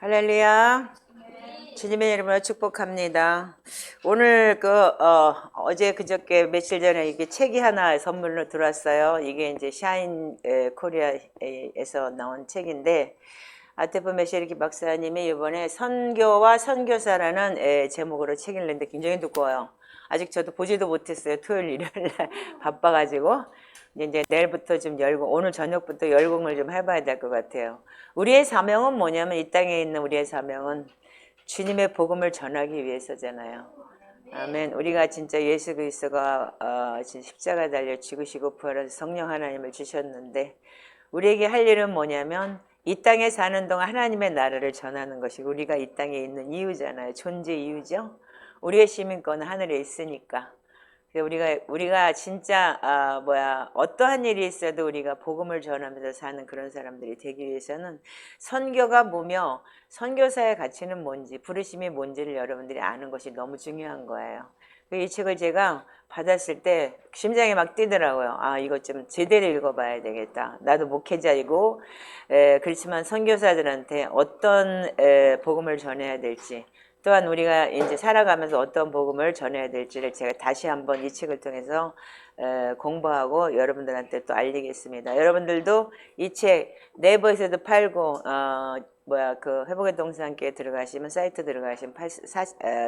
할렐루야. 주님의 이름으로 축복합니다. 오늘 어제 그저께 며칠 전에 이게 책이 하나 선물로 들어왔어요. 이게 이제 샤인 코리아에서 나온 책인데 아테프 메시르기 박사님이 이번에 선교와 선교사라는 제목으로 책을 냈는데 굉장히 두꺼워요. 아직 저도 보지도 못했어요. 토요일 일요일 날 바빠가지고 이제 내일부터 좀 오늘 저녁부터 열공을 좀 해봐야 될 것 같아요. 우리의 사명은 뭐냐면 이 땅에 있는 우리의 사명은 주님의 복음을 전하기 위해서잖아요. 아멘. 우리가 진짜 예수 그리스도가 십자가 달려 죽으시고 부활해서 성령 하나님을 주셨는데 우리에게 할 일은 뭐냐면 이 땅에 사는 동안 하나님의 나라를 전하는 것이 우리가 이 땅에 있는 이유잖아요. 존재 이유죠. 우리의 시민권은 하늘에 있으니까. 우리가 진짜 어떠한 일이 있어도 우리가 복음을 전하면서 사는 그런 사람들이 되기 위해서는 선교가 뭐며 선교사의 가치는 뭔지 부르심이 뭔지를 여러분들이 아는 것이 너무 중요한 거예요. 이 책을 제가 받았을 때 심장이 막 뛰더라고요. 이거 좀 제대로 읽어봐야 되겠다. 나도 목회자이고 그렇지만 선교사들한테 어떤 복음을 전해야 될지 또한 우리가 이제 살아가면서 어떤 복음을 전해야 될지를 제가 다시 한번 이 책을 통해서 공부하고 여러분들한테 또 알리겠습니다. 여러분들도 이 책 네이버에서도 팔고 회복의 동산교회 들어가시면 사이트 들어가시면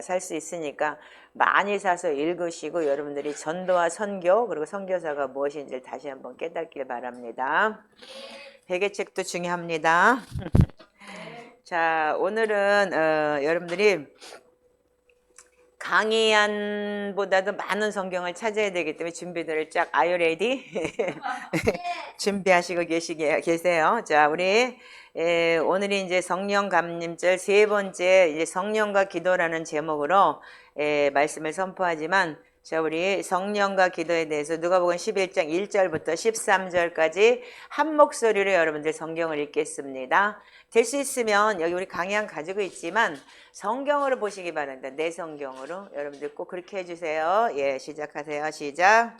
살 수 있으니까 많이 사서 읽으시고 여러분들이 전도와 선교 그리고 선교사가 무엇인지를 다시 한번 깨닫길 바랍니다. 회개책도 중요합니다. 자, 오늘은 여러분들이 강의안보다도 많은 성경을 찾아야 되기 때문에 준비들을 쫙 Are you ready? 준비하시고 계세요. 자, 우리 오늘이 이제 성령 감림절 세 번째 이제 성령과 기도라는 제목으로 말씀을 선포하지만 자, 우리 성령과 기도에 대해서 누가복음 11장 1절부터 13절까지 한 목소리로 여러분들 성경을 읽겠습니다. 될 수 있으면 여기 우리 강의안 가지고 있지만 성경으로 보시기 바랍니다. 내 성경으로 여러분들 꼭 그렇게 해주세요. 예, 시작하세요. 시작.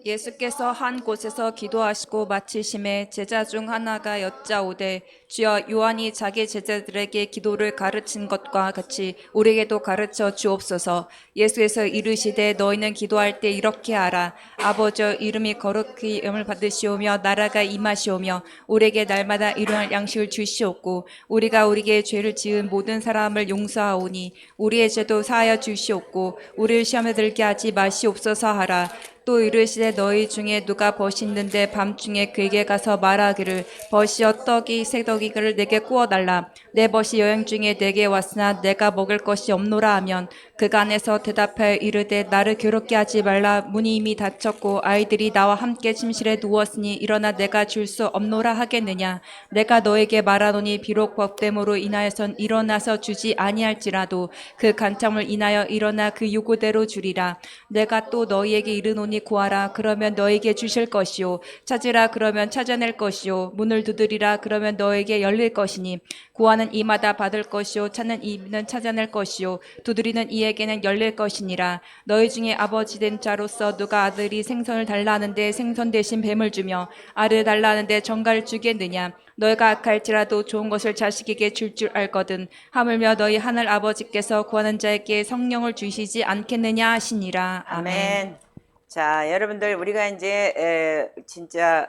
예수께서 한 곳에서 기도하시고 마치심에 제자 중 하나가 여짜오되 주여 요한이 자기 제자들에게 기도를 가르친 것과 같이 우리에게도 가르쳐 주옵소서. 예수께서 이르시되 너희는 기도할 때 이렇게 하라. 아버지여 이름이 거룩히 여김을 받으시오며 나라가 임하시오며 우리에게 날마다 일용할 양식을 주시옵고 우리가 우리에게 죄를 지은 모든 사람을 용서하오니 우리의 죄도 사하여 주시옵고 우리를 시험에 들게 하지 마시옵소서 하라. 또 이르시되 너희 중에 누가 벗이 있는데 밤중에 그에게 가서 말하기를 벗이여 떡이 새떡이를 내게 구워달라. 내 벗이 여행 중에 내게 왔으나 내가 먹을 것이 없노라 하면 그가 안에서 대답하여 이르되 나를 괴롭게 하지 말라. 문이 이미 닫혔고 아이들이 나와 함께 침실에 누웠으니 일어나 내가 줄 수 없노라 하겠느냐. 내가 너에게 말하노니 비록 법됨으로 인하여선 일어나서 주지 아니할지라도 그 간참을 인하여 일어나 그 요구대로 주리라. 내가 또 너희에게 이르노니 구하라 그러면 너에게 주실 것이요 찾으라 그러면 찾아낼 것이요 문을 두드리라 그러면 너에게 열릴 것이니 구하는 이마다 받을 것이요 찾는 이는 찾아낼 것이요 두드리는 이에게는 열릴 것이니라. 너희 중에 아버지 된 자로서 누가 아들이 생선을 달라 하는데 생선 대신 뱀을 주며 알을 달라 하는데 정갈을 주겠느냐. 너희가 악할지라도 좋은 것을 자식에게 줄 줄 알거든 하물며 너희 하늘 아버지께서 구하는 자에게 성령을 주시지 않겠느냐 하시니라. 아멘. 자, 여러분들 우리가 이제 진짜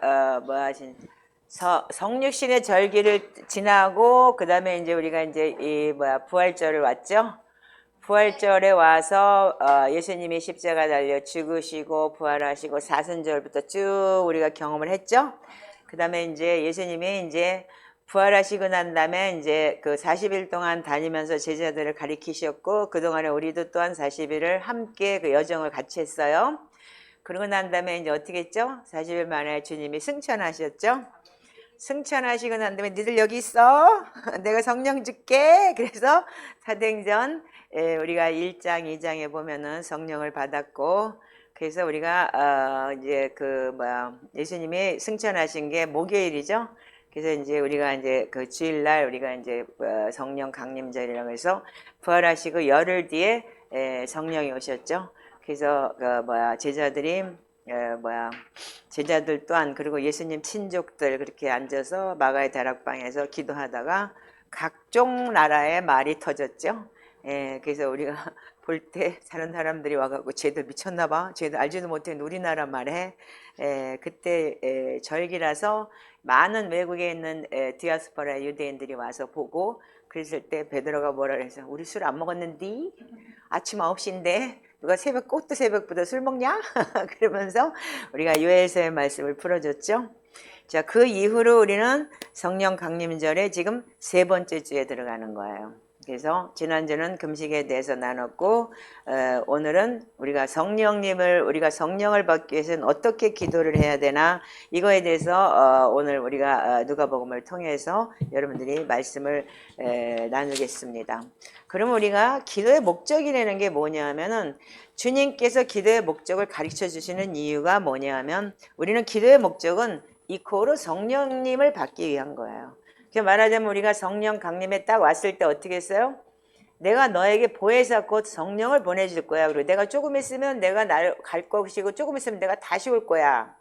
성육신의 절기를 지나고 그 다음에 이제 우리가 이제 부활절을 왔죠. 부활절에 와서 예수님이 십자가 달려 죽으시고 부활하시고 사순절부터 쭉 우리가 경험을 했죠. 그 다음에 이제 예수님이 이제 부활하시고 난 다음에 이제 그 40일 동안 다니면서 제자들을 가리키셨고 그동안에 우리도 또한 40일을 함께 그 여정을 같이 했어요. 그러고 난 다음에 이제 어떻게 했죠? 40일 만에 주님이 승천하셨죠? 승천하시고 난 다음에 니들 여기 있어. 내가 성령 줄게. 그래서 사도행전 우리가 1장, 2장에 보면은 성령을 받았고 그래서 우리가 이제 예수님이 승천하신 게 목요일이죠. 그래서 이제 우리가 이제 그 주일날 우리가 이제 성령 강림절이라고 해서 부활하시고 열흘 뒤에 성령이 오셨죠. 그래서 제자들이 제자들 또한 그리고 예수님 친족들 그렇게 앉아서 마가의 다락방에서 기도하다가 각종 나라의 말이 터졌죠. 그래서 우리가 볼 때 사는 사람들이 와가지고 쟤들 미쳤나 봐. 쟤들 알지도 못해 우리나라 말해. 그때 절기라서 많은 외국에 있는 디아스포라 유대인들이 와서 보고 그랬을 때 베드로가 뭐라 그래서 우리 술 안 먹었는디? 아침 9시인데 누가 꽃도 새벽보다 술 먹냐? 그러면서 우리가 요엘서의 말씀을 풀어줬죠. 자, 그 이후로 우리는 성령 강림절에 지금 세 번째 주에 들어가는 거예요. 그래서 지난주는 금식에 대해서 나눴고 오늘은 우리가 성령을 받기 위해서는 어떻게 기도를 해야 되나 이거에 대해서 오늘 우리가 누가복음을 통해서 여러분들이 말씀을 나누겠습니다. 그럼 우리가 기도의 목적이라는 게 뭐냐면은 주님께서 기도의 목적을 가르쳐 주시는 이유가 뭐냐면 우리는 기도의 목적은 이코로 성령님을 받기 위한 거예요. 말하자면 우리가 성령 강림에 딱 왔을 때 어떻게 했어요? 내가 너에게 보혜사 곧 성령을 보내줄 거야. 그리고 내가 조금 있으면 내가 갈 것이고 조금 있으면 내가 다시 올 거야.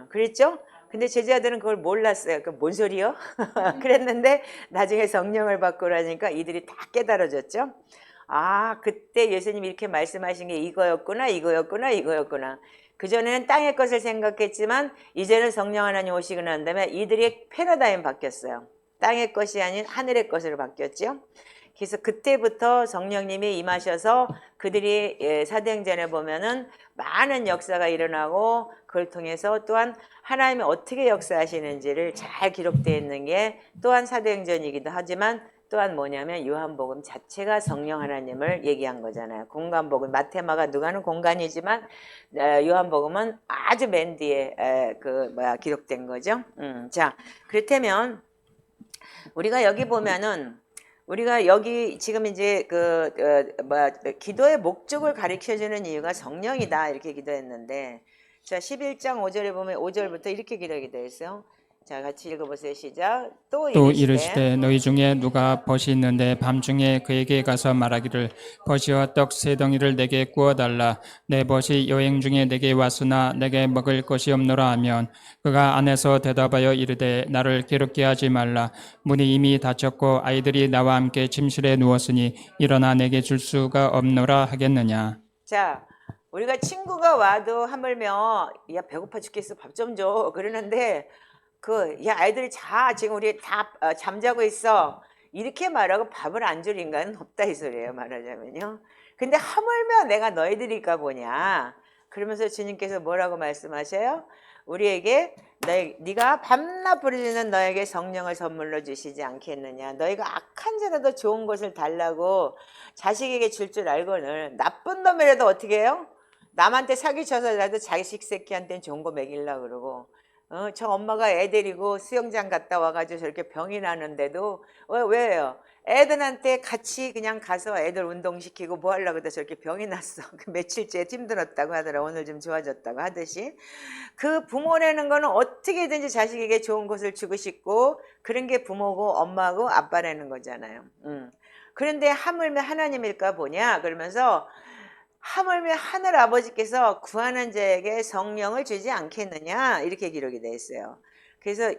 그랬죠? 근데 제자들은 그걸 몰랐어요. 뭔 소리요? 그랬는데 나중에 성령을 받고 그러니까 이들이 다 깨달아졌죠. 아, 그때 예수님이 이렇게 말씀하신 게 이거였구나. 그전에는 땅의 것을 생각했지만 이제는 성령 하나님 오시고 난 다음에 이들의 패러다임 바뀌었어요. 땅의 것이 아닌 하늘의 것으로 바뀌었죠. 그래서 그때부터 성령님이 임하셔서 그들이 사도행전에 보면은 많은 역사가 일어나고 그걸 통해서 또한 하나님이 어떻게 역사하시는지를 잘 기록되어 있는 게 또한 사도행전이기도 하지만 또한 뭐냐면 요한복음 자체가 성령 하나님을 얘기한 거잖아요. 공간복음 마테마가 누가는 공간이지만 요한복음은 아주 맨 뒤에 기록된 거죠. 자, 그렇다면 우리가 여기 보면은 우리가 여기 지금 이제 기도의 목적을 가르쳐 주는 이유가 성령이다 이렇게 기도했는데 자 11장 5절에 보면 5절부터 이렇게 기록이 되어 있어요. 자 같이 읽어보세요. 시작. 또 이르시되 너희 중에 누가 벗이 있는데 밤중에 그에게 가서 말하기를 벗이와 떡 세 덩이를 내게 구워달라 내 벗이 여행 중에 내게 왔으나 내게 먹을 것이 없노라 하면 그가 안에서 대답하여 이르되 나를 괴롭게 하지 말라 문이 이미 닫혔고 아이들이 나와 함께 침실에 누웠으니 일어나 내게 줄 수가 없노라 하겠느냐. 자 우리가 친구가 와도 하물며 야 배고파 죽겠어 밥 좀 줘 그러는데 야 아이들이 지금 우리 다 잠자고 있어 이렇게 말하고 밥을 안 줄 인간은 없다 이 소리예요. 말하자면요. 근데 하물며 내가 너희들일까 보냐 그러면서 주님께서 뭐라고 말씀하셔요? 우리에게 네가 밤낮 부르짖는 너에게 성령을 선물로 주시지 않겠느냐. 너희가 악한 자라도 좋은 것을 달라고 자식에게 줄 줄 알고는 나쁜 놈이라도 어떻게 해요? 남한테 사기쳐서라도 자식 새끼한테는 좋은 거 먹이려고 그러고 저 엄마가 애 데리고 수영장 갔다 와가지고 저렇게 병이 나는데도 왜요? 애들한테 같이 그냥 가서 애들 운동시키고 뭐 하려고 해서 저렇게 병이 났어. 그 며칠째 힘들었다고 하더라. 오늘 좀 좋아졌다고 하듯이 그 부모라는 거는 어떻게든지 자식에게 좋은 것을 주고 싶고 그런 게 부모고 엄마고 아빠라는 거잖아요. 그런데 하물며 하나님일까 보냐 그러면서 하물며 하늘 아버지께서 구하는 자에게 성령을 주지 않겠느냐 이렇게 기록이 되어 있어요. 그래서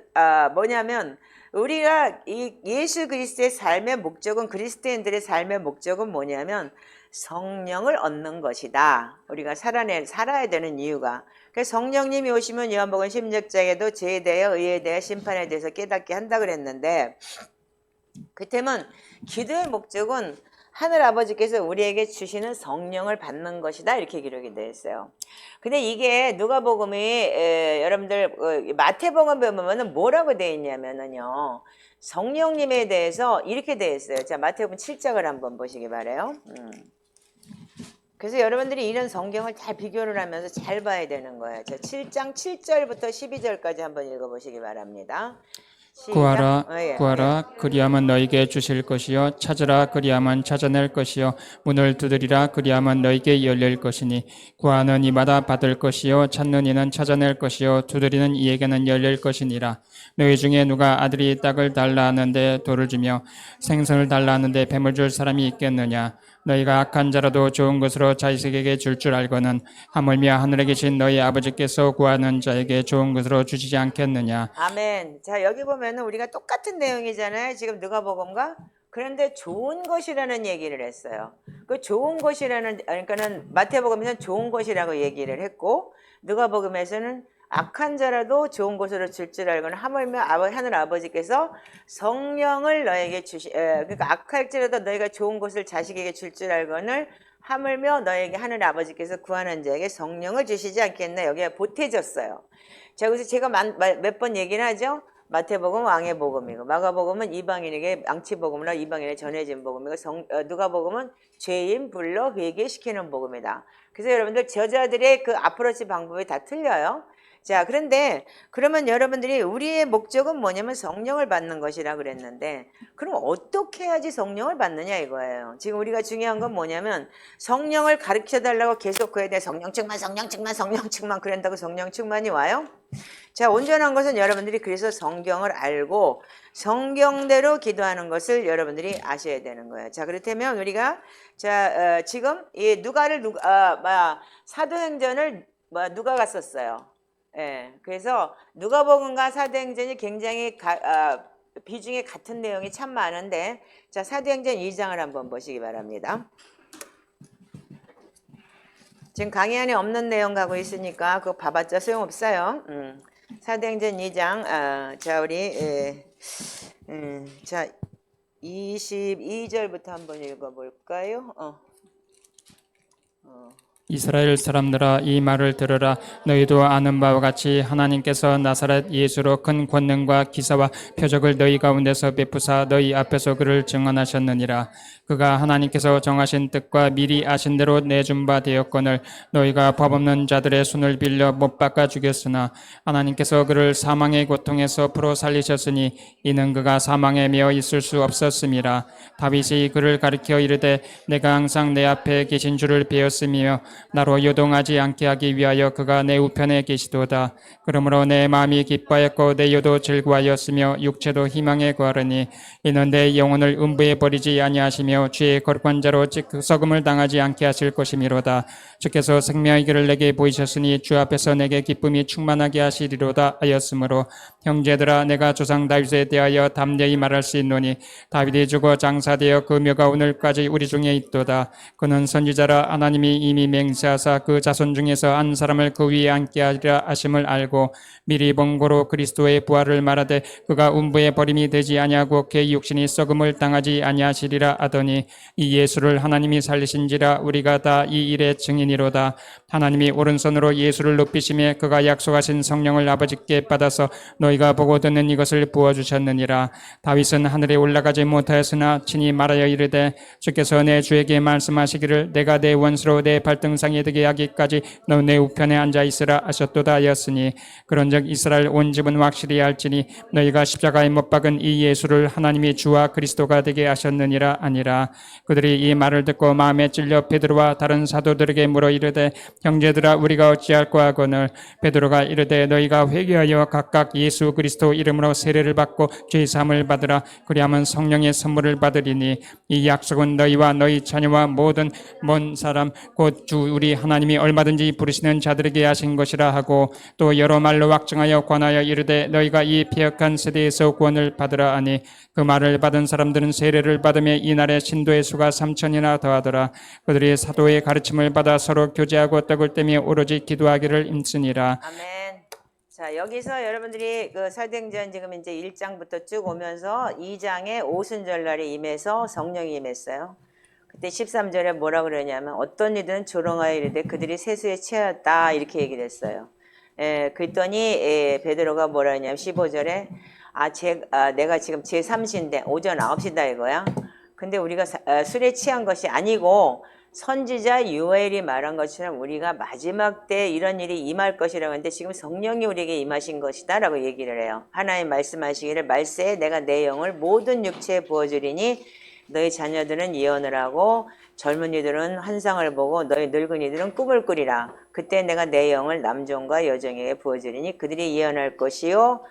뭐냐면 우리가 이 예수 그리스도의 삶의 목적은 그리스도인들의 삶의 목적은 뭐냐면 성령을 얻는 것이다. 우리가 살아야 되는 이유가 그래서 성령님이 오시면 요한복음 16장에도 죄에 대하여 의에 대하여 심판에 대해서 깨닫게 한다 그랬는데 그때면 기도의 목적은 하늘 아버지께서 우리에게 주시는 성령을 받는 것이다 이렇게 기록이 되어 있어요. 근데 이게 누가복음이 여러분들 마태복음 보면은 뭐라고 되어 있냐면은요 성령님에 대해서 이렇게 되어 있어요. 자 마태복음 7장을 한번 보시기 바래요. 그래서 여러분들이 이런 성경을 잘 비교를 하면서 잘 봐야 되는 거예요. 자 7장 7절부터 12절까지 한번 읽어보시기 바랍니다. 시작. 구하라 예. 구하라 그리하면 너에게 주실 것이요 찾으라 그리하면 찾아낼 것이요 문을 두드리라 그리하면 너에게 열릴 것이니 구하는 이마다 받을 것이요 찾는 이는 찾아낼 것이요 두드리는 이에게는 열릴 것이니라. 너희 중에 누가 아들이 떡을 달라 하는데 돌을 주며 생선을 달라 하는데 뱀을 줄 사람이 있겠느냐. 너희가 악한 자라도 좋은 것으로 자식에게 줄 줄 알거는 하물며 하늘에 계신 너희 아버지께서 구하는 자에게 좋은 것으로 주시지 않겠느냐. 아멘. 자, 여기 보면은 우리가 똑같은 내용이잖아요. 지금 누가복음과. 그런데 좋은 것이라는 얘기를 했어요. 그 좋은 것이라는, 그러니까는 마태복음에서는 좋은 것이라고 얘기를 했고, 누가복음에서는 악한 자라도 좋은 것으로 줄 줄 알거나 하물며 하늘 아버지께서 성령을 너에게 그러니까 악할지라도 너희가 좋은 것을 자식에게 줄 줄 알거늘 하물며 너에게 하늘 아버지께서 구하는 자에게 성령을 주시지 않겠나. 여기에 보태졌어요. 자, 그래서 제가 몇 번 얘기를 하죠. 마태복음 왕의 복음이고, 마가복음은 이방인에게 앙치복음이나 이방인에 전해진 복음이고, 누가복음은 죄인 불러 회개시키는 복음이다. 그래서 여러분들 저자들의 그 어프로치 방법이 다 틀려요. 자, 그런데 그러면 여러분들이 우리의 목적은 뭐냐면 성령을 받는 것이라 그랬는데, 그럼 어떻게 해야지 성령을 받느냐 이거예요. 지금 우리가 중요한 건 뭐냐면 성령을 가르쳐 달라고 계속 그에 대해 성령 충만 성령 충만 성령 충만 그런다고 성령 충만이 와요? 자, 온전한 것은 여러분들이 그래서 성경을 알고 성경대로 기도하는 것을 여러분들이 아셔야 되는 거예요. 자, 그렇다면 우리가 지금 이 사도행전을 누가가 썼어요. 예, 그래서 누가복음과 사도행전이 굉장히 비중이 같은 내용이 참 많은데, 자, 사도행전 2장을 한번 보시기 바랍니다. 지금 강의 안에 없는 내용 가고 있으니까 그거 봐봤자 소용없어요. 사도행전 2장, 자, 우리 자 22절부터 한번 읽어볼까요? 이스라엘 사람들아 이 말을 들으라. 너희도 아는 바와 같이 하나님께서 나사렛 예수로 큰 권능과 기사와 표적을 너희 가운데서 베푸사 너희 앞에서 그를 증언하셨느니라. 그가 하나님께서 정하신 뜻과 미리 아신 대로 내준 바 되었거늘 너희가 법 없는 자들의 손을 빌려 못 박아 죽였으나 하나님께서 그를 사망의 고통에서 풀어 살리셨으니 이는 그가 사망에 매어 있을 수 없었음이라. 다윗이 그를 가리켜 이르되 내가 항상 내 앞에 계신 줄을 배웠으며 나로 요동하지 않게 하기 위하여 그가 내 우편에 계시도다. 그러므로 내 마음이 기뻐하였고 내 요도 즐거워하였으며 육체도 희망에 구하르니 이는 내 영혼을 음부에 버리지 아니하시며 주의 거룩한 자로 썩음을 당하지 않게 하실 것이미로다. 주께서 생명의 길을 내게 보이셨으니 주 앞에서 내게 기쁨이 충만하게 하시리로다 하였으므로 형제들아 내가 조상 다윗에 대하여 담대히 말할 수 있노니 다윗이 죽어 장사되어 그 묘가 오늘까지 우리 중에 있도다. 그는 선지자라 하나님이 이미 맹세하사 그 자손 중에서 한 사람을 그 위에 앉게 하리라 하심을 알고 미리 본고로 그리스도의 부활을 말하되 그가 음부에 버림이 되지 아니하고 그의 육신이 썩음을 당하지 아니하시리라 하더니 이 예수를 하나님이 살리신지라 우리가 다 이 일의 증인이로다. 하나님이 오른손으로 예수를 높이시며 그가 약속하신 성령을 아버지께 받아서 너희가 보고 듣는 이것을 부어주셨느니라. 다윗은 하늘에 올라가지 못하였으나 친히 말하여 이르되 주께서 내 주에게 말씀하시기를 내가 내 원수로 내 발등상에 되게 하기까지 너 내 우편에 앉아 있으라 하셨도다 하였으니 그런즉 이스라엘 온 집은 확실히 알지니 너희가 십자가에 못 박은 이 예수를 하나님이 주와 그리스도가 되게 하셨느니라 아니라. 그들이 이 말을 듣고 마음에 찔려 베드로와 다른 사도들에게 물어 이르되 형제들아 우리가 어찌할꼬 하거늘 베드로가 이르되 너희가 회개하여 각각 예수 그리스도 이름으로 세례를 받고 죄 사함을 받으라. 그리하면 성령의 선물을 받으리니 이 약속은 너희와 너희 자녀와 모든 먼 사람 곧 주 우리 하나님이 얼마든지 부르시는 자들에게 하신 것이라 하고 또 여러 말로 확증하여 권하여 이르되 너희가 이 패역한 세대에서 구원을 받으라 하니 그 말을 받은 사람들은 세례를 받으며 이날에 신도의 수가 3,000이나 더하더라. 그들이 사도의 가르침을 받아 서로 교제하고 떡을 떼며 오로지 기도하기를 힘쓰니라. 아멘. 자, 여기서 여러분들이 그 사도행전 지금 이제 1장부터 쭉 오면서 2장에 오순절날에 임해서 성령이 임했어요. 그때 13절에 뭐라 그러냐면 어떤 이들은 조롱하여 이르되 그들이 세수에 취하였다 이렇게 얘기를 했어요. 그랬더니 베드로가 뭐라 하냐면 15절에 내가 지금 제3시인데 오전 9시다 이거야. 근데 우리가 술에 취한 것이 아니고 선지자 요엘이 말한 것처럼 우리가 마지막 때 이런 일이 임할 것이라고 하는데 지금 성령이 우리에게 임하신 것이다 라고 얘기를 해요. 하나님 말씀하시기를 말세에 내가 내 영을 모든 육체에 부어주리니 너희 자녀들은 예언을 하고 젊은이들은 환상을 보고 너희 늙은이들은 꿈을 꾸리라. 그때 내가 내 영을 남종과 여종에게 부어주리니 그들이 예언할 것이요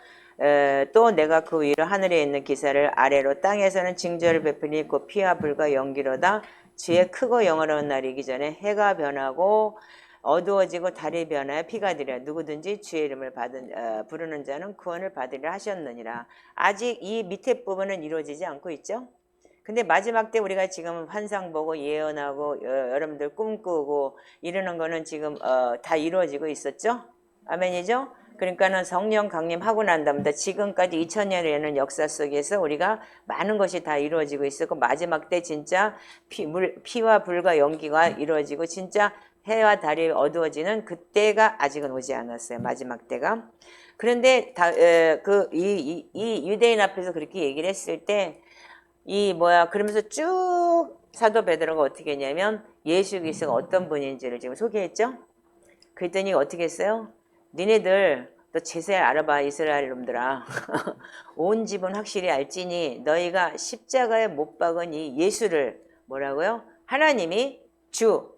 또 내가 그 위로 하늘에 있는 기사를 아래로 땅에서는 징조를 베풀니 곧 피와 불과 연기로다. 주의 크고 영원한 날이기 전에 해가 변하고 어두워지고 달이 변하여 피가 되리라. 누구든지 주의 이름을 부르는 자는 구원을 받으리라 하셨느니라. 아직 이 밑에 부분은 이루어지지 않고 있죠. 근데 마지막 때 우리가 지금 환상 보고 예언하고 여러분들 꿈꾸고 이러는 거는 지금 다 이루어지고 있었죠. 아멘이죠. 그러니까는 성령 강림하고 난 다음부터 지금까지 2000년이라는 역사 속에서 우리가 많은 것이 다 이루어지고 있었고 마지막 때 진짜 피와 불과 연기가 이루어지고 진짜 해와 달이 어두워지는 그때가 아직은 오지 않았어요. 마지막 때가. 그런데 이 유대인 앞에서 그렇게 얘기를 했을 때 그러면서 쭉 사도 베드로가 어떻게 했냐면 예수 그리스도가 어떤 분인지를 지금 소개했죠. 그랬더니 어떻게 했어요? 니네들 너 제세 알아봐 이스라엘 놈들아. 온 집은 확실히 알지니 너희가 십자가에 못 박은 이 예수를 뭐라고요? 하나님이 주,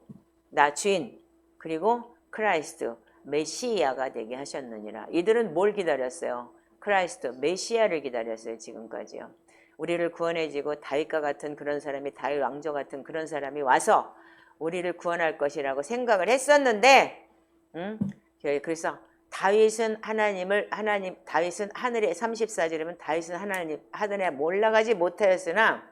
나 주인, 그리고 크라이스트, 메시아가 되게 하셨느니라. 이들은 뭘 기다렸어요? 크라이스트, 메시아를 기다렸어요. 지금까지요. 우리를 구원해주고 다윗과 같은 그런 사람이 다윗 왕조 같은 그런 사람이 와서 우리를 구원할 것이라고 생각을 했었는데 그래서 다윗은 다윗은 하늘에 34절이면 다윗은 하늘에 올라가지 못하였으나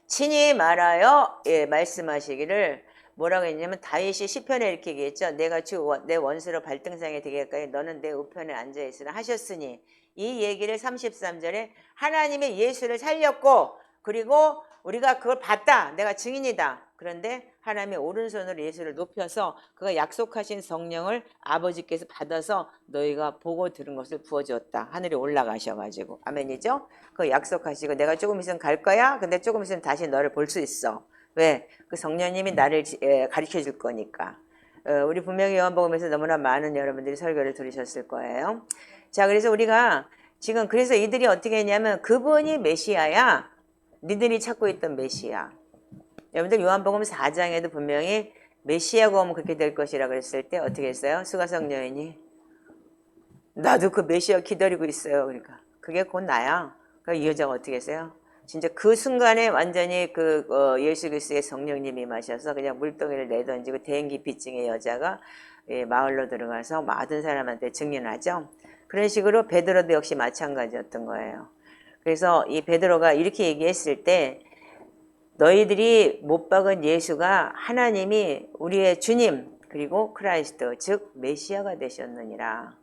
친히 말하여 말씀하시기를 뭐라고 했냐면 다윗이 시편에 이렇게 얘기했죠. 내가 내 원수로 발등상에 되게까지 너는 내 우편에 앉아있으라 하셨으니 이 얘기를 33절에 하나님의 예수를 살렸고 그리고 우리가 그걸 봤다. 내가 증인이다. 그런데 하나님의 오른손으로 예수를 높여서 그가 약속하신 성령을 아버지께서 받아서 너희가 보고 들은 것을 부어주었다. 하늘에 올라가셔가지고. 아멘이죠? 그 약속하시고 내가 조금 있으면 갈 거야. 근데 조금 있으면 다시 너를 볼 수 있어. 왜? 그 성령님이 나를 가르쳐 줄 거니까. 우리 분명히 요한복음에서 너무나 많은 여러분들이 설교를 들으셨을 거예요. 자, 그래서 우리가 지금 그래서 이들이 어떻게 했냐면 그분이 메시아야. 니들이 찾고 있던 메시아. 여러분들 요한복음 4장에도 분명히 메시아가 오면 그렇게 될 것이라 그랬을 때 어떻게 했어요? 수가성 여인이 나도 그 메시아 기다리고 있어요. 그러니까 그게 곧 나야. 그러니까 이 여자가 어떻게 했어요? 진짜 그 순간에 완전히 예수 그리스도의 성령님이 임하셔서 그냥 물동이를 내던지고 대인기피증의 여자가 마을로 들어가서 모든 사람한테 증언하죠. 그런 식으로 베드로도 역시 마찬가지였던 거예요. 그래서 이 베드로가 이렇게 얘기했을 때 너희들이 못 박은 예수가 하나님이 우리의 주님 그리고 크라이스트 즉 메시아가 되셨느니라.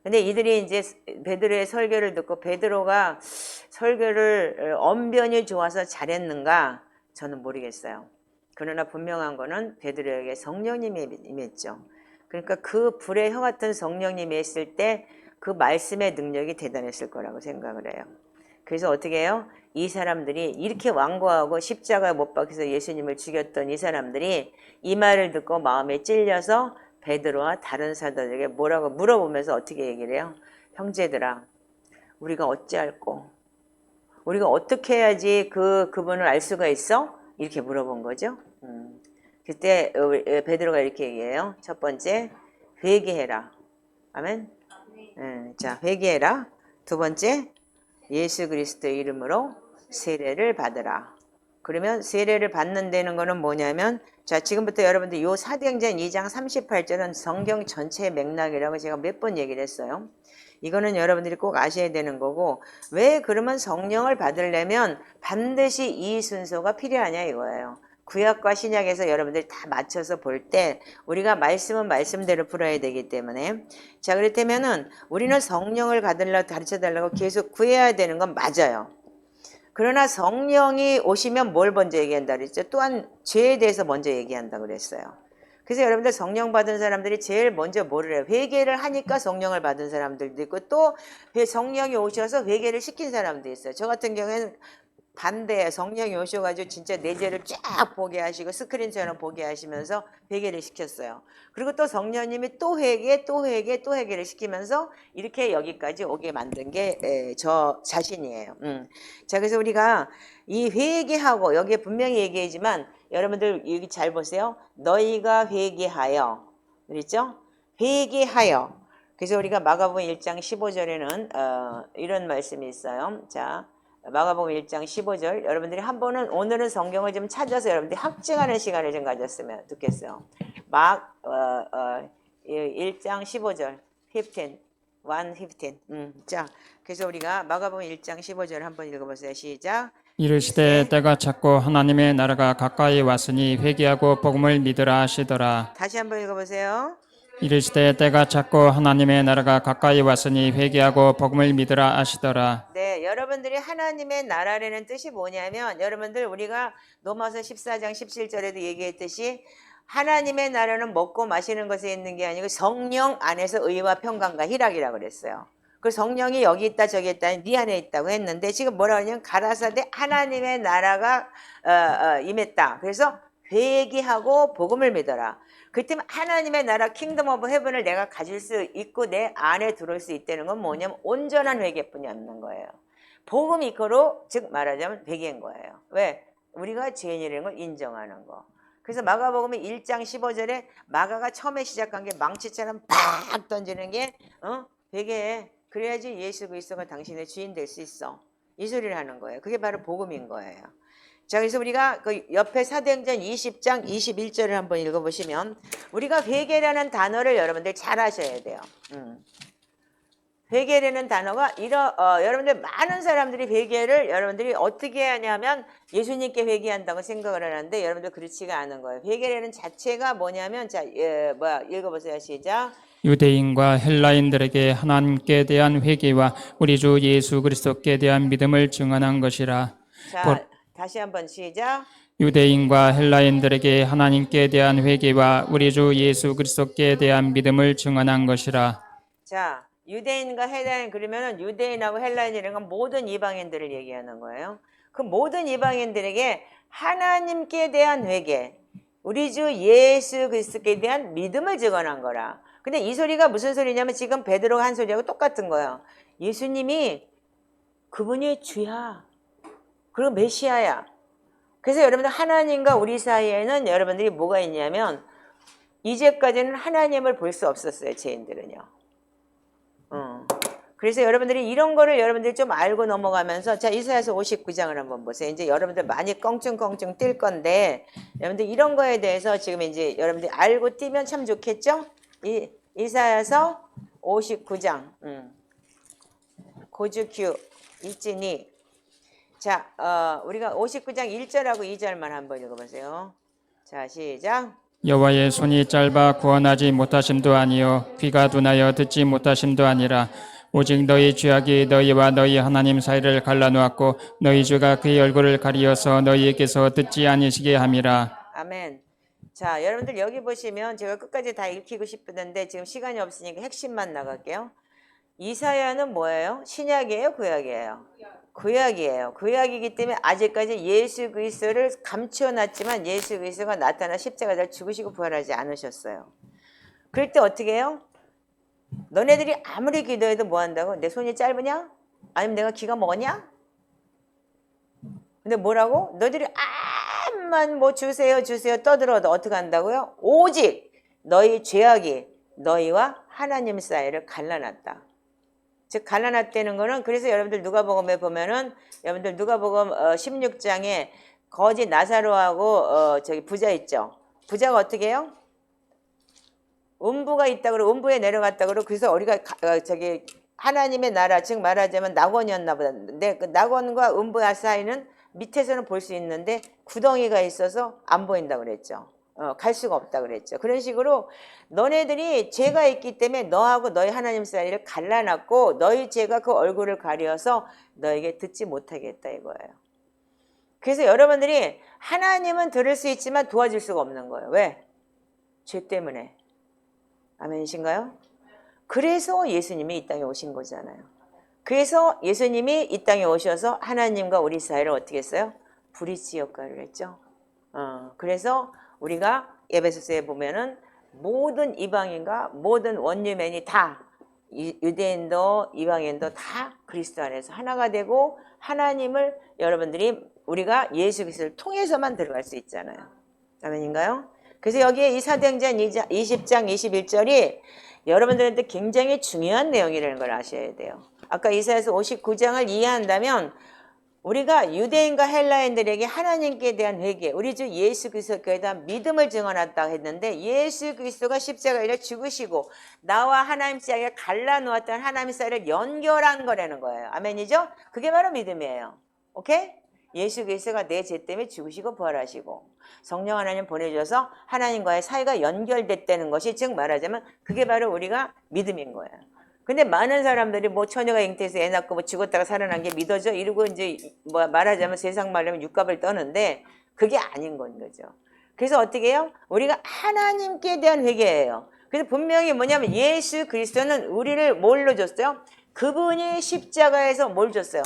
근데 이들이 이제 베드로의 설교를 듣고 베드로가 설교를 언변이 좋아서 잘했는가 저는 모르겠어요. 그러나 분명한 거는 베드로에게 성령님이 임했죠. 그러니까 그 불의 혀 같은 성령님이 있을 때 그 말씀의 능력이 대단했을 거라고 생각을 해요. 그래서 어떻게 해요? 이 사람들이 이렇게 완고하고 십자가에 못 박혀서 예수님을 죽였던 이 사람들이 이 말을 듣고 마음에 찔려서 베드로와 다른 사도들에게 뭐라고 물어보면서 어떻게 얘기를 해요? 형제들아, 우리가 어찌할꼬? 우리가 어떻게 해야지 그분을 알 수가 있어? 이렇게 물어본 거죠. 그때 베드로가 이렇게 얘기해요. 첫 번째, 회개해라. 아멘. 자, 회개해라. 두 번째, 예수 그리스도의 이름으로 세례를 받으라. 그러면 세례를 받는 데는 거는 뭐냐면 자 지금부터 여러분들 요 사도행전 2장 38절은 성경 전체의 맥락이라고 제가 몇 번 얘기를 했어요. 이거는 여러분들이 꼭 아셔야 되는 거고 왜 그러면 성령을 받으려면 반드시 이 순서가 필요하냐 이거예요. 구약과 신약에서 여러분들이 다 맞춰서 볼 때 우리가 말씀은 말씀대로 풀어야 되기 때문에 자 그렇다면은 우리는 성령을 받으려고 가르쳐달라고 계속 구해야 되는 건 맞아요. 그러나 성령이 오시면 뭘 먼저 얘기한다 그랬죠? 또한 죄에 대해서 먼저 얘기한다 그랬어요. 그래서 여러분들 성령 받은 사람들이 제일 먼저 뭐를 해요? 회개를 하니까 성령을 받은 사람들도 있고 또 성령이 오셔서 회개를 시킨 사람도 있어요. 저 같은 경우에는 반대 성령이 오셔가지고 진짜 내 죄를 쫙 보게 하시고 스크린처럼 보게 하시면서 회개를 시켰어요. 그리고 또 성령님이 또 회개, 또 회개, 또 회개를 시키면서 이렇게 여기까지 오게 만든 게 저 자신이에요. 자, 그래서 우리가 이 회개하고 여기에 분명히 얘기하지만 여러분들 여기 잘 보세요. 너희가 회개하여 그랬죠? 회개하여. 그래서 우리가 마가복음 1장 15절에는 이런 말씀이 있어요. 자, 마가복음 1장 15절 여러분들이 한 번은 오늘은 성경을 좀 찾아서 여러분들이 학증하는 시간을 좀 가졌으면 좋겠어요. 1장 15절 15 자, 그래서 우리가 마가복음 1장 15절 한번 읽어보세요. 시작. 이르시되 때가 찼고 하나님의 나라가 가까이 왔으니 회개하고 복음을 믿으라 하시더라. 다시 한번 읽어보세요. 이르시되 때가 찼고 하나님의 나라가 가까이 왔으니 회개하고 복음을 믿으라 하시더라. 네, 여러분들이 하나님의 나라라는 뜻이 뭐냐면 여러분들 우리가 로마서 14장 17절에도 얘기했듯이 하나님의 나라는 먹고 마시는 것에 있는 게 아니고 성령 안에서 의와 평강과 희락이라고 그랬어요. 그 성령이 여기 있다 저기 있다 네 안에 있다고 했는데 지금 뭐라고 하냐면 가라사대 하나님의 나라가 임했다. 그래서 회개하고 복음을 믿어라. 그때면 하나님의 나라 킹덤 오브 헤븐을 내가 가질 수 있고 내 안에 들어올 수 있다는 건 뭐냐면 온전한 회개뿐이 없는 거예요. 복음 이코로 즉 말하자면 회개인 거예요. 왜? 우리가 죄인이라는 걸 인정하는 거. 그래서 마가복음 1장 15절에 마가가 처음에 시작한 게 망치처럼 팍 던지는 게 회개해. 그래야지 예수 그리스도가 당신의 주인 될 수 있어. 이 소리를 하는 거예요. 그게 바로 복음인 거예요. 자, 그래서 우리가 그 옆에 사도행전 20장 21절을 한번 읽어보시면 우리가 회개라는 단어를 여러분들 잘 아셔야 돼요. 회개라는 단어가 여러분들 많은 사람들이 회개를 여러분들이 어떻게 하냐면 예수님께 회개한다고 생각을 하는데 여러분들 그렇지가 않은 거예요. 회개라는 자체가 뭐냐면 자, 읽어보세요. 시작. 유대인과 헬라인들에게 하나님께 대한 회개와 우리 주 예수 그리스도께 대한 믿음을 증언한 것이라. 자, 다시 한번 시작. 유대인과 헬라인들에게 하나님께 대한 회개와 우리 주 예수 그리스도께 대한 믿음을 증언한 것이라. 자, 유대인과 헬라인 그러면은 유대인하고 헬라인이라는 건 모든 이방인들을 얘기하는 거예요. 그 모든 이방인들에게 하나님께 대한 회개, 우리 주 예수 그리스도께 대한 믿음을 증언한 거라. 근데 이 소리가 무슨 소리냐면 지금 베드로가 한 소리하고 똑같은 거예요. 예수님이 그분이 주야. 그리고 메시아야. 그래서 여러분들 하나님과 우리 사이에는 여러분들이 뭐가 있냐면 이제까지는 하나님을 볼 수 없었어요. 죄인들은요. 그래서 여러분들이 이런 거를 여러분들이 좀 알고 넘어가면서 자 이사야서 59장을 한번 보세요. 이제 여러분들 많이 껑충껑충 뛸 건데 여러분들 이런 거에 대해서 지금 이제 여러분들이 알고 뛰면 참 좋겠죠? 이사야서 59장 고주큐 있지니 자 우리가 59장 1절하고 2절만 한번 읽어보세요. 자 시작. 여호와의 손이 짧아 구원하지 못하심도 아니요 귀가 둔하여 듣지 못하심도 아니라 오직 너희 죄악이 너희와 너희 하나님 사이를 갈라놓았고 너희 죄가 그의 얼굴을 가리어서 너희에게서 듣지 아니시게 함이라. 아멘. 자 여러분들 여기 보시면 제가 끝까지 다 읽히고 싶었는데 지금 시간이 없으니까 핵심만 나갈게요. 이사야는 뭐예요? 신약이에요? 구약이에요? 구약이에요. 구약이기 때문에 아직까지 예수 그리스도를 감춰놨지만 예수 그리스도가 나타나 십자가를 죽으시고 부활하지 않으셨어요. 그럴 때 어떻게 해요? 너네들이 아무리 기도해도 뭐 한다고? 내 손이 짧으냐? 아니면 내가 기가 먹었냐? 근데 뭐라고? 너희들이 암만 뭐 주세요 떠들어도 어떻게 한다고요? 오직 너희 죄악이 너희와 하나님 사이를 갈라놨다. 즉 갈라놨다는 거는 그래서 여러분들 누가복음에 보면은 여러분들 누가복음 16장에 거지 나사로하고 저기 부자 있죠. 부자가 어떻게 해요? 음부가 있다 그러고 음부에 내려갔다 그러고 그래서 우리가 저기 하나님의 나라 즉 말하자면 낙원이었나 보다. 근데 그 낙원과 음부 사이는 밑에서는 볼 수 있는데 구덩이가 있어서 안 보인다 그랬죠. 갈 수가 없다 그랬죠. 그런 식으로 너네들이 죄가 있기 때문에 너하고 너희 하나님 사이를 갈라놨고 너희 죄가 그 얼굴을 가려서 너에게 듣지 못하겠다 이거예요. 그래서 여러분들이 하나님은 들을 수 있지만 도와줄 수가 없는 거예요. 왜? 죄 때문에. 아멘이신가요? 그래서 예수님이 이 땅에 오신 거잖아요. 그래서 예수님이 이 땅에 오셔서 하나님과 우리 사이를 어떻게 했어요? 브릿지 역할을 했죠. 그래서 우리가 에베소서에 보면은 모든 이방인과 모든 원유맨이 다 유대인도 이방인도 다 그리스도 안에서 하나가 되고 하나님을 여러분들이 우리가 예수 그리스도를 통해서만 들어갈 수 있잖아요. 아멘인가요? 그래서 여기에 이 사도행전 20장 21절이 여러분들한테 굉장히 중요한 내용이라는 걸 아셔야 돼요. 아까 이사야서 59장을 이해한다면 우리가 유대인과 헬라인들에게 하나님께 대한 회개, 우리 주 예수 그리스도에 대한 믿음을 증언했다 했는데 예수 그리스도가 십자가에 죽으시고 나와 하나님 사이에 갈라놓았던 하나님 사이를 연결한 거라는 거예요. 아멘이죠? 그게 바로 믿음이에요. 오케이? 예수 그리스도가 내 죄 때문에 죽으시고 부활하시고 성령 하나님 보내줘서 하나님과의 사이가 연결됐다는 것이 즉 말하자면 그게 바로 우리가 믿음인 거예요. 근데 많은 사람들이 뭐 처녀가 잉태해서 애 낳고 뭐 죽었다가 살아난 게 믿어져 이러고 이제 뭐 말하자면 세상 말하면 육갑을 떠는데 그게 아닌 건 거죠. 그래서 어떻게 해요? 우리가 하나님께 대한 회개예요. 그래서 분명히 뭐냐면 예수 그리스도는 우리를 뭘로 줬어요? 그분이 십자가에서 뭘 줬어요?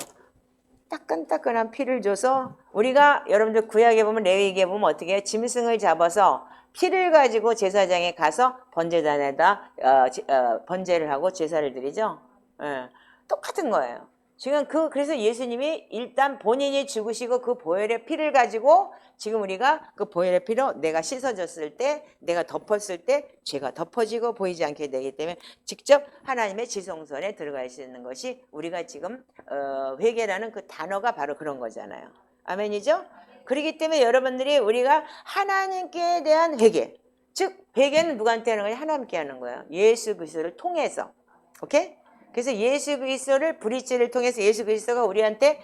따끈따끈한 피를 줘서 우리가 여러분들 구약에 보면 레위기에 보면 어떻게 해요? 짐승을 잡아서 피를 가지고 제사장에 가서 번제단에다 번제를 하고 제사를 드리죠. 똑같은 거예요. 지금 그래서 예수님이 일단 본인이 죽으시고 그 보혈의 피를 가지고 지금 우리가 그 보혈의 피로 내가 씻어졌을 때 내가 덮었을 때 죄가 덮어지고 보이지 않게 되기 때문에 직접 하나님의 지성소에 들어갈 수 있는 것이 우리가 지금 회개라는 그 단어가 바로 그런 거잖아요. 아멘이죠? 그렇기 때문에 여러분들이 우리가 하나님께 대한 회개, 즉 회개는 누구한테 하는 거예요? 하나님께 하는 거예요. 예수 그리스도를 통해서. 오케이? 그래서 예수 그리스도를 브릿지를 통해서 예수 그리스도가 우리한테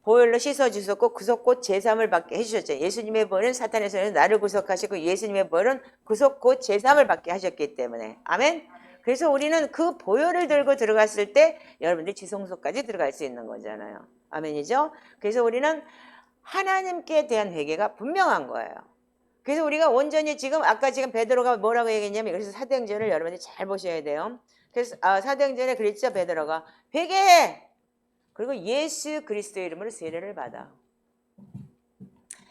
보혈로 씻어주셨고 구속 제삼을 받게 해주셨죠. 예수님의 보혈은 사탄의 손에서 나를 구속하시고 예수님의 보혈은 구속 제삼을 받게 하셨기 때문에. 아멘? 그래서 우리는 그 보혈을 들고 들어갔을 때 여러분들이 지성소까지 들어갈 수 있는 거잖아요. 아멘이죠? 그래서 우리는 하나님께 대한 회개가 분명한 거예요. 그래서 우리가 온전히 지금 아까 지금 베드로가 뭐라고 얘기했냐면 그래서 사도행전을 여러분들이 잘 보셔야 돼요. 그래서 사도행전에 그랬죠. 베드로가 회개해. 그리고 예수 그리스도의 이름으로 세례를 받아.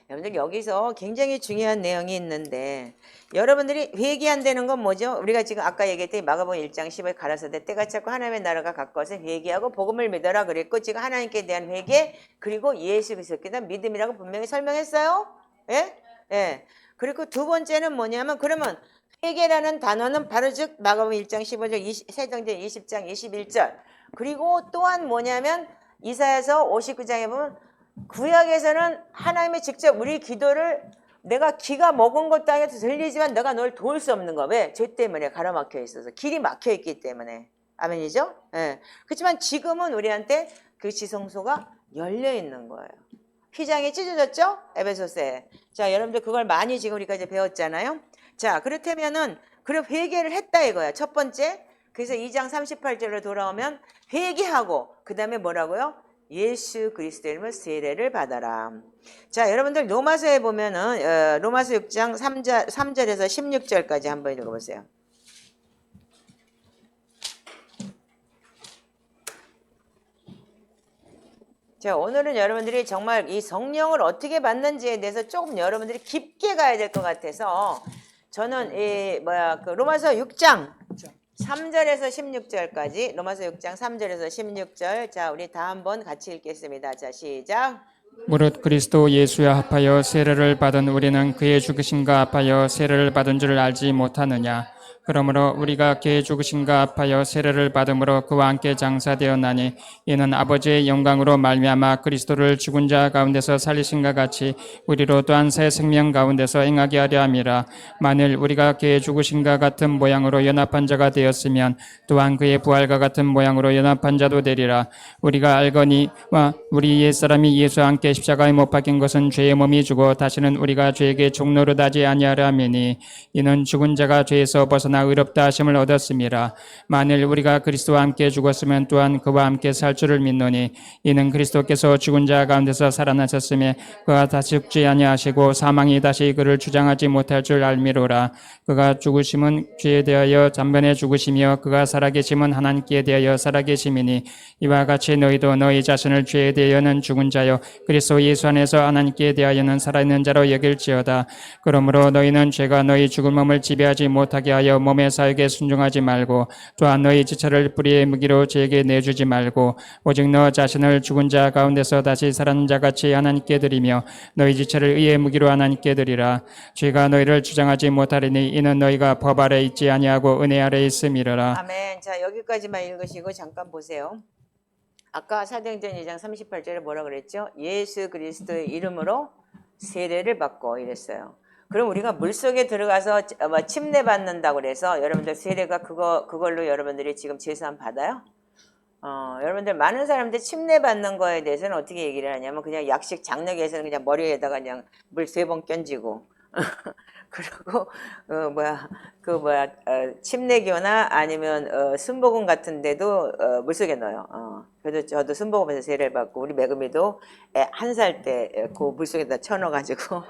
여러분들 여기서 굉장히 중요한 내용이 있는데 여러분들이 회개한다는 건 뭐죠? 우리가 지금 아까 얘기했더니 마가복음 1장 10을 가라사대 때가 찼고 하나님의 나라가 가까워서 회개하고 복음을 믿어라 그랬고 지금 하나님께 대한 회개 그리고 예수 그리스도에 대한 믿음이라고 분명히 설명했어요. 예? 예. 그리고 두 번째는 뭐냐면 그러면 회개라는 단어는 바로 즉 마가복음 1장 15절 사도행전 20장 21절 그리고 또한 뭐냐면 이사야서 59장에 보면 구약에서는 하나님이 직접 우리 기도를 내가 기가 먹은 것 땅에서 들리지만 내가 널 도울 수 없는 거. 왜? 죄 때문에 가로막혀 있어서 길이 막혀 있기 때문에. 아멘이죠? 예. 그렇지만 지금은 우리한테 그 지성소가 열려 있는 거예요. 휘장이 찢어졌죠? 에베소서에. 자, 여러분들 그걸 많이 지금 우리가 이제 배웠잖아요. 자, 그렇다면은 그럼 회개를 했다 이거야. 첫 번째. 그래서 2장 38절로 돌아오면 회개하고 그 다음에 뭐라고요? 예수 그리스도의 이름으로 세례를 받아라. 자, 여러분들 로마서에 보면은 로마서 6장 3절에서 16절까지 한번 읽어보세요. 자, 오늘은 여러분들이 정말 이 성령을 어떻게 받는지에 대해서 조금 여러분들이 깊게 가야 될 것 같아서 저는 그 로마서 6장 3절에서 16절까지 로마서 6장 3절에서 16절 자 우리 다 한번 같이 읽겠습니다. 자 시작. 무릇 그리스도 예수에 합하여 세례를 받은 우리는 그의 죽으심과 합하여 세례를 받은 줄 알지 못하느냐. 그러므로 우리가 그의 죽으심과 합하여 세례를 받음으로 그와 함께 장사되었나니 이는 아버지의 영광으로 말미암아 그리스도를 죽은 자 가운데서 살리신과 같이 우리로 또한 새 생명 가운데서 행하게 하려 함이라. 만일 우리가 그의 죽으심과 같은 모양으로 연합한 자가 되었으면 또한 그의 부활과 같은 모양으로 연합한 자도 되리라. 우리가 알거니와 우리 옛사람이 예수와 함께 십자가에 못 박힌 것은 죄의 몸이 주고 다시는 우리가 죄에게 종노릇하지 아니하려 함이니 이는 죽은 자가 죄에서 벗어나 의롭다 하심을 얻었음이라. 만일 우리가 그리스도와 함께 죽었으면 또한 그와 함께 살 줄을 믿노니 이는 그리스도께서 죽은 자 가운데서 살아나셨음에 그가 다시 죽지 아니하시고 사망이 다시 그를 주장하지 못할 줄 알미로라. 그가 죽으심은 죄에 대하여 단번에 죽으시며 그가 살아계심은 하나님께 대하여 살아계심이니 이와 같이 너희도 너희 자신을 죄에 대하여는 죽은 자요 그리스도 예수 안에서 하나님께 대하여는 살아있는 자로 여길지어다. 그러므로 너희는 죄가 너희 죽은 몸을 지배하지 못하게 하여 몸의 사역에 순종하지 말고 또한 너희 지체를 불의의 무기로 죄에게 내주지 말고 오직 너 자신을 죽은 자 가운데서 다시 살아난 자같이 하나님께 드리며 너희 지체를 의의 무기로 하나님께 드리라. 죄가 너희를 주장하지 못하리니 이는 너희가 법 아래 있지 아니하고 은혜 아래 있음이라. 아멘. 자, 여기까지만 읽으시고 잠깐 보세요. 아까 사도행전 2장 38절에 뭐라 그랬죠? 예수 그리스도의 이름으로 세례를 받고 이랬어요. 그럼 우리가 물속에 들어가서 침례 받는다고 그래서 여러분들 세례가 그걸로 여러분들이 지금 제수함 받아요? 여러분들 많은 사람들 침례 받는 거에 대해서는 어떻게 얘기를 하냐면 그냥 약식 장로교에서는 그냥 머리에다가 그냥 물 3번 껴지고 그리고 침례교나 아니면 순복음 같은 데도 물속에 넣어요. 그래도 저도 순복음에서 세례를 받고 우리 매금이도 1살 때 그 물속에다 쳐넣어가지고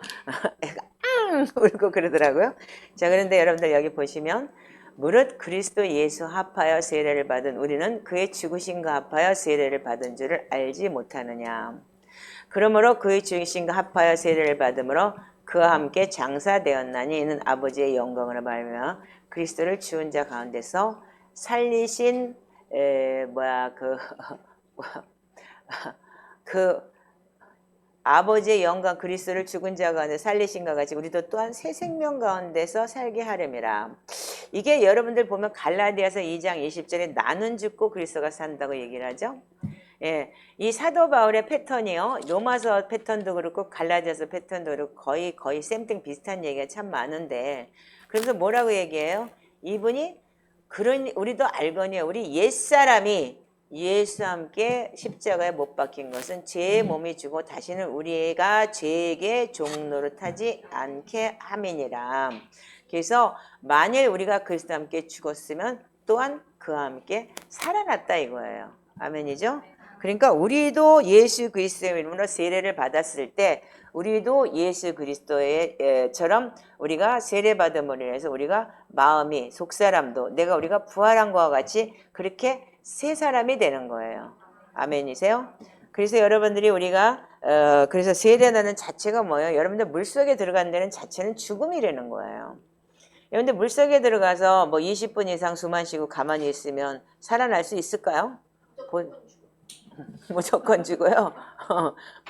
애가 울고 그러더라고요. 자, 그런데 여러분들 여기 보시면 무릇 그리스도 예수 합하여 세례를 받은 우리는 그의 죽으심과 합하여 세례를 받은 줄을 알지 못하느냐. 그러므로 그의 죽으심과 합하여 세례를 받음으로 그와 함께 장사되었나니 이는 아버지의 영광으로 말하며 그리스도를 죽은 자 가운데서 살리신 아버지의 영광 그리스도를 죽은 자 가운데 살리신과 같이 우리도 또한 새 생명 가운데서 살게 하렴이라. 이게 여러분들 보면 갈라디아서 2장 20절에 나는 죽고 그리스도가 산다고 얘기를 하죠. 예, 이 사도 바울의 패턴이요. 로마서 패턴도 그렇고 갈라디아서 패턴도 그렇고 거의 쌤땡 비슷한 얘기가 참 많은데 그래서 뭐라고 얘기해요? 이분이 우리도 알거니와 우리 옛사람이 예수와 함께 십자가에 못 박힌 것은 죄의 몸이 주고 다시는 우리가 죄에게 종노릇하지 않게 함이니라. 그래서 만일 우리가 그리스도와 함께 죽었으면 또한 그와 함께 살아났다 이거예요. 아멘이죠? 그러니까 우리도 예수 그리스도의 이름으로 세례를 받았을 때 우리도 예수 그리스도처럼 우리가 세례 받음으로 인해서 우리가 마음이 속사람도 우리가 부활한 것과 같이 그렇게 새 사람이 되는 거예요. 아멘이세요? 그래서 여러분들이 우리가 그래서 세례라는 자체가 뭐예요? 여러분들 물속에 들어간 데는 자체는 죽음이라는 거예요. 여러분들 물속에 들어가서 뭐 20분 이상 숨 안 쉬고 가만히 있으면 살아날 수 있을까요? 무조건 죽어요.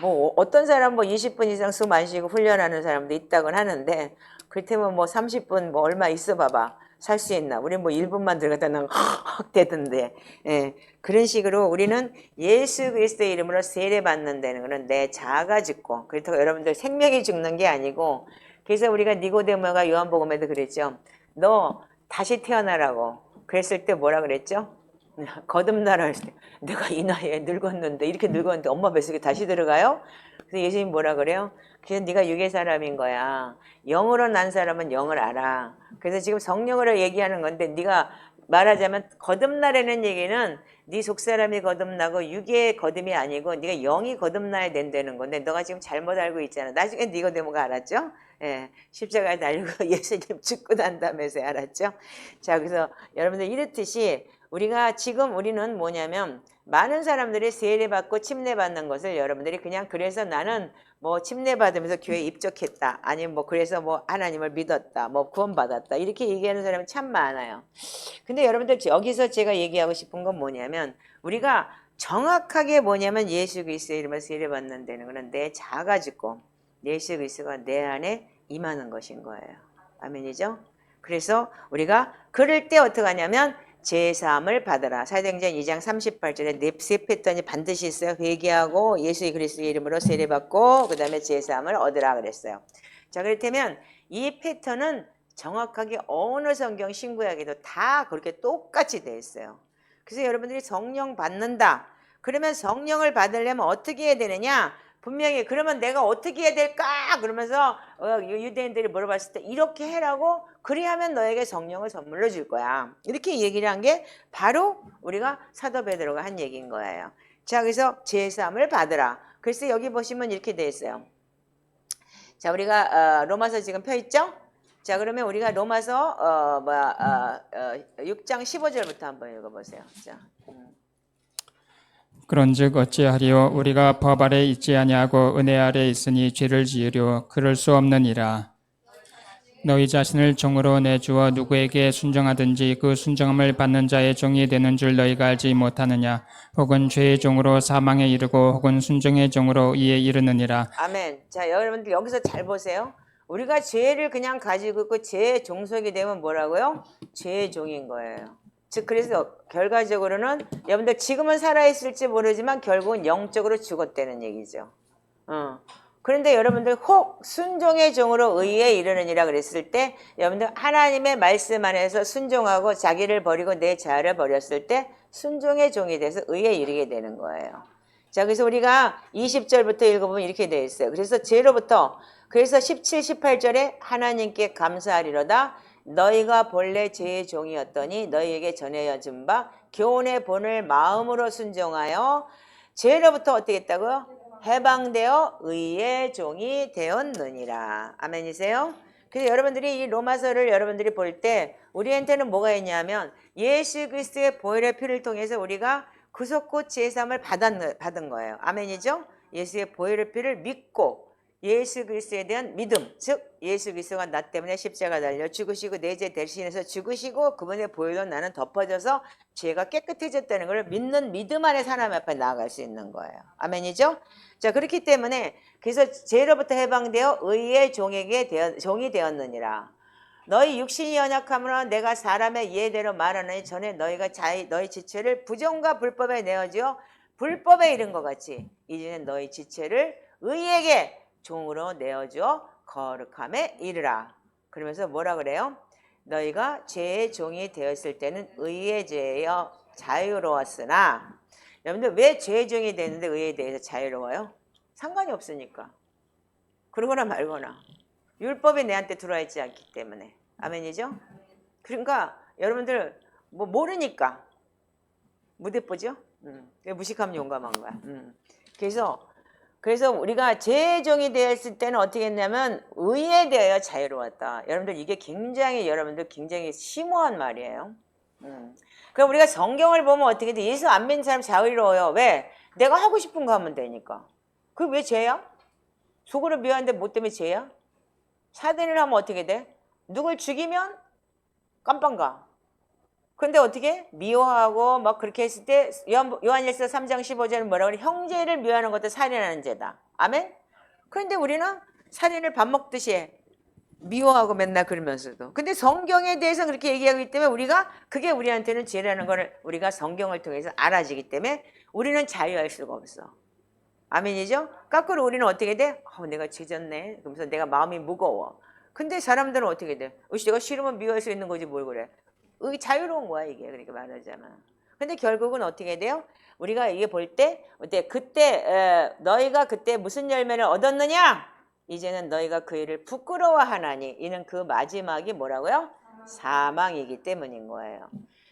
뭐 어떤 사람 뭐 20분 이상 숨 안 쉬고 훈련하는 사람도 있다곤 하는데 그렇다면 뭐 30분 뭐 얼마 있어 봐봐. 살 수 있나? 우리 뭐 1분만 들어갔다 나면 헉 되던데. 예. 그런 식으로 우리는 예수 그리스도의 이름으로 세례 받는다는 거는 내 자아가 죽고 그렇다고 여러분들 생명이 죽는 게 아니고 그래서 우리가 니고데모가 요한복음에도 그랬죠. 너 다시 태어나라고. 그랬을 때 뭐라 그랬죠? 거듭나라 했을 때 내가 이 나이에 늙었는데 이렇게 늙었는데 엄마 뱃속에 다시 들어가요? 그래서 예수님 뭐라 그래요? 그래서 네가 육의 사람인 거야. 영으로 난 사람은 영을 알아. 그래서 지금 성령으로 얘기하는 건데 네가 말하자면 거듭나라는 얘기는 네 속사람이 거듭나고 육의 거듭이 아니고 네가 영이 거듭나야 된다는 건데 너가 지금 잘못 알고 있잖아. 나중에 니고데모가 알았죠? 예, 십자가에 달리고 예수님 죽고 난 다음에서 알았죠? 자, 그래서 여러분들 이렇듯이 우리는 뭐냐면 많은 사람들이 세례 받고 침례 받는 것을 여러분들이 그냥 그래서 나는 뭐 침례 받으면서 교회에 입적했다. 아니면 뭐 그래서 뭐 하나님을 믿었다. 뭐 구원받았다. 이렇게 얘기하는 사람이 참 많아요. 근데 여러분들 여기서 제가 얘기하고 싶은 건 뭐냐면 우리가 정확하게 뭐냐면 예수 그리스도의 이름으로 세례 받는다는 거는 내 자아가 죽고 예수 그리스도가 내 안에 임하는 것인 거예요. 아멘이죠? 그래서 우리가 그럴 때 어떻게 하냐면 제사함을 받으라. 사도행전 2장 38절에 네 패턴이 반드시 있어요. 회개하고 예수 그리스도의 이름으로 세례받고 그 다음에 제사함을 얻으라 그랬어요. 자, 그렇다면 이 패턴은 정확하게 어느 성경 신구약에도 다 그렇게 똑같이 돼 있어요. 그래서 여러분들이 성령 받는다. 그러면 성령을 받으려면 어떻게 해야 되느냐? 분명히 그러면 내가 어떻게 해야 될까? 그러면서 유대인들이 물어봤을 때 이렇게 해라고 그리하면 너에게 성령을 선물로 줄 거야. 이렇게 얘기를 한 게 바로 우리가 사도 베드로가 한 얘기인 거예요. 자, 그래서 제사함을 받으라. 그래서 여기 보시면 이렇게 돼 있어요. 자, 우리가 로마서 지금 펴 있죠? 자, 그러면 우리가 로마서 6장 15절부터 한번 읽어보세요. 자. 그런즉 어찌하리요 우리가 법 아래 있지 아니하고 은혜 아래 있으니 죄를 지으려 그럴 수 없느니라. 너희 자신을 종으로 내주어 누구에게 순종하든지 그 순종함을 받는 자의 종이 되는 줄 너희가 알지 못하느냐. 혹은 죄의 종으로 사망에 이르고 혹은 순종의 종으로 의에 이르느니라. 아멘. 자, 여러분들 여기서 잘 보세요. 우리가 죄를 그냥 가지고 있고 죄의 종속이 되면 뭐라고요? 죄의 종인 거예요. 즉 그래서 결과적으로는 여러분들 지금은 살아있을지 모르지만 결국은 영적으로 죽었다는 얘기죠. 그런데 여러분들 혹 순종의 종으로 의에 이르느니라 그랬을 때 여러분들 하나님의 말씀 안에서 순종하고 자기를 버리고 내 자아를 버렸을 때 순종의 종이 돼서 의에 이르게 되는 거예요. 자, 그래서 우리가 20절부터 읽어보면 이렇게 되어 있어요. 그래서 17, 18절에 하나님께 감사하리로다. 너희가 본래 죄의 종이었더니 너희에게 전하여 준 바 교훈의 본을 마음으로 순종하여 죄로부터 어떻게 했다고요? 해방되어 의의 종이 되었느니라. 아멘이세요? 그래서 여러분들이 이 로마서를 여러분들이 볼 때 우리한테는 뭐가 있냐면 예수 그리스도의 보혈의 피를 통해서 우리가 구속고 제사함을 받은 거예요. 아멘이죠? 예수의 보혈의 피를 믿고 예수 그리스도에 대한 믿음, 즉 예수 그리스도가 나 때문에 십자가 달려 죽으시고 내 죄 대신해서 죽으시고 그분의 보혈로 나는 덮어져서 죄가 깨끗해졌다는 걸 믿는 믿음 안에 하나님 앞에 나아갈 수 있는 거예요. 아멘이죠? 자, 그렇기 때문에 그래서 죄로부터 해방되어 의의 종이 되었느니라. 너희 육신이 연약함으로 내가 사람의 예대로 말하느니 전에 너희가 너희 지체를 부정과 불법에 내어지어 불법에 이른 것 같이 이제는 너희 지체를 의에게 종으로 내어주어 거룩함에 이르라. 그러면서 뭐라 그래요? 너희가 죄의 종이 되었을 때는 의의 죄여 자유로웠으나 여러분들 왜 죄의 종이 되는데 의에 대해서 자유로워요? 상관이 없으니까. 그러거나 말거나 율법이 내한테 들어와 있지 않기 때문에. 아멘이죠? 그러니까 여러분들 뭐 모르니까 무대뽀죠? 무식하면 용감한 거야. 그래서 우리가 죄의 종이 되었을 때는 어떻게 했냐면 의에 대하여 자유로웠다. 여러분들 이게 굉장히 심오한 말이에요. 그럼 우리가 성경을 보면 어떻게 돼? 예수 안 믿는 사람 자유로워요. 왜? 내가 하고 싶은 거 하면 되니까. 그게 왜 죄야? 속으로 미워하는데 뭐 때문에 죄야? 살인을 하면 어떻게 돼? 누굴 죽이면 깜빵 가. 근데 어떻게? 미워하고 막 그렇게 했을 때 요한일서 3장 15절은 뭐라고 그래? 형제를 미워하는 것도 살인하는 죄다. 아멘? 그런데 우리는 살인을 밥 먹듯이 해. 미워하고 맨날 그러면서도. 근데 성경에 대해서 그렇게 얘기하기 때문에 우리가 그게 우리한테는 죄라는 걸 우리가 성경을 통해서 알아지기 때문에 우리는 자유할 수가 없어. 아멘이죠? 거꾸로 우리는 어떻게 돼? 내가 죄졌네. 그러면서 내가 마음이 무거워. 근데 사람들은 어떻게 돼? 내가 싫으면 미워할 수 있는 거지 뭘 그래. 자유로운 거야 이게. 그렇게 말하자면. 근데 결국은 어떻게 돼요? 우리가 이게 볼 때 그때 너희가 그때 무슨 열매를 얻었느냐? 이제는 너희가 그 일을 부끄러워하나니 이는 그 마지막이 뭐라고요? 사망이기 때문인 거예요.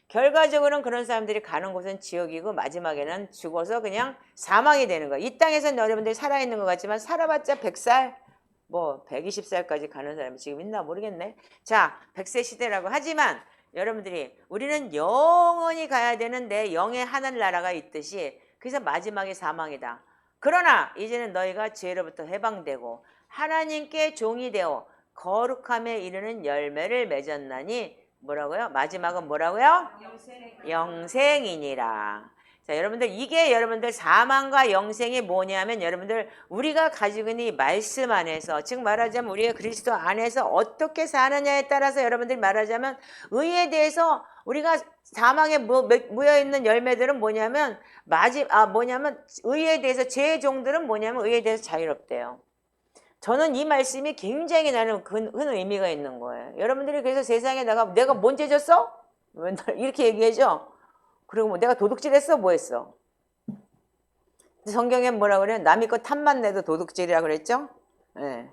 결과적으로는 그런 사람들이 가는 곳은 지옥이고 마지막에는 죽어서 그냥 사망이 되는 거예요. 이 땅에서는 여러분들이 살아있는 것 같지만 살아봤자 100살, 120살까지 가는 사람이 지금 있나 모르겠네. 자, 100세 시대라고 하지만 여러분들이 우리는 영원히 가야 되는 내 영의 하늘나라가 있듯이 그래서 마지막이 사망이다. 그러나 이제는 너희가 죄로부터 해방되고 하나님께 종이 되어 거룩함에 이르는 열매를 맺었나니 뭐라고요? 마지막은 뭐라고요? 영생이니라. 자, 여러분들 이게 여러분들 사망과 영생이 뭐냐면 여러분들 우리가 가지고 있는 이 말씀 안에서 즉 말하자면 우리가 그리스도 안에서 어떻게 사느냐에 따라서 여러분들이 말하자면 의에 대해서 우리가 사망에 모여있는 열매들은 뭐냐면 의에 대해서 죄의 종들은 뭐냐면 의에 대해서 자유롭대요. 저는 이 말씀이 굉장히 나는 큰 의미가 있는 거예요. 여러분들이 그래서 세상에 내가 뭔 죄 졌어? 맨날 이렇게 얘기하죠. 그리고 내가 도둑질했어? 뭐 했어? 성경에 뭐라 그래요? 남의 거 탐만 내도 도둑질이라고 그랬죠? 예.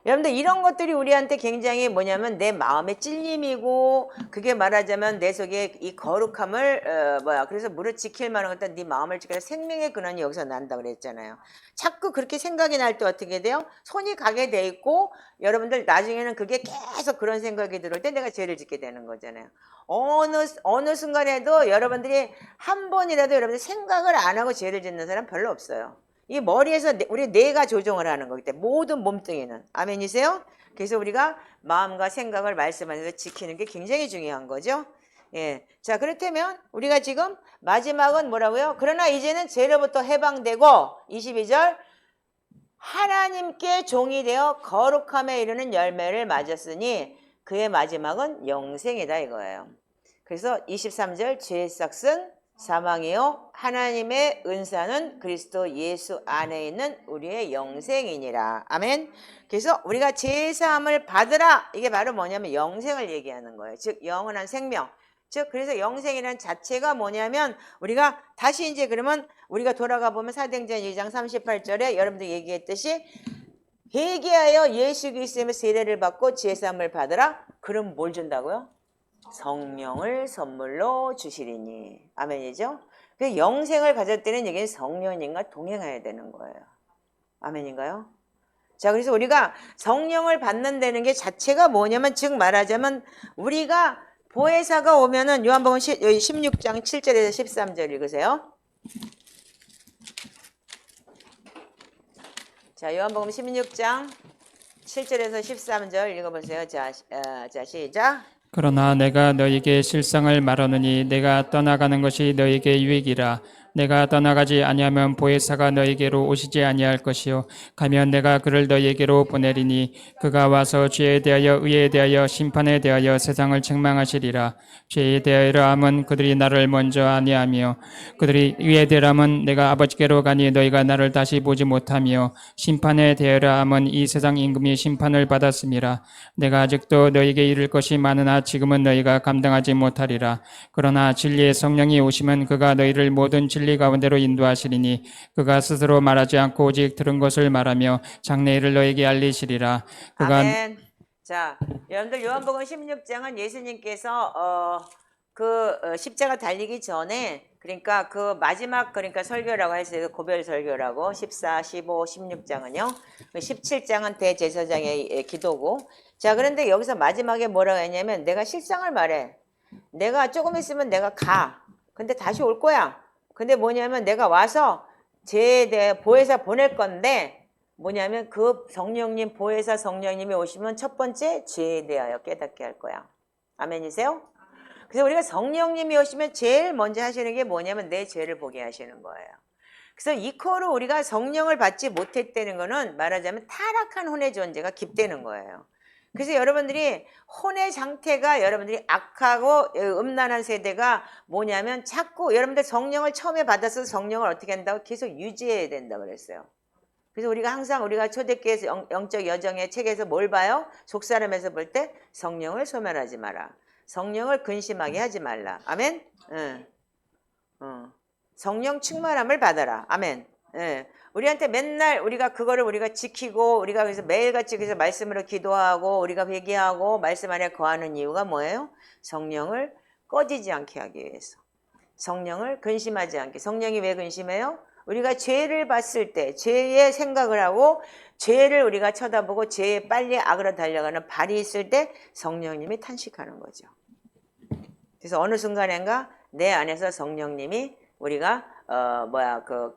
여러분들 이런 것들이 우리한테 굉장히 뭐냐면 내 마음의 찔림이고 그게 말하자면 내 속에 이 거룩함을 그래서 무릇 지킬 만한 것들 네 마음을 지켜서 생명의 근원이 여기서 난다 그랬잖아요. 자꾸 그렇게 생각이 날 때 어떻게 돼요? 손이 가게 돼 있고 여러분들 나중에는 그게 계속 그런 생각이 들어올 때 내가 죄를 짓게 되는 거잖아요. 어느 순간에도 여러분들이 한 번이라도 여러분들 생각을 안 하고 죄를 짓는 사람 별로 없어요. 이 머리에서 우리 뇌가 조종을 하는 거기 때문에 모든 몸뚱이는 아멘이세요? 그래서 우리가 마음과 생각을 말씀 안에서 지키는 게 굉장히 중요한 거죠. 예, 자 그렇다면 우리가 지금 마지막은 뭐라고요? 그러나 이제는 죄로부터 해방되고 22절 하나님께 종이 되어 거룩함에 이르는 열매를 맺었으니 그의 마지막은 영생이다 이거예요. 그래서 23절 죄의 싹은 사망이요 하나님의 은사는 그리스도 예수 안에 있는 우리의 영생이니라. 아멘. 그래서 우리가 제사함을 받으라 이게 바로 뭐냐면 영생을 얘기하는 거예요. 즉 영원한 생명. 즉 그래서 영생이라는 자체가 뭐냐면 우리가 다시 이제 그러면 우리가 돌아가 보면 사도행전 2장 38절에 여러분들 얘기했듯이 회개하여 예수 그리스도의 세례를 받고 제사함을 받으라. 그럼 뭘 준다고요? 성령을 선물로 주시리니. 아멘이죠? 그 영생을 가질 때는 여기는 성령님과 동행해야 되는 거예요. 아멘인가요? 자, 그래서 우리가 성령을 받는다는 게 자체가 뭐냐면 즉 말하자면 우리가 보혜사가 오면은 요한복음 16장 7절에서 13절 읽으세요. 자, 요한복음 16장 7절에서 13절 읽어보세요. 자, 시작. 그러나 내가 너에게 실상을 말하노니 내가 떠나가는 것이 너에게 유익이라. 내가 떠나가지 아니하면 보혜사가 너에게로 오시지 아니할 것이요 가면 내가 그를 너에게로 보내리니 그가 와서 죄에 대하여 의에 대하여 심판에 대하여 세상을 책망하시리라. 죄에 대하여 함은 그들이 나를 먼저 아니하며 그들이 의에 대하여 함은 내가 아버지께로 가니 너희가 나를 다시 보지 못하며 심판에 대하여 함은 이 세상 임금이 심판을 받았음이라. 내가 아직도 너희에게 이를 것이 많으나 지금은 너희가 감당하지 못하리라. 그러나 진리의 성령이 오시면 그가 너희를 모든 진리 가운데로 인도하시리니 그가 스스로 말하지 않고 오직 들은 것을 말하며 장래일을 너에게 알리시리라. 그가 아멘. 자, 여러분들 요한복음 16장은 예수님께서 십자가 달리기 전에 그러니까 그 마지막 그러니까 설교라고 해서 고별 설교라고 14, 15, 16장은요. 17장은 대제사장의 기도고. 자, 그런데 여기서 마지막에 뭐라고 했냐면 내가 실상을 말해. 내가 조금 있으면 내가 가. 근데 다시 올 거야. 근데 뭐냐면 내가 와서 죄에 대해 보혜사 보낼 건데 뭐냐면 그 성령님 보혜사 성령님이 오시면 첫 번째 죄에 대하여 깨닫게 할 거야. 아멘이세요? 그래서 우리가 성령님이 오시면 제일 먼저 하시는 게 뭐냐면 내 죄를 보게 하시는 거예요. 그래서 이코로 우리가 성령을 받지 못했다는 거는 말하자면 타락한 혼의 존재가 깊다는 거예요. 그래서 여러분들이 혼의 상태가 여러분들이 악하고 음란한 세대가 뭐냐면 자꾸 여러분들 성령을 처음에 받아서 성령을 어떻게 한다고 계속 유지해야 된다고 그랬어요. 그래서 우리가 항상 우리가 초대교회에서 영적 여정의 책에서 뭘 봐요? 속사람에서 볼 때 성령을 소멸하지 마라. 성령을 근심하게 하지 말라. 아멘? 성령 충만함을 받아라. 아멘. 예. 우리한테 맨날 우리가 그거를 우리가 지키고 우리가 그래서 매일같이 그래서 말씀으로 기도하고 우리가 회개하고 말씀 안에 거하는 이유가 뭐예요? 성령을 꺼지지 않게 하기 위해서. 성령을 근심하지 않게. 성령이 왜 근심해요? 우리가 죄를 봤을 때 죄의 생각을 하고 죄를 우리가 쳐다보고 죄에 빨리 악으로 달려가는 발이 있을 때 성령님이 탄식하는 거죠. 그래서 어느 순간인가 내 안에서 성령님이 우리가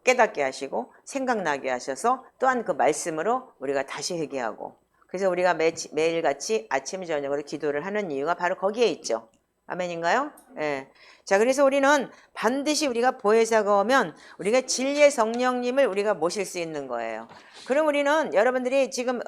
깨닫게 하시고 생각나게 하셔서 또한 그 말씀으로 우리가 다시 회개하고 그래서 우리가 매일같이 아침 저녁으로 기도를 하는 이유가 바로 거기에 있죠. 아멘인가요? 예. 자, 그래서 우리는 반드시 우리가 보혜사가 오면 우리가 진리의 성령님을 우리가 모실 수 있는 거예요. 그럼 우리는 여러분들이 지금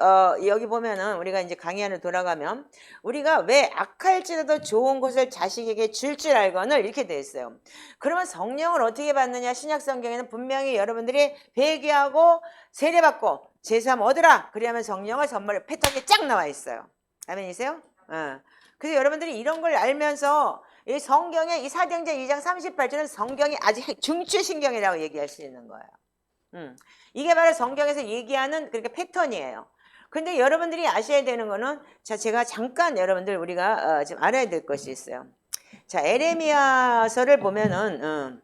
여기 보면은 우리가 이제 강의 안으로 돌아가면 우리가 왜 악할지라도 좋은 것을 자식에게 줄 줄 알거늘 이렇게 돼 있어요. 그러면 성령을 어떻게 받느냐? 신약 성경에는 분명히 여러분들이 회개하고 세례받고 제사함 얻으라. 그래야만 성령을 선물을 패턴이 쫙 나와 있어요. 아멘이세요? 그래서 여러분들이 이런 걸 알면서 이 성경에 이 사도행전 2장 38절은 성경이 아주 중추신경이라고 얘기할 수 있는 거예요. 이게 바로 성경에서 얘기하는 그러니까 패턴이에요. 근데 여러분들이 아셔야 되는 거는 자 제가 잠깐 여러분들 우리가 좀 알아야 될 것이 있어요. 자 에레미야서를 보면은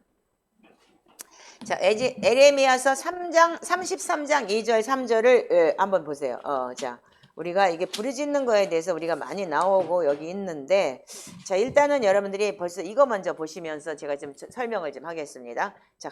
자 에레미야서 3장 33장 2절 3절을 한번 보세요. 자 우리가 이게 부르짖는 거에 대해서 우리가 많이 나오고 여기 있는데 자 일단은 여러분들이 벌써 이거 먼저 보시면서 제가 좀 설명을 좀 하겠습니다. 자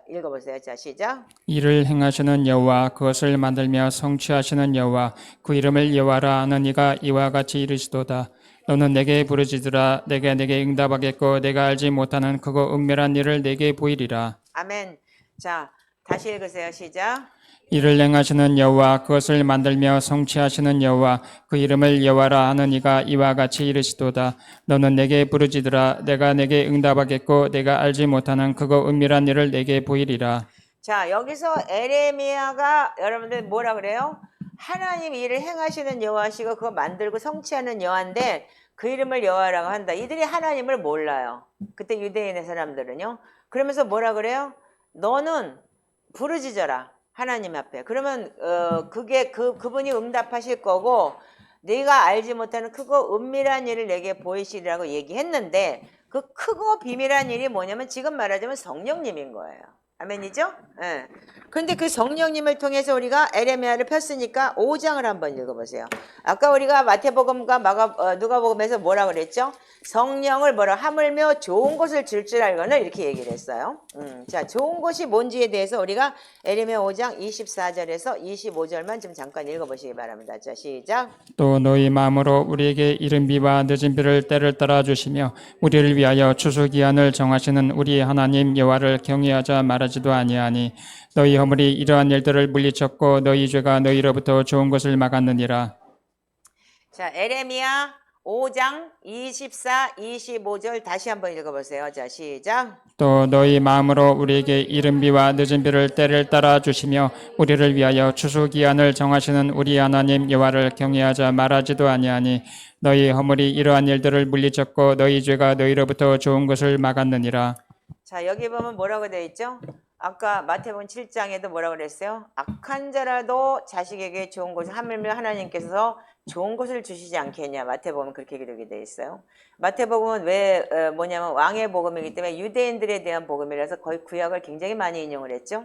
읽어보세요. 자 시작. 이를 행하시는 여호와 그것을 만들며 성취하시는 여호와 그 이름을 여호와라 하는 이가 이와 같이 이르시도다. 너는 내게 부르짖으라. 내가 내게 응답하겠고 내가 알지 못하는 크고 은밀한 일을 내게 보이리라. 아멘. 자 다시 읽으세요. 시작. 이를 행하시는 여호와 그것을 만들며 성취하시는 여호와 그 이름을 여호와라 하는 이가 이와 같이 이르시도다. 너는 내게 부르짖으라. 내가 내게 응답하겠고 내가 알지 못하는 크고 은밀한 일을 내게 보이리라. 자 여기서 에레미야가 여러분들 뭐라 그래요? 하나님 일을 행하시는 여호와시고 그거 만들고 성취하는 여호와인데 그 이름을 여호와라고 한다. 이들이 하나님을 몰라요. 그때 유대인의 사람들은요. 그러면서 뭐라 그래요? 너는 부르짖어라. 하나님 앞에. 그러면 그게 그분이 응답하실 거고 네가 알지 못하는 크고 은밀한 일을 내게 보이시리라고 얘기했는데 그 크고 비밀한 일이 뭐냐면 지금 말하자면 성령님인 거예요. 아멘이죠? 예. 그런데 그 성령님을 통해서 우리가 에레미야를 폈으니까 5장을 한번 읽어보세요. 아까 우리가 마태복음과 누가복음에서 뭐라 그랬죠? 성령을 뭐라 하물며 좋은 것을 줄 알거늘 이렇게 얘기를 했어요. 자, 좋은 것이 뭔지에 대해서 우리가 에레미야 5장 24절에서 25절만 좀 잠깐 읽어보시기 바랍니다. 자, 시작. 또 너희 마음으로 우리에게 이른 비와 늦은 비를 때를 따라 주시며 우리를 위하여 추수 기한을 정하시는 우리 하나님 여호와를 경외하자 말하지도 아니하니 너희 허물이 이러한 일들을 물리쳤고 너희 죄가 너희로부터 좋은 것을 막았느니라. 자, 에레미야 5장 24, 25절 다시 한번 읽어보세요. 자, 시작. 또 너희 마음으로 우리에게 이른 비와 늦은 비를 때를 따라 주시며 우리를 위하여 추수 기한을 정하시는 우리 하나님 여호와를 경외하자 말하지도 아니하니 너희 허물이 이러한 일들을 물리쳤고 너희 죄가 너희로부터 좋은 것을 막았느니라. 자, 여기 보면 뭐라고 되어 있죠? 아까 마태복음 7장에도 뭐라고 그랬어요? 악한 자라도 자식에게 좋은 것을 하물며 하나님께서 좋은 것을 주시지 않겠냐. 마태복음은 그렇게 기록이 되어 있어요. 마태복음은 왜 뭐냐면 왕의 복음이기 때문에 유대인들에 대한 복음이라서 거의 구약을 굉장히 많이 인용을 했죠.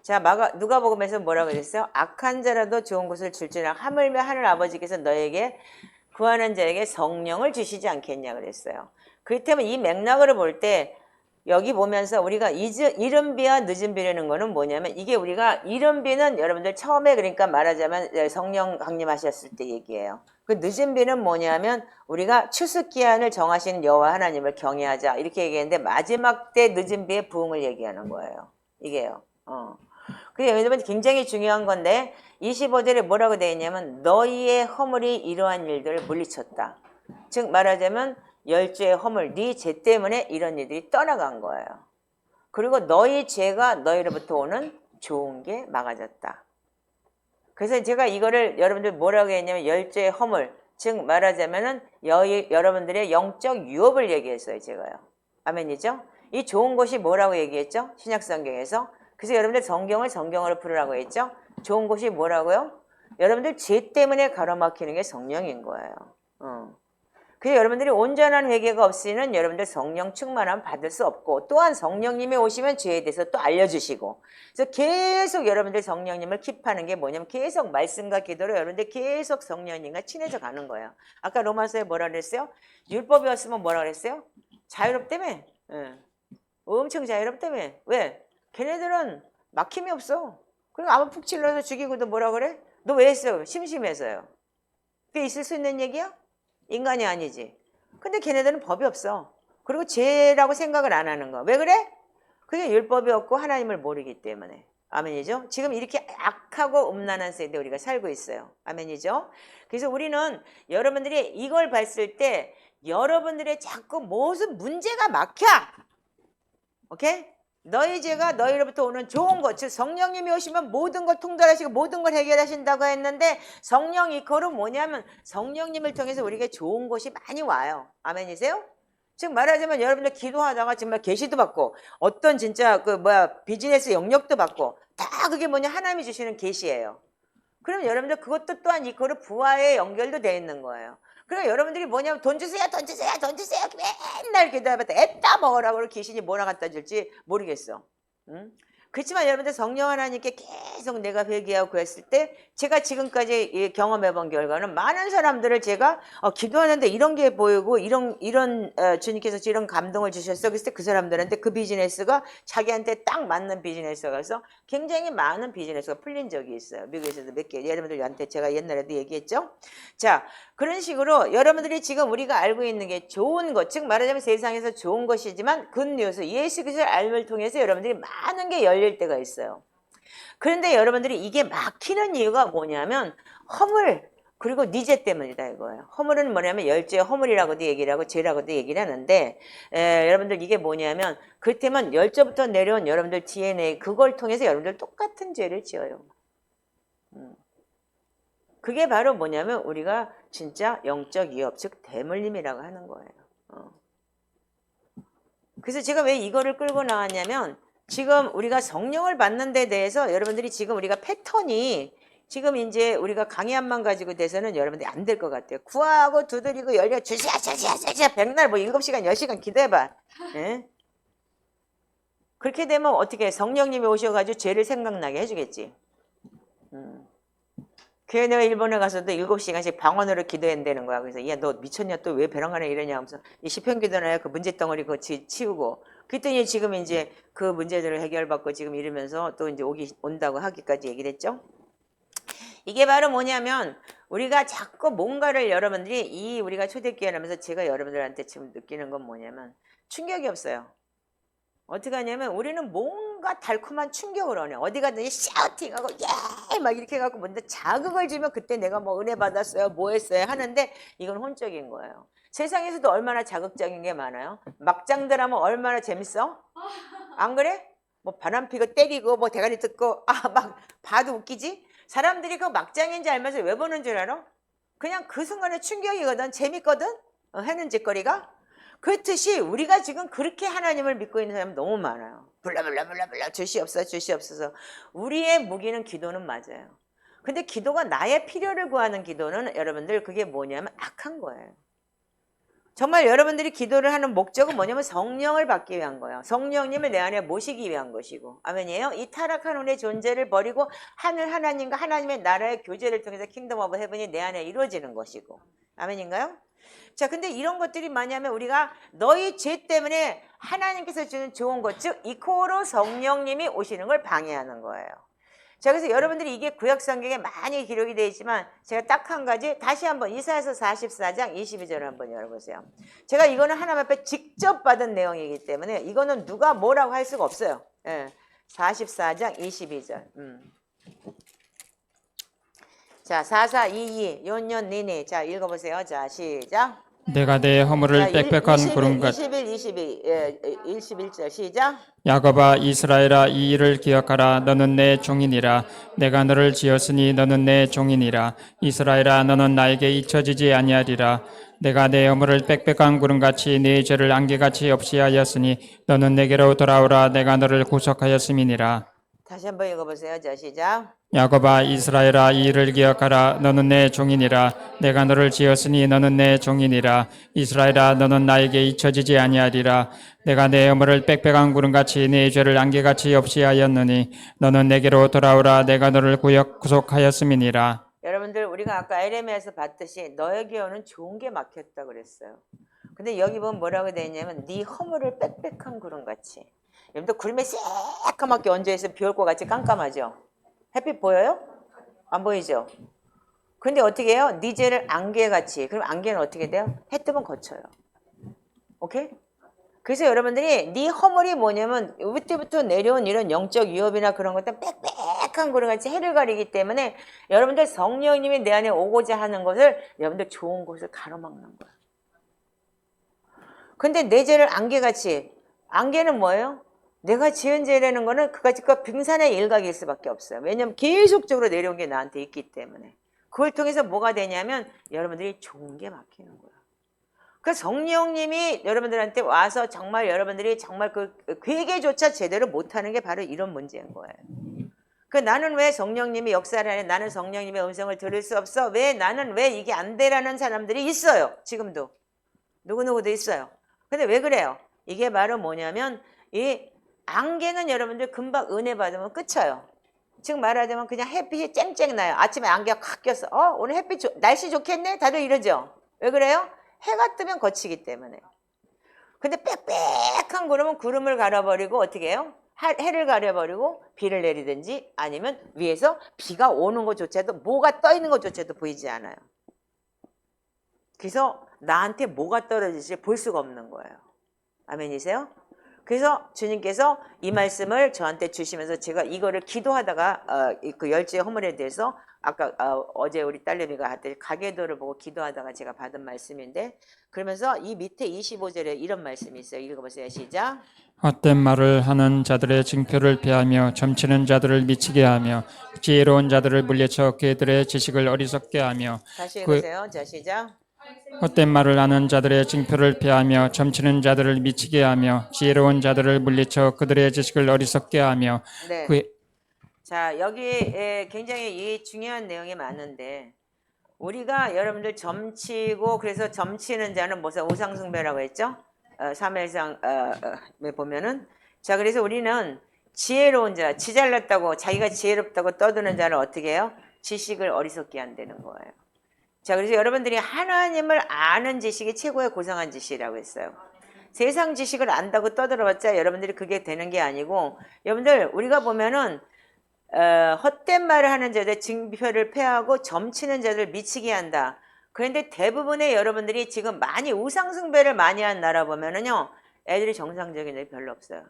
자, 누가복음에서 뭐라고 그랬어요? 악한 자라도 좋은 것을 줄 줄 알아 하물며 하늘 아버지께서 너에게 구하는 자에게 성령을 주시지 않겠냐 그랬어요. 그렇기 때문에 이 맥락으로 볼 때 여기 보면서 우리가 이른 비와 늦은 비라는 거는 뭐냐면 이게 우리가 이른 비는 여러분들 처음에 그러니까 말하자면 성령 강림하셨을 때 얘기예요. 그 늦은 비는 뭐냐면 우리가 추수 기한을 정하시는 여호와 하나님을 경외하자 이렇게 얘기했는데 마지막 때 늦은 비의 부흥을 얘기하는 거예요. 이게요. 그게 여러분 굉장히 중요한 건데 25절에 뭐라고 되어 있냐면 너희의 허물이 이러한 일들을 물리쳤다. 즉 말하자면 열죄의 허물, 네 죄 때문에 이런 일들이 떠나간 거예요. 그리고 너희 죄가 너희로부터 오는 좋은 게 막아졌다. 그래서 제가 이거를 여러분들 뭐라고 했냐면 열죄의 허물, 즉 말하자면은 여러분들의 영적 유업을 얘기했어요, 제가요. 아멘이죠? 이 좋은 것이 뭐라고 얘기했죠? 신약성경에서. 그래서 여러분들 성경으로 풀으라고 했죠? 좋은 것이 뭐라고요? 여러분들 죄 때문에 가로막히는 게 성령인 거예요. 그래서 여러분들이 온전한 회개가 없이는 여러분들 성령 충만함 받을 수 없고 또한 성령님이 오시면 죄에 대해서 또 알려주시고 그래서 계속 여러분들 성령님을 킵하는 게 뭐냐면 계속 말씀과 기도로 여러분들 계속 성령님과 친해져 가는 거예요. 아까 로마서에 뭐라 그랬어요? 율법이 없으면 뭐라 그랬어요? 자유롭다며. 예. 엄청 자유롭다며. 왜? 걔네들은 막힘이 없어. 그리고 아무 푹 찔러서 죽이고도 뭐라 그래? 너 왜 했어요? 심심해서요. 그게 있을 수 있는 얘기야? 인간이 아니지. 근데 걔네들은 법이 없어. 그리고 죄라고 생각을 안 하는 거. 왜 그래? 그게 율법이 없고 하나님을 모르기 때문에. 아멘이죠? 지금 이렇게 악하고 음란한 세대에 우리가 살고 있어요. 아멘이죠? 그래서 우리는 여러분들이 이걸 봤을 때 여러분들의 자꾸 무슨 문제가 막혀. 오케이? 너희 죄가 너희로부터 오는 좋은 것, 즉 성령님이 오시면 모든 걸 통달하시고 모든 걸 해결하신다고 했는데 성령 이코는 뭐냐면 성령님을 통해서 우리에게 좋은 것이 많이 와요. 아멘이세요? 즉 말하자면 여러분들 기도하다가 정말 계시도 받고 어떤 진짜 비즈니스 영역도 받고 다 그게 뭐냐 하나님이 주시는 계시예요. 그럼 여러분들 그것도 또한 이거를 부와의 연결도 돼 있는 거예요. 그러니까 여러분들이 뭐냐면 돈 주세요, 돈 주세요, 돈 주세요. 맨날 기도하면 애따 먹으라고 귀신이 뭐라 갖다 줄지 모르겠어. 응? 그렇지만 여러분들 성령 하나님께 계속 내가 회개하고 그랬을 때 제가 지금까지 경험해본 결과는 많은 사람들을 제가 기도하는데 이런 게 보이고 이런 주님께서 이런 감동을 주셨어. 그랬을 때 그 사람들한테 그 비즈니스가 자기한테 딱 맞는 비즈니스가 가서 굉장히 많은 비즈니스가 풀린 적이 있어요. 미국에서도 몇 개. 여러분들한테 제가 옛날에도 얘기했죠. 자, 그런 식으로 여러분들이 지금 우리가 알고 있는 게 좋은 것, 즉 말하자면 세상에서 좋은 것이지만 굿뉴스, 예수 그리스도의 알을 통해서 여러분들이 많은 게 열릴 때가 있어요. 그런데 여러분들이 이게 막히는 이유가 뭐냐면 허물 그리고 니제 때문이다 이거예요. 허물은 뭐냐면 열죄 허물이라고도 얘기를 하고 죄라고도 얘기를 하는데 여러분들 이게 뭐냐면 그렇다면 열죄부터 내려온 여러분들 DNA 그걸 통해서 여러분들 똑같은 죄를 지어요. 그게 바로 뭐냐면 우리가 진짜 영적 위협, 즉 대물림이라고 하는 거예요. 그래서 제가 왜 이거를 끌고 나왔냐면 지금 우리가 성령을 받는 데 대해서 여러분들이 지금 우리가 패턴이 지금 이제 우리가 강의한만 가지고 돼서는 여러분들이 안 될 것 같아요. 구하고 두드리고 열려 주시야 백날 뭐 7시간 10시간 기도해봐. 예? 그렇게 되면 어떻게 성령님이 오셔가지고 죄를 생각나게 해주겠지. 그래 내가 일본에 가서도 7시간씩 방언으로 기도한다는 거야. 그래서 야 너 미쳤냐 또 왜 벼랑간에 이러냐 하면서 이 시편 기도나야 그 문제덩어리 그거 치우고 그랬더니 지금 이제 그 문제들을 해결받고 지금 이러면서 또 이제 온다고 하기까지 얘기를 했죠. 이게 바로 뭐냐면 우리가 자꾸 뭔가를 여러분들이 우리가 초대교회를 하면서 제가 여러분들한테 지금 느끼는 건 뭐냐면 충격이 없어요. 어떻게 하냐면 우리는 뭔가 달콤한 충격을 원해. 어디 가든지 샤우팅하고 예! 막 이렇게 해갖고 뭔가 자극을 주면 그때 내가 뭐 은혜 받았어요 뭐 했어요 하는데 이건 혼적인 거예요. 세상에서도 얼마나 자극적인 게 많아요. 막장들 하면 얼마나 재밌어? 안 그래? 뭐 바람 피고 때리고 뭐 대가리 뜯고 막 봐도 웃기지? 사람들이 그 막장인지 알면서 왜 보는 줄 알아? 그냥 그 순간에 충격이거든. 재밌거든? 하는 짓거리가. 그렇듯이 우리가 지금 그렇게 하나님을 믿고 있는 사람이 너무 많아요. 불러불러 주시옵소서. 우리의 무기는 기도는 맞아요. 근데 기도가 나의 필요를 구하는 기도는 여러분들 그게 뭐냐면 악한 거예요. 정말 여러분들이 기도를 하는 목적은 뭐냐면 성령을 받기 위한 거예요. 성령님을 내 안에 모시기 위한 것이고. 아멘이에요? 이 타락한 우리의 존재를 버리고 하늘 하나님과 하나님의 나라의 교제를 통해서 킹덤 오브 헤븐이 내 안에 이루어지는 것이고. 아멘인가요? 자, 근데 이런 것들이 뭐냐면 우리가 너희 죄 때문에 하나님께서 주는 좋은 것, 즉 이코로 성령님이 오시는 걸 방해하는 거예요. 자, 그래서 여러분들이 이게 구약성경에 많이 기록이 되어 있지만 제가 딱 한 가지 다시 한번 이사야서 44장 22절을 한번 열어보세요. 제가 이거는 하나님 앞에 직접 받은 내용이기 때문에 이거는 누가 뭐라고 할 수가 없어요. 예, 44장 22절. 자, 4422 연년 니니. 자, 읽어보세요. 자, 시작. 내가 내 허물을 빽빽한 구름같이 21절 시작. 야곱아 이스라엘아 이 일을 기억하라. 너는 내 종이니라. 내가 너를 지었으니 너는 내 종이니라. 이스라엘아 너는 나에게 잊혀지지 아니하리라. 내가 내 허물을 빽빽한 구름같이 네 죄를 안개같이 없이 하였으니 너는 내게로 돌아오라. 내가 너를 구속하였음이니라. 다시 한번 읽어보세요. 자, 시작. 야곱아 이스라엘아 이 일을 기억하라. 너는 내 종이니라. 내가 너를 지었으니 너는 내 종이니라. 이스라엘아 너는 나에게 잊혀지지 아니하리라. 내가 내 허물을 빽빽한 구름같이 네 죄를 안개같이 없이 하였느니 너는 내게로 돌아오라. 내가 너를 구속하였음이니라. 여러분들 우리가 아까 에레미야에서 봤듯이 너에게 오는 좋은 게 막혔다 그랬어요. 근데 여기 보면 뭐라고 되어 있냐면 네 허물을 빽빽한 구름같이. 여러분들 구름에 새까맣게 얹어있어 비 올 것 같이 깜깜하죠? 햇빛 보여요? 안 보이죠? 근데 어떻게 해요? 네 죄를 안개같이. 그럼 안개는 어떻게 돼요? 해 뜨면 거쳐요. 오케이? 그래서 여러분들이 네 허물이 뭐냐면 그때부터 내려온 이런 영적 위협이나 그런 것들 빽빽한 구름같이 해를 가리기 때문에 여러분들 성령님이 내 안에 오고자 하는 것을 여러분들 좋은 곳을 가로막는 거예요. 근데 내 죄를 안개같이. 안개는 뭐예요? 내가 지은 죄라는 거는 그가 빙산의 일각일 수밖에 없어요. 왜냐하면 계속적으로 내려온 게 나한테 있기 때문에. 그걸 통해서 뭐가 되냐면 여러분들이 좋은 게 막히는 거예요. 그 성령님이 여러분들한테 와서 정말 여러분들이 정말 그 회개조차 제대로 못하는 게 바로 이런 문제인 거예요. 그 나는 왜 성령님이 역사를 하냐? 나는 성령님의 음성을 들을 수 없어? 나는 왜 이게 안 돼라는 사람들이 있어요. 지금도. 누구누구도 있어요. 근데 왜 그래요? 이게 바로 뭐냐면 이 안개는 여러분들 금방 은혜 받으면 끝쳐요. 지금 말하자면 그냥 햇빛이 쨍쨍 나요. 아침에 안개가 확 껴서 오늘 날씨 좋겠네? 다들 이러죠. 왜 그래요? 해가 뜨면 거치기 때문에. 근데 빽빽한 구름은 구름을 가려버리고 어떻게 해요? 해를 가려버리고 비를 내리든지 아니면 위에서 비가 오는 것조차도 뭐가 떠 있는 것조차도 보이지 않아요. 그래서 나한테 뭐가 떨어질지 볼 수가 없는 거예요. 아멘이세요? 그래서 주님께서 이 말씀을 저한테 주시면서 제가 이거를 기도하다가 그 열주의 허물에 대해서 아까 어제 우리 딸내미가 하던 가계도를 보고 기도하다가 제가 받은 말씀인데 그러면서 이 밑에 25절에 이런 말씀이 있어요. 읽어보세요. 시작. 헛된 말을 하는 자들의 징표를 피하며 점치는 자들을 미치게 하며 지혜로운 자들을 물리쳐 그들의 지식을 어리석게 하며 다시 읽으세요. 자, 시작. 헛된 말을 하는 자들의 징표를 피하며 점치는 자들을 미치게 하며 지혜로운 자들을 물리쳐 그들의 지식을 어리석게 하며 네. 자, 여기 굉장히 이 중요한 내용이 많은데 우리가 여러분들 점치고 그래서 점치는 자는 무슨 우상숭배라고 했죠? 사무엘상에 보면은 자 그래서 우리는 지혜로운 자, 지 잘났다고 자기가 지혜롭다고 떠드는 자를 어떻게 해요? 지식을 어리석게 한다는 거예요. 자 그래서 여러분들이 하나님을 아는 지식이 최고의 고상한 지식이라고 했어요. 세상 지식을 안다고 떠들어봤자 여러분들이 그게 되는 게 아니고 여러분들 우리가 보면은 헛된 말을 하는 자들 징표를 패하고 점치는 자들 미치게 한다. 그런데 대부분의 여러분들이 지금 많이 우상숭배를 많이 한 나라 보면은요 애들이 정상적인 애들이 별로 없어요.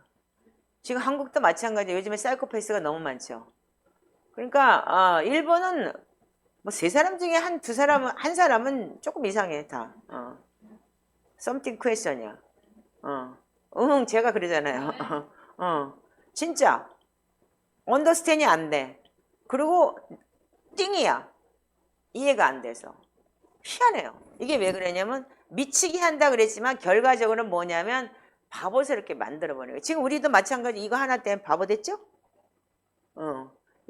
지금 한국도 마찬가지예요. 요즘에 사이코패스가 너무 많죠. 그러니까 일본은 뭐 세 사람 중에 한 사람은 조금 이상해 다. something question이야. 제가 그러잖아요. 진짜 언더스탠이 안 돼. 그리고 띵이야. 이해가 안 돼서. 희한해요. 이게 왜 그러냐면 미치게 한다 그랬지만 결과적으로는 뭐냐면 바보스럽게 만들어버려요. 지금 우리도 마찬가지 이거 하나 때문에 바보 됐죠?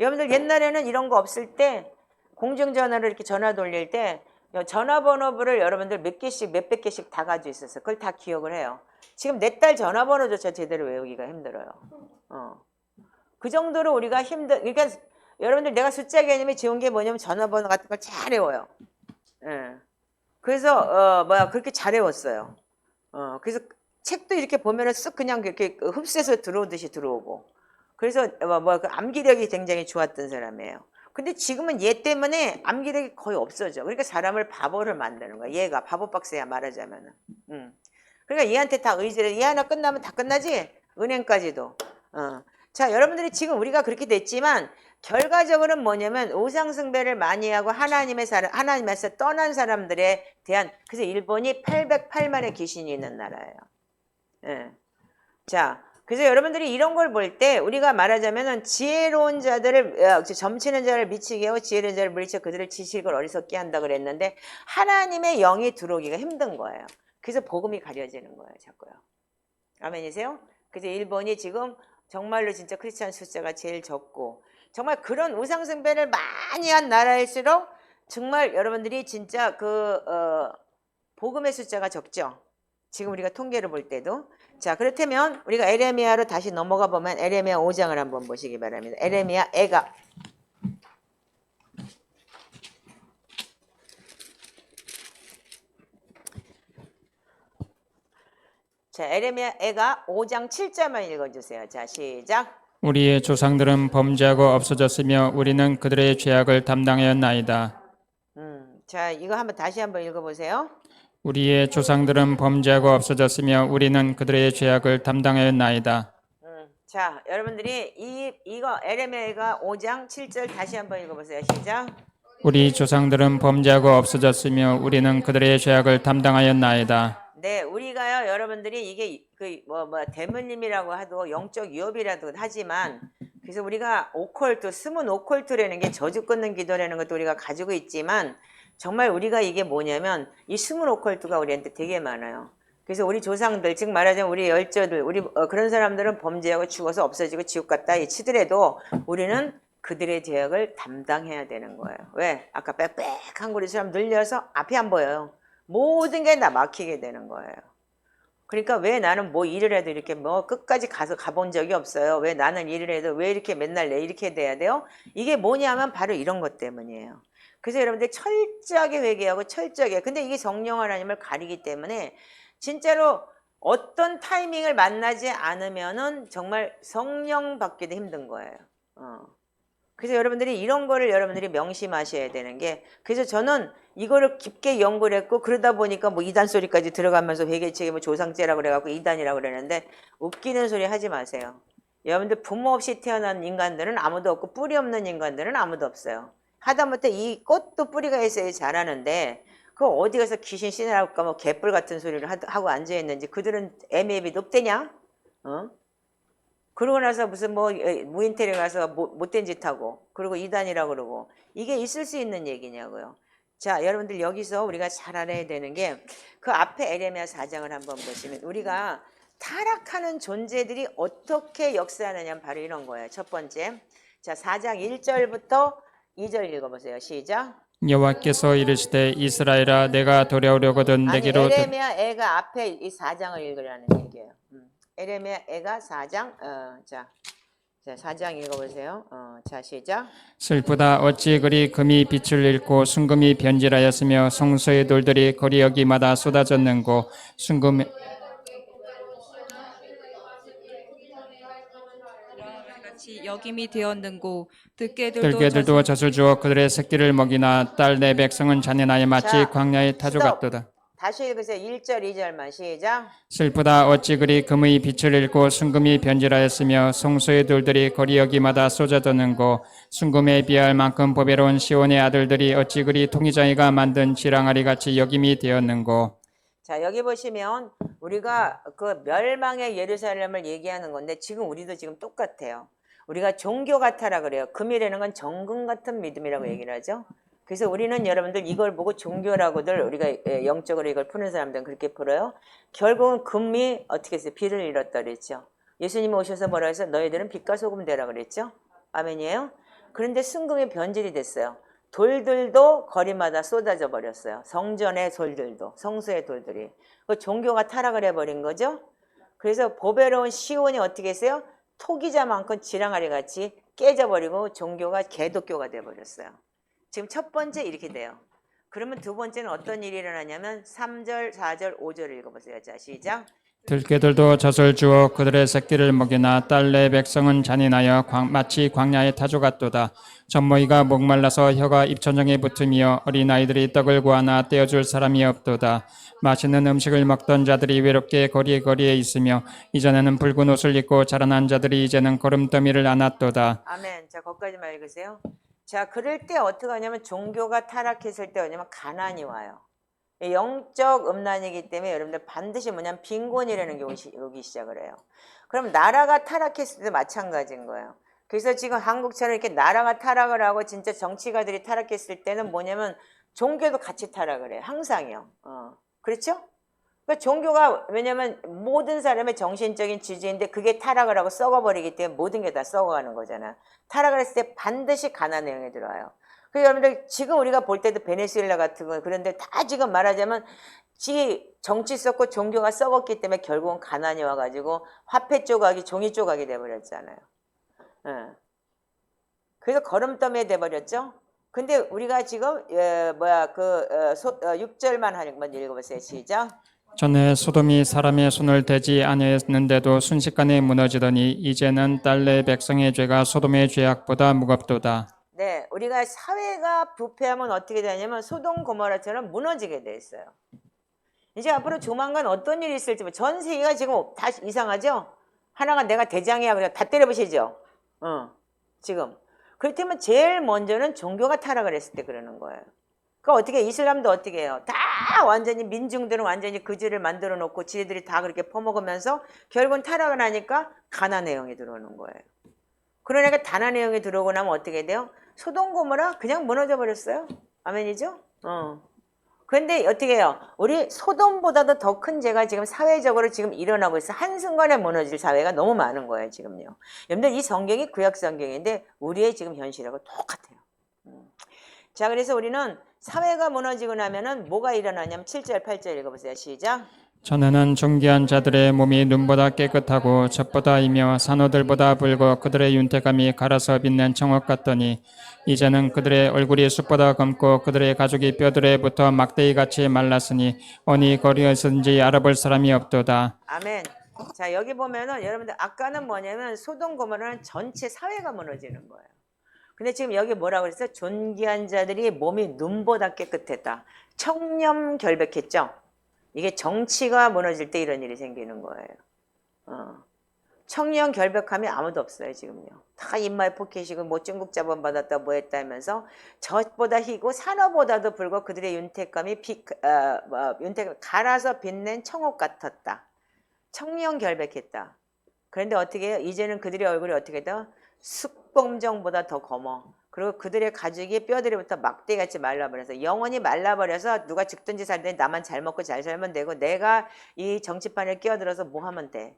여러분들 옛날에는 이런 거 없을 때 공중전화를 이렇게 전화 돌릴 때 전화번호부를 여러분들 몇 개씩 몇백 개씩 다 가지고 있었어요. 그걸 다 기억을 해요. 지금 내 딸 전화번호조차 제대로 외우기가 힘들어요. 그 정도로 우리가 그러니까 여러분들 내가 숫자 개념이 좋은 게 뭐냐면 전화번호 같은 걸 잘 외워요. 예. 그래서 그렇게 잘 외웠어요. 그래서 책도 이렇게 보면은 쓱 그냥 이렇게 흡수해서 들어오듯이 들어오고. 그래서 그 암기력이 굉장히 좋았던 사람이에요. 근데 지금은 얘 때문에 암기력이 거의 없어져. 그러니까 사람을 바보를 만드는 거야. 얘가 바보 박스야 말하자면은. 그러니까 얘한테 다 의지를 얘 하나 끝나면 다 끝나지. 은행까지도. 자, 여러분들이 지금 우리가 그렇게 됐지만 결과적으로는 뭐냐면 우상숭배를 많이 하고 하나님에서 떠난 사람들에 대한 그래서 일본이 808만의 귀신이 있는 나라예요. 예. 자, 그래서 여러분들이 이런 걸 볼 때 우리가 말하자면은 지혜로운 자들을 점치는 자를 미치게 하고 지혜로운 자를 물리쳐 그들을 지식을 어리석게 한다 그랬는데 하나님의 영이 들어오기가 힘든 거예요. 그래서 복음이 가려지는 거예요, 자꾸요. 아멘이세요? 그래서 일본이 지금 정말로 진짜 크리스찬 숫자가 제일 적고 정말 그런 우상숭배를 많이 한 나라일수록 정말 여러분들이 진짜 복음의 숫자가 적죠. 지금 우리가 통계를 볼 때도. 자, 그렇다면 우리가 에레미야로 다시 넘어가 보면 에레미야 5장을 한번 보시기 바랍니다. 에레미야 애가. 자, 에레미야 애가 5장 7절만 읽어주세요. 자, 시작. 우리의 조상들은 범죄하고 없어졌으며 우리는 그들의 죄악을 담당하였나이다. 자, 이거 다시 한번 읽어보세요. 우리의 조상들은 범죄하고 없어졌으며 우리는 그들의 죄악을 담당하였나이다. 자, 여러분들이 이거 에레미야가 5장 7절 다시 한번 읽어보세요. 시작. 우리 조상들은 범죄하고 없어졌으며 우리는 그들의 죄악을 담당하였나이다. 네, 우리가요, 여러분들이 이게 대물림이라고 하도 영적 위협이라도 하지만 그래서 우리가 오컬트, 숨은 오컬트라는 게 저주 끊는 기도라는 것도 우리가 가지고 있지만 정말 우리가 이게 뭐냐면 이 스물 오컬트가 우리한테 되게 많아요. 그래서 우리 조상들, 즉 말하자면 우리 열조들, 우리 그런 사람들은 범죄하고 죽어서 없어지고 지옥 갔다 치더라도 우리는 그들의 죄악을 담당해야 되는 거예요. 왜? 아까 빽빽한 구리처럼 늘려서 앞이 안 보여요. 모든 게 다 막히게 되는 거예요. 그러니까 왜 나는 뭐 일을 해도 이렇게 뭐 끝까지 가본 적이 없어요. 왜 나는 일을 해도 왜 이렇게 맨날 내 이렇게 돼야 돼요? 이게 뭐냐면 바로 이런 것 때문이에요. 그래서 여러분들 철저하게 회개하고 철저하게. 근데 이게 성령 하나님을 가리기 때문에 진짜로 어떤 타이밍을 만나지 않으면은 정말 성령 받기도 힘든 거예요. 그래서 여러분들이 이런 거를 여러분들이 명심하셔야 되는 게, 그래서 저는 이거를 깊게 연구를 했고, 그러다 보니까 뭐 이단 소리까지 들어가면서 회개책이 뭐 조상죄라고 그래갖고 이단이라고 그러는데, 웃기는 소리 하지 마세요. 여러분들 부모 없이 태어난 인간들은 아무도 없고 뿌리 없는 인간들은 아무도 없어요. 하다못해 이 꽃도 뿌리가 있어야 자라는데, 그 어디 가서 귀신 신이랄까 뭐 개뿔 같은 소리를 하고 앉아있는지, 그들은 애매비 높대냐? 그러고 나서 무슨 뭐 무인텔에 가서 못된 짓 하고, 그리고 이단이라고 그러고, 이게 있을 수 있는 얘기냐고요. 자, 여러분들 여기서 우리가 잘 알아야 되는 게, 그 앞에 에레미야 4장을 한번 보시면 우리가 타락하는 존재들이 어떻게 역사하느냐면 바로 이런 거예요. 첫 번째, 자 4장 1절부터 2절 읽어보세요. 시작. 여호와께서 이르시되 이스라엘아 내가 돌아오려거든 아니 내게로 에레미야 애가 앞에 이 4장을 읽으라는 얘기예요. 에레미야 애가 4장 자 4장 읽어보세요. 자 시작. 슬프다 어찌 그리 금이 빛을 잃고 순금이 변질하였으며 성소의 돌들이 거리 여기마다 쏟아졌는고 순금 같이 역임이 되었는고 들깨들도 들깨들도 젖을 주어 그들의 새끼를 먹이나 딸 내 백성은 잔인하여 마치 자, 광야의 타조 스톱. 같도다. 다시 읽으세요. 1절 2절만 시작. 슬프다 어찌 그리 금의 빛을 잃고 순금이 변질하였으며 성소의 돌들이 거리 여기마다 쏟아졌는고 순금에 비할 만큼 보배로운 시온의 아들들이 어찌 그리 통이장이가 만든 지랑아리 같이 역임이 되었는고. 자 여기 보시면 우리가 그 멸망의 예루살렘을 얘기하는 건데 지금 우리도 지금 똑같아요. 우리가 종교 같아라 그래요. 금이라는 건 정금 같은 믿음이라고 얘기를 하죠. 그래서 우리는 여러분들 이걸 보고 종교라고들 우리가 영적으로 이걸 푸는 사람들은 그렇게 풀어요. 결국은 금이 어떻게 했어요? 비를 잃었다 그랬죠. 예수님이 오셔서 뭐라 해서 너희들은 빛과 소금 되라 그랬죠. 아멘이에요. 그런데 순금이 변질이 됐어요. 돌들도 거리마다 쏟아져 버렸어요. 성전의 돌들도, 성소의 돌들이. 그 종교가 타락을 해버린 거죠. 그래서 보배로운 시온이 어떻게 했어요? 토기자만큼 지랑아리 같이 깨져버리고 종교가 개독교가 돼버렸어요. 지금 첫 번째 이렇게 돼요. 그러면 두 번째는 어떤 일이 일어나냐면 3절, 4절, 5절 읽어보세요. 자 시작. 들깨들도 젖을 주어 그들의 새끼를 먹이나 딸 내 백성은 잔인하여 마치 광야의 타조 같도다. 젖먹이가 목말라서 혀가 입천장에 붙으며 어린아이들이 떡을 구하나 떼어줄 사람이 없도다. 맛있는 음식을 먹던 자들이 외롭게 거리에 있으며 이전에는 붉은 옷을 입고 자라난 자들이 이제는 거름더미를 안았도다. 아멘. 자 거기까지만 읽으세요. 자 그럴 때 어떻게 하냐면 종교가 타락했을 때 뭐냐면 가난이 와요. 영적 음란이기 때문에 여러분들 반드시 뭐냐면 빈곤이라는 게 오기 시작을 해요. 그럼 나라가 타락했을 때도 마찬가지인 거예요. 그래서 지금 한국처럼 이렇게 나라가 타락을 하고 진짜 정치가들이 타락했을 때는 뭐냐면 종교도 같이 타락을 해요. 항상이요. 그렇죠? 그러니까 종교가 왜냐면 모든 사람의 정신적인 지지인데 그게 타락을 하고 썩어버리기 때문에 모든 게 다 썩어가는 거잖아. 타락을 했을 때 반드시 가난 내용이 들어와요. 그래서 여러분들 지금 우리가 볼 때도 베네수엘라 같은 거 그런데 다 지금 말하자면 정치 썩고 종교가 썩었기 때문에 결국은 가난이 와가지고 화폐 조각이 종이 조각이 돼버렸잖아요. 그래서 거름더미에 돼버렸죠. 근데 우리가 지금 6절만 한번 읽어보세요. 시작. 전에 소돔이 사람의 손을 대지 아니했는데도 순식간에 무너지더니 이제는 딸 내 백성의 죄가 소돔의 죄악보다 무겁도다. 네, 우리가 사회가 부패하면 어떻게 되냐면 소돔 고모라처럼 무너지게 돼 있어요. 이제 앞으로 조만간 어떤 일이 있을지 전 세계가 지금 다 이상하죠? 하나가 내가 대장이야 그래 다 때려부시죠? 지금. 그렇다면 제일 먼저는 종교가 타락을 했을 때 그러는 거예요. 그러니까 어떻게 이슬람도 어떻게 해요? 다 완전히 민중들은 완전히 그지를 만들어 놓고 지들이 다 그렇게 퍼먹으면서 결국은 타락을 하니까 가난의 영이 들어오는 거예요. 그러니까 가난의 영이 들어오고 나면 어떻게 돼요? 소돔 고모라 그냥 무너져 버렸어요. 아멘이죠? 그런데 어떻게 해요? 우리 소돔보다도 더 큰 죄가 지금 사회적으로 지금 일어나고 있어. 한순간에 무너질 사회가 너무 많은 거예요, 지금요. 여러분들 이 성경이 구약 성경인데 우리의 지금 현실하고 똑같아요. 자, 그래서 우리는 사회가 무너지고 나면은 뭐가 일어나냐면 7절, 8절 읽어보세요. 시작. 전에는 존귀한 자들의 몸이 눈보다 깨끗하고 젖보다이며 산호들보다 붉고 그들의 윤택감이 갈아서 빛낸 청옥 같더니 이제는 그들의 얼굴이 숯보다 검고 그들의 가죽이 뼈들에 붙어 막대기같이 말랐으니 어느 거리에서든지 알아볼 사람이 없도다. 아멘. 자, 여기 보면은 여러분들 아까는 뭐냐면 소돔 고모라는 전체 사회가 무너지는 거예요. 근데 지금 여기 뭐라고 그랬어요? 존귀한 자들이 몸이 눈보다 깨끗했다. 청렴 결백했죠? 이게 정치가 무너질 때 이런 일이 생기는 거예요. 청렴 결백함이 아무도 없어요, 지금요. 다 인마에 포켓이고 뭐 중국 자본 받았다 뭐 했다 하면서 젖보다 희고 산호보다도 붉고 그들의 윤택감이 윤택 갈아서 빛낸 청옥 같았다. 청렴 결백했다. 그런데 어떻게 해요? 이제는 그들의 얼굴이 어떻게 돼? 숙봉정보다 더 검어. 그리고 그들의 가죽이 뼈들이부터 막대기같이 말라버려서 영원히 말라버려서 누가 죽든지 살든지 나만 잘 먹고 잘 살면 되고 내가 이 정치판에 끼어들어서 뭐 하면 돼.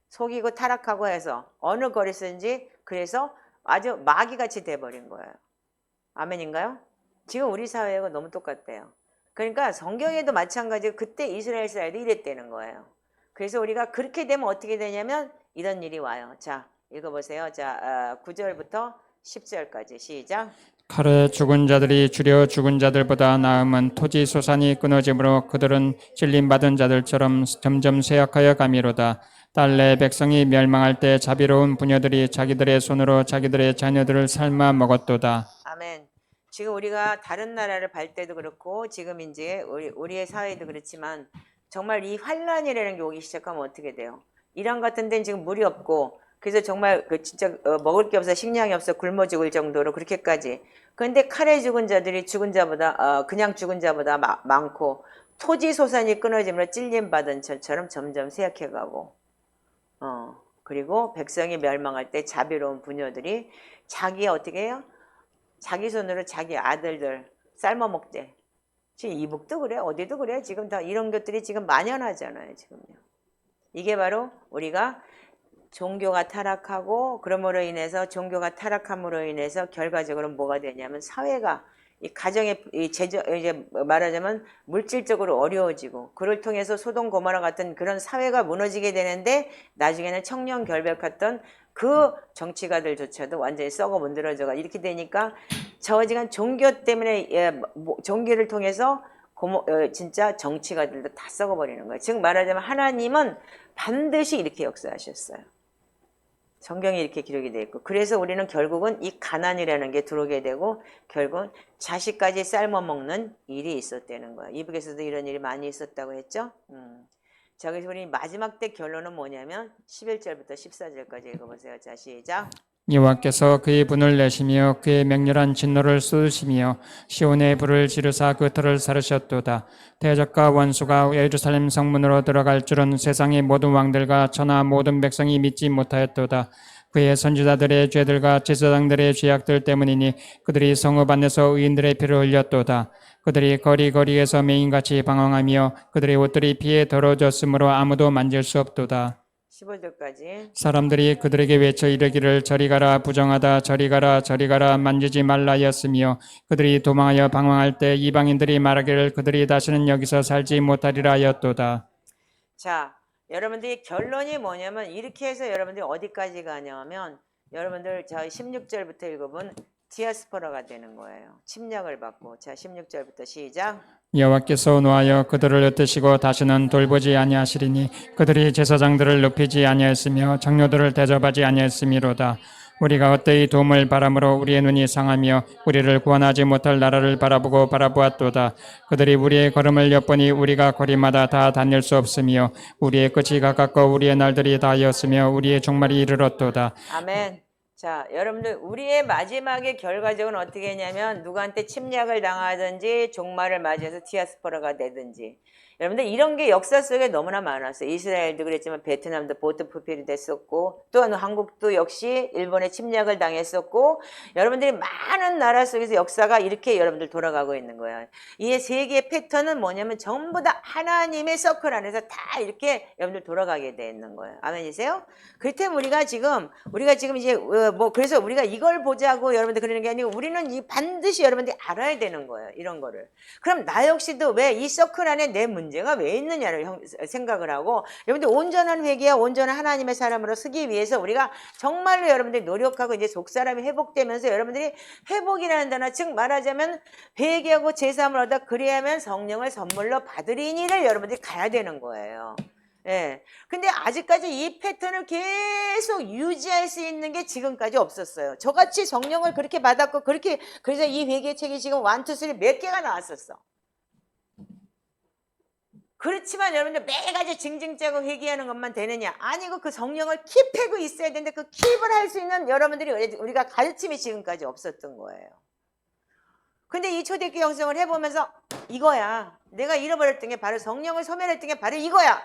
속이고 타락하고 해서 어느 거리 쓰든지 그래서 아주 마귀같이 돼버린 거예요. 아멘인가요? 지금 우리 사회하고 너무 똑같대요. 그러니까 성경에도 마찬가지로 그때 이스라엘 사회도 이랬다는 거예요. 그래서 우리가 그렇게 되면 어떻게 되냐면 이런 일이 와요. 자, 읽어보세요. 자, 9절부터 10절까지 시작. 칼에 죽은 자들이 주려 죽은 자들보다 나음은 토지 소산이 끊어짐으로 그들은 찔림받은 자들처럼 점점 쇠약하여 가미로다. 딸내 백성이 멸망할 때 자비로운 부녀들이 자기들의 손으로 자기들의 자녀들을 삶아 먹었도다. 아멘. 지금 우리가 다른 나라를 볼 때도 그렇고 지금 이제 우리의 사회도 그렇지만 정말 이 환란이라는 게 오기 시작하면 어떻게 돼요? 이란 같은 데는 지금 물이 없고 그래서 정말 그 진짜 먹을 게 없어 식량이 없어 굶어 죽을 정도로 그렇게까지. 그런데 칼에 죽은 자들이 죽은 자보다 그냥 죽은 자보다 많고 토지 소산이 끊어지므로 찔림 받은 것처럼 점점 쇠약해가고 그리고 백성이 멸망할 때 자비로운 부녀들이 자기 어떻게 해요? 자기 손으로 자기 아들들 삶아 먹대. 지금 이북도 그래 어디도 그래 지금 다 이런 것들이 지금 만연하잖아요 지금요. 이게 바로 우리가 종교가 타락하고 그러므로 인해서 종교가 타락함으로 인해서 결과적으로 뭐가 되냐면 사회가 이 가정의 이제 말하자면 물질적으로 어려워지고 그를 통해서 소돔 고모라 같은 그런 사회가 무너지게 되는데 나중에는 청렴 결백했던 그 정치가들조차도 완전히 썩어 문드러져가 이렇게 되니까 저지간 종교 때문에 종교를 통해서 진짜 정치가들도 다 썩어버리는 거예요. 즉 말하자면 하나님은 반드시 이렇게 역사하셨어요. 성경에 이렇게 기록이 되어 있고 그래서 우리는 결국은 이 가난이라는 게 들어오게 되고 결국은 자식까지 삶아 먹는 일이 있었다는 거예요. 이북에서도 이런 일이 많이 있었다고 했죠. 자, 그래서 우리 마지막 때 결론은 뭐냐면 11절부터 14절까지 읽어보세요. 자, 시작. 여호와께서 그의 분을 내시며 그의 맹렬한 진노를 쏟으시며 시온의 불을 지르사 그 터를 사르셨도다. 대적과 원수가 예루살렘 성문으로 들어갈 줄은 세상의 모든 왕들과 천하 모든 백성이 믿지 못하였도다. 그의 선지자들의 죄들과 제사장들의 죄악들 때문이니 그들이 성읍 안에서 의인들의 피를 흘렸도다. 그들이 거리거리에서 맹인같이 방황하며 그들의 옷들이 피에 더러워졌으므로 아무도 만질 수 없도다. 15절까지. 사람들이 그들에게 외쳐 이르기를 저리 가라 부정하다 저리 가라 저리 가라 만지지 말라였으며 그들이 도망하여 방황할 때 이방인들이 말하기를 그들이 다시는 여기서 살지 못하리라 하였도다. 자, 여러분들이 결론이 뭐냐면 이렇게 해서 여러분들이 어디까지 가냐면 여러분들 저 16절부터 읽어본 디아스포라가 되는 거예요. 침략을 받고. 자, 16절부터 시작. 여호와께서 노하여 그들을 흩으시고 다시는 돌보지 아니하시리니 그들이 제사장들을 높이지 아니하였으며 장로들을 대접하지 아니하였음이로다. 우리가 헛되이 도움을 바람으로 우리의 눈이 상하며 우리를 구원하지 못할 나라를 바라보고 바라보았도다. 그들이 우리의 걸음을 엿보니 우리가 거리마다 다 다닐 수 없으며 우리의 끝이 가깝고 우리의 날들이 다하였으며 우리의 종말이 이르렀도다. 아멘. 자, 여러분들 우리의 마지막의 결과적은 어떻게 했냐면 누구한테 침략을 당하든지 종말을 맞이해서 디아스포라가 되든지 여러분들 이런 게 역사 속에 너무나 많았어요. 이스라엘도 그랬지만 베트남도 보트푸필이 됐었고 또한 한국도 역시 일본의 침략을 당했었고 여러분들이 많은 나라 속에서 역사가 이렇게 여러분들 돌아가고 있는 거예요. 이 세계의 패턴은 뭐냐면 전부 다 하나님의 서클 안에서 다 이렇게 여러분들 돌아가게 돼 있는 거예요. 아멘이세요? 그렇기 때문에 우리가 지금 이제 그래서 우리가 이걸 보자고 여러분들 그러는 게 아니고 우리는 반드시 여러분들이 알아야 되는 거예요. 이런 거를. 그럼 나 역시도 왜 이 서클 안에 내 문제가 왜 있느냐를 생각을 하고 여러분들 온전한 회개와 온전한 하나님의 사람으로 서기 위해서 우리가 정말로 여러분들이 노력하고 이제 속사람이 회복되면서 여러분들이 회복이라는 단어 즉 말하자면 회개하고 제사함을 얻어 그리하면 성령을 선물로 받으리니를 여러분들이 가야 되는 거예요. 예. 근데 아직까지 이 패턴을 계속 유지할 수 있는 게 지금까지 없었어요. 저같이 성령을 그렇게 받았고, 그래서 이 회개책이 지금 1, 2, 3 몇 개가 나왔었어. 그렇지만 여러분들 매가지 징징짜고 회개하는 것만 되느냐? 아니고 그 성령을 킵하고 있어야 되는데 그 킵을 할 수 있는 여러분들이 우리가 가르침이 지금까지 없었던 거예요. 근데 이 초대교회 형성을 해보면서 이거야. 내가 잃어버렸던 게 바로 성령을 소멸했던 게 바로 이거야.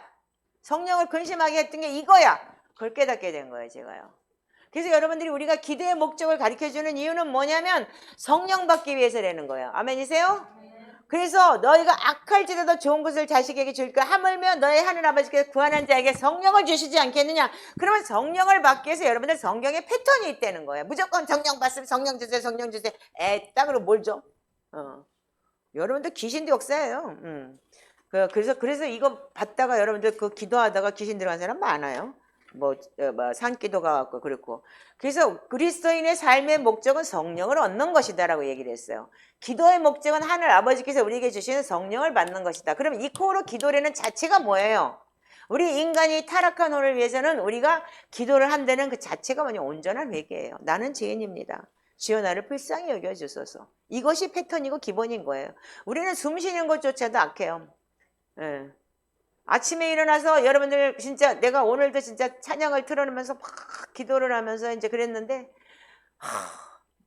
성령을 근심하게 했던 게 이거야. 그걸 깨닫게 된 거예요, 제가요. 그래서 여러분들이 우리가 기도의 목적을 가르쳐주는 이유는 뭐냐면 성령 받기 위해서라는 거예요. 아멘이세요? 그래서 너희가 악할지라도 좋은 것을 자식에게 줄까 하물며 너희 하늘 아버지께서 구하는 자에게 성령을 주시지 않겠느냐. 그러면 성령을 받기 위해서 여러분들 성경에 패턴이 있다는 거예요. 무조건 성령 받으면 성령 주세요, 성령 주세요. 에따 그럼 뭘 줘? 여러분들 귀신도 역사예요. 그래서 이거 받다가 여러분들 그 기도하다가 귀신 들어간 사람 많아요. 산기도가 왔고 그렇고. 그래서 그리스도인의 삶의 목적은 성령을 얻는 것이다라고 얘기를 했어요. 기도의 목적은 하늘 아버지께서 우리에게 주시는 성령을 받는 것이다. 그럼 이 코로 기도라는 자체가 뭐예요? 우리 인간이 타락한 혼을 위해서는 우리가 기도를 한다는 그 자체가 뭐냐? 온전한 회개예요. 나는 죄인입니다. 주여 나를 불쌍히 여겨주소서. 이것이 패턴이고 기본인 거예요. 우리는 숨 쉬는 것조차도 악해요. 예. 아침에 일어나서 여러분들 진짜 내가 오늘도 진짜 찬양을 틀어놓으면서 막 기도를 하면서 이제 그랬는데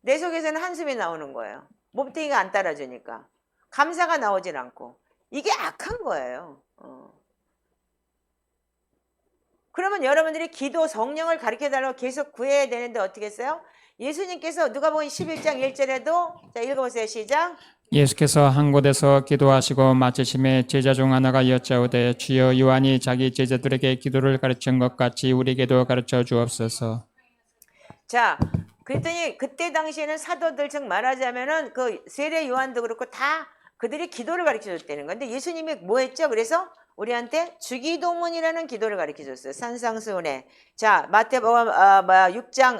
내 속에서는 한숨이 나오는 거예요. 몸뚱이가 안 따라주니까. 감사가 나오질 않고. 이게 악한 거예요. 그러면 여러분들이 기도 성령을 가르쳐달라고 계속 구해야 되는데 어떻게 했어요? 예수님께서 누가복음 11장 1절에도 자 읽어보세요. 시작. 예수께서 한 곳에서 기도하시고 마치심에 제자 중 하나가 여짜오되 주여 요한이 자기 제자들에게 기도를 가르친 것 같이 우리에게도 가르쳐 주옵소서. 자, 그랬더니 그때 당시에는 사도들 즉 말하자면은 그 세례 요한도 그렇고 다 그들이 기도를 가르쳐 줬다는 건데 예수님이 뭐 했죠? 그래서 우리한테 주기도문이라는 기도를 가르쳐 줬어요. 산상수훈에. 자, 마태복음 6장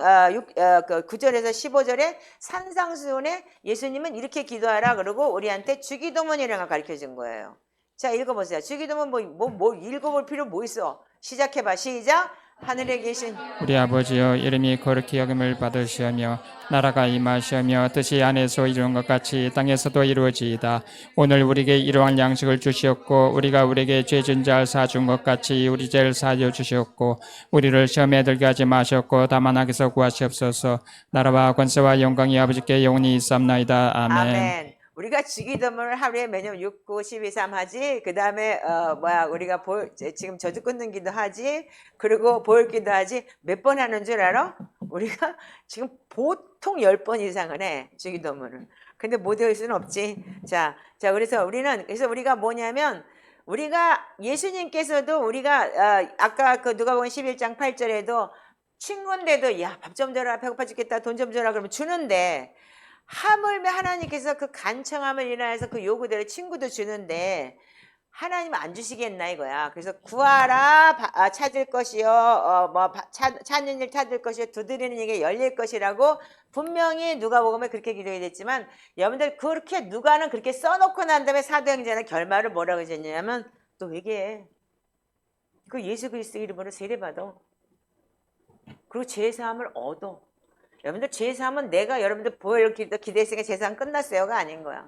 9절에서 15절에 산상수훈에 예수님은 이렇게 기도하라 그러고 우리한테 주기도문이라는 걸 가르쳐 준 거예요. 자, 읽어보세요. 주기도문 뭐 읽어볼 필요 뭐 있어? 시작해봐. 시작. 하늘에 계신 우리 아버지여 이름이 거룩히 여김을 받으시오며 나라가 임하시오며 뜻이 안에서 이루는 것 같이 땅에서도 이루어지이다. 오늘 우리에게 일용할 양식을 주시옵고 우리가 우리에게 죄진 자를 사준 것 같이 우리 죄를 사하여 주시옵고 우리를 시험에 들게 하지 마시옵고 다만 악에서 구하시옵소서. 나라와 권세와 영광이 아버지께 영원히 있사옵나이다. 아멘. 아멘. 우리가 주기도문을 하루에 매년 6, 9, 12, 3 하지. 그 다음에 우리가 지금 저주 끊는 기도 하지. 그리고 보혈 기도 하지. 몇 번 하는 줄 알아? 우리가 지금 보통 10번 이상은 해. 주기도문을. 근데 못 외울 수는 없지. 자, 그래서 우리가 뭐냐면 우리가 예수님께서도 우리가 아까 그 누가복음 11장 8절에도 친구인데도 야, 밥 좀 줘라. 배고파 죽겠다. 돈 좀 줘라. 그러면 주는데 하물며 하나님께서 그 간청함을 인하여서 그 요구대로 친구도 주는데 하나님은 안 주시겠나 이거야. 그래서 구하라 찾을 것이요 찾는 일 찾을 것이요 두드리는 이게 열릴 것이라고 분명히 누가복음에 그렇게 기도해 됐지만 여러분들 그렇게 누가는 그렇게 써놓고 난 다음에 사도행전의 결말을 뭐라고 했냐면 또 회개해. 그 예수 그리스도 이름으로 세례받아. 그리고 제사함을 얻어. 여러분들 제사함은 내가 여러분들 보혈 기도했으니까 제사함 끝났어요가 아닌 거야.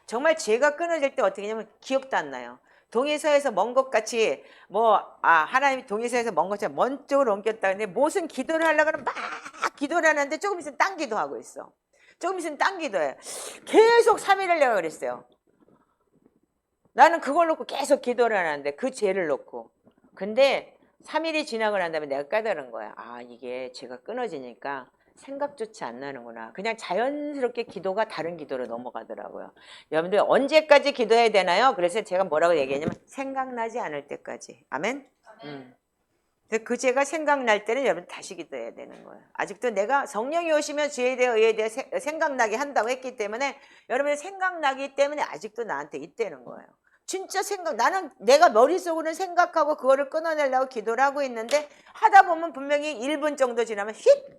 정말 죄가 끊어질 때 어떻게 하냐면 기억도 안 나요. 동에서에서 먼 것 같이 하나님이 동에서에서 먼 것처럼 먼 쪽으로 옮겼다. 근데 무슨 기도를 하려고 하면 막 기도를 하는데 조금 있으면 딴 기도하고 있어. 조금 있으면 딴 기도해. 계속 3일을 내가 그랬어요. 나는 그걸 놓고 계속 기도를 하는데 그 죄를 놓고. 근데 3일이 지나고 난 다음에 내가 깨달은 거야. 아, 이게 죄가 끊어지니까 생각조차 안 나는구나. 그냥 자연스럽게 기도가 다른 기도로 넘어가더라고요. 여러분들 언제까지 기도해야 되나요? 그래서 제가 뭐라고 얘기했냐면 생각나지 않을 때까지. 아멘? 근데 그 죄가 생각날 때는 여러분 다시 기도해야 되는 거예요. 아직도 내가 성령이 오시면 죄에 대해 의에 대해 생각나게 한다고 했기 때문에 여러분이 생각나기 때문에 아직도 나한테 있다는 거예요. 진짜 나는 내가 머릿속으로는 생각하고 그거를 끊어내려고 기도를 하고 있는데 하다 보면 분명히 1분 정도 지나면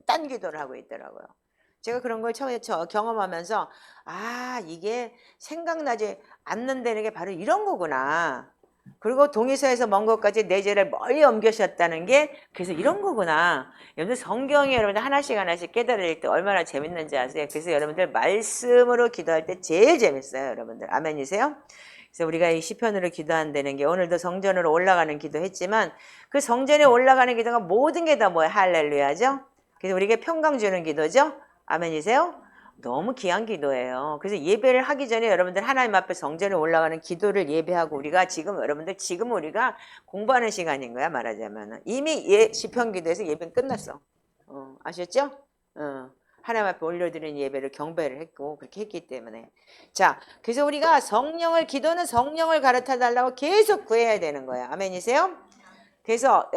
딴 기도를 하고 있더라고요. 제가 그런 걸 처음에 경험하면서 아, 이게 생각나지 않는다는 게 바로 이런 거구나. 그리고 동의서에서 먼 것까지 내 죄를 멀리 옮겨셨다는 게 그래서 이런 거구나. 여러분들 성경에 여러분들 하나씩 하나씩 깨달을 때 얼마나 재밌는지 아세요? 그래서 여러분들 말씀으로 기도할 때 제일 재밌어요. 여러분들 아멘이세요? 그래서 우리가 이 시편으로 기도한다는 게 오늘도 성전으로 올라가는 기도했지만 그 성전에 올라가는 기도가 모든 게 다 뭐예요? 할렐루야죠? 그래서 우리에게 평강 주는 기도죠? 아멘이세요? 너무 귀한 기도예요. 그래서 예배를 하기 전에 여러분들 하나님 앞에 성전에 올라가는 기도를 예배하고 우리가 지금 우리가 공부하는 시간인 거야 말하자면. 이미 시편 기도에서 예배는 끝났어. 아셨죠? 하나님 앞에 올려드리는 예배를 경배를 했고 그렇게 했기 때문에 자 그래서 우리가 기도는 성령을 가르쳐 달라고 계속 구해야 되는 거야. 아멘이세요? 그래서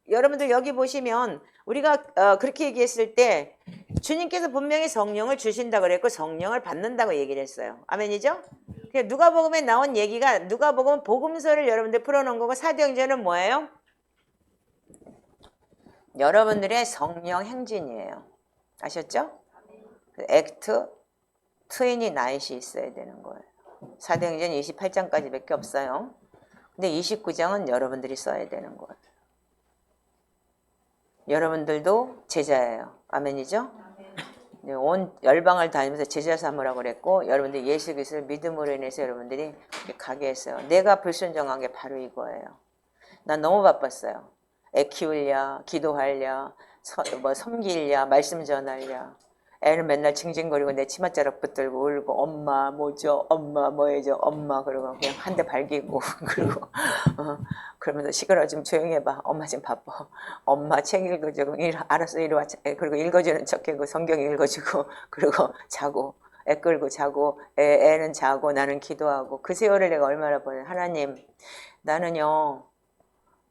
여러분들 여기 보시면 우리가 그렇게 얘기했을 때 주님께서 분명히 성령을 주신다고 그랬고 성령을 받는다고 얘기를 했어요. 아멘이죠? 누가복음에 나온 얘기가 누가복음 복음서를 여러분들 풀어놓은 거고 사도행전은 뭐예요? 여러분들의 성령 행진이에요. 아셨죠? 액트 29이 있어야 되는 거예요. 사도행전 28장까지 밖에 없어요. 근데 29장은 여러분들이 써야 되는 거예요. 여러분들도 제자예요. 아멘이죠? 온 열방을 다니면서 제자 삼으라고 그랬고 여러분들이 예수 그리스도를 믿음으로 인해서 여러분들이 가게 했어요. 내가 불순종한 게 바로 이거예요. 난 너무 바빴어요. 애 키우랴, 기도하랴, 섬기랴, 말씀 전하랴. 애는 맨날 징징거리고 내 치맛자락 붙들고 울고 엄마 뭐죠? 엄마 뭐해줘? 엄마 그러고 그냥 한 대 발기고 그리고 그러면서 시끄러워 좀 조용히 해봐. 엄마 지금 바빠. 엄마 책 읽어주고 알았어 이리 와. 그리고 읽어주는 척하고 성경 읽어주고 그리고 자고 애 끌고 자고 애는 자고 나는 기도하고 그 세월을 내가 얼마나 보내. 하나님 나는요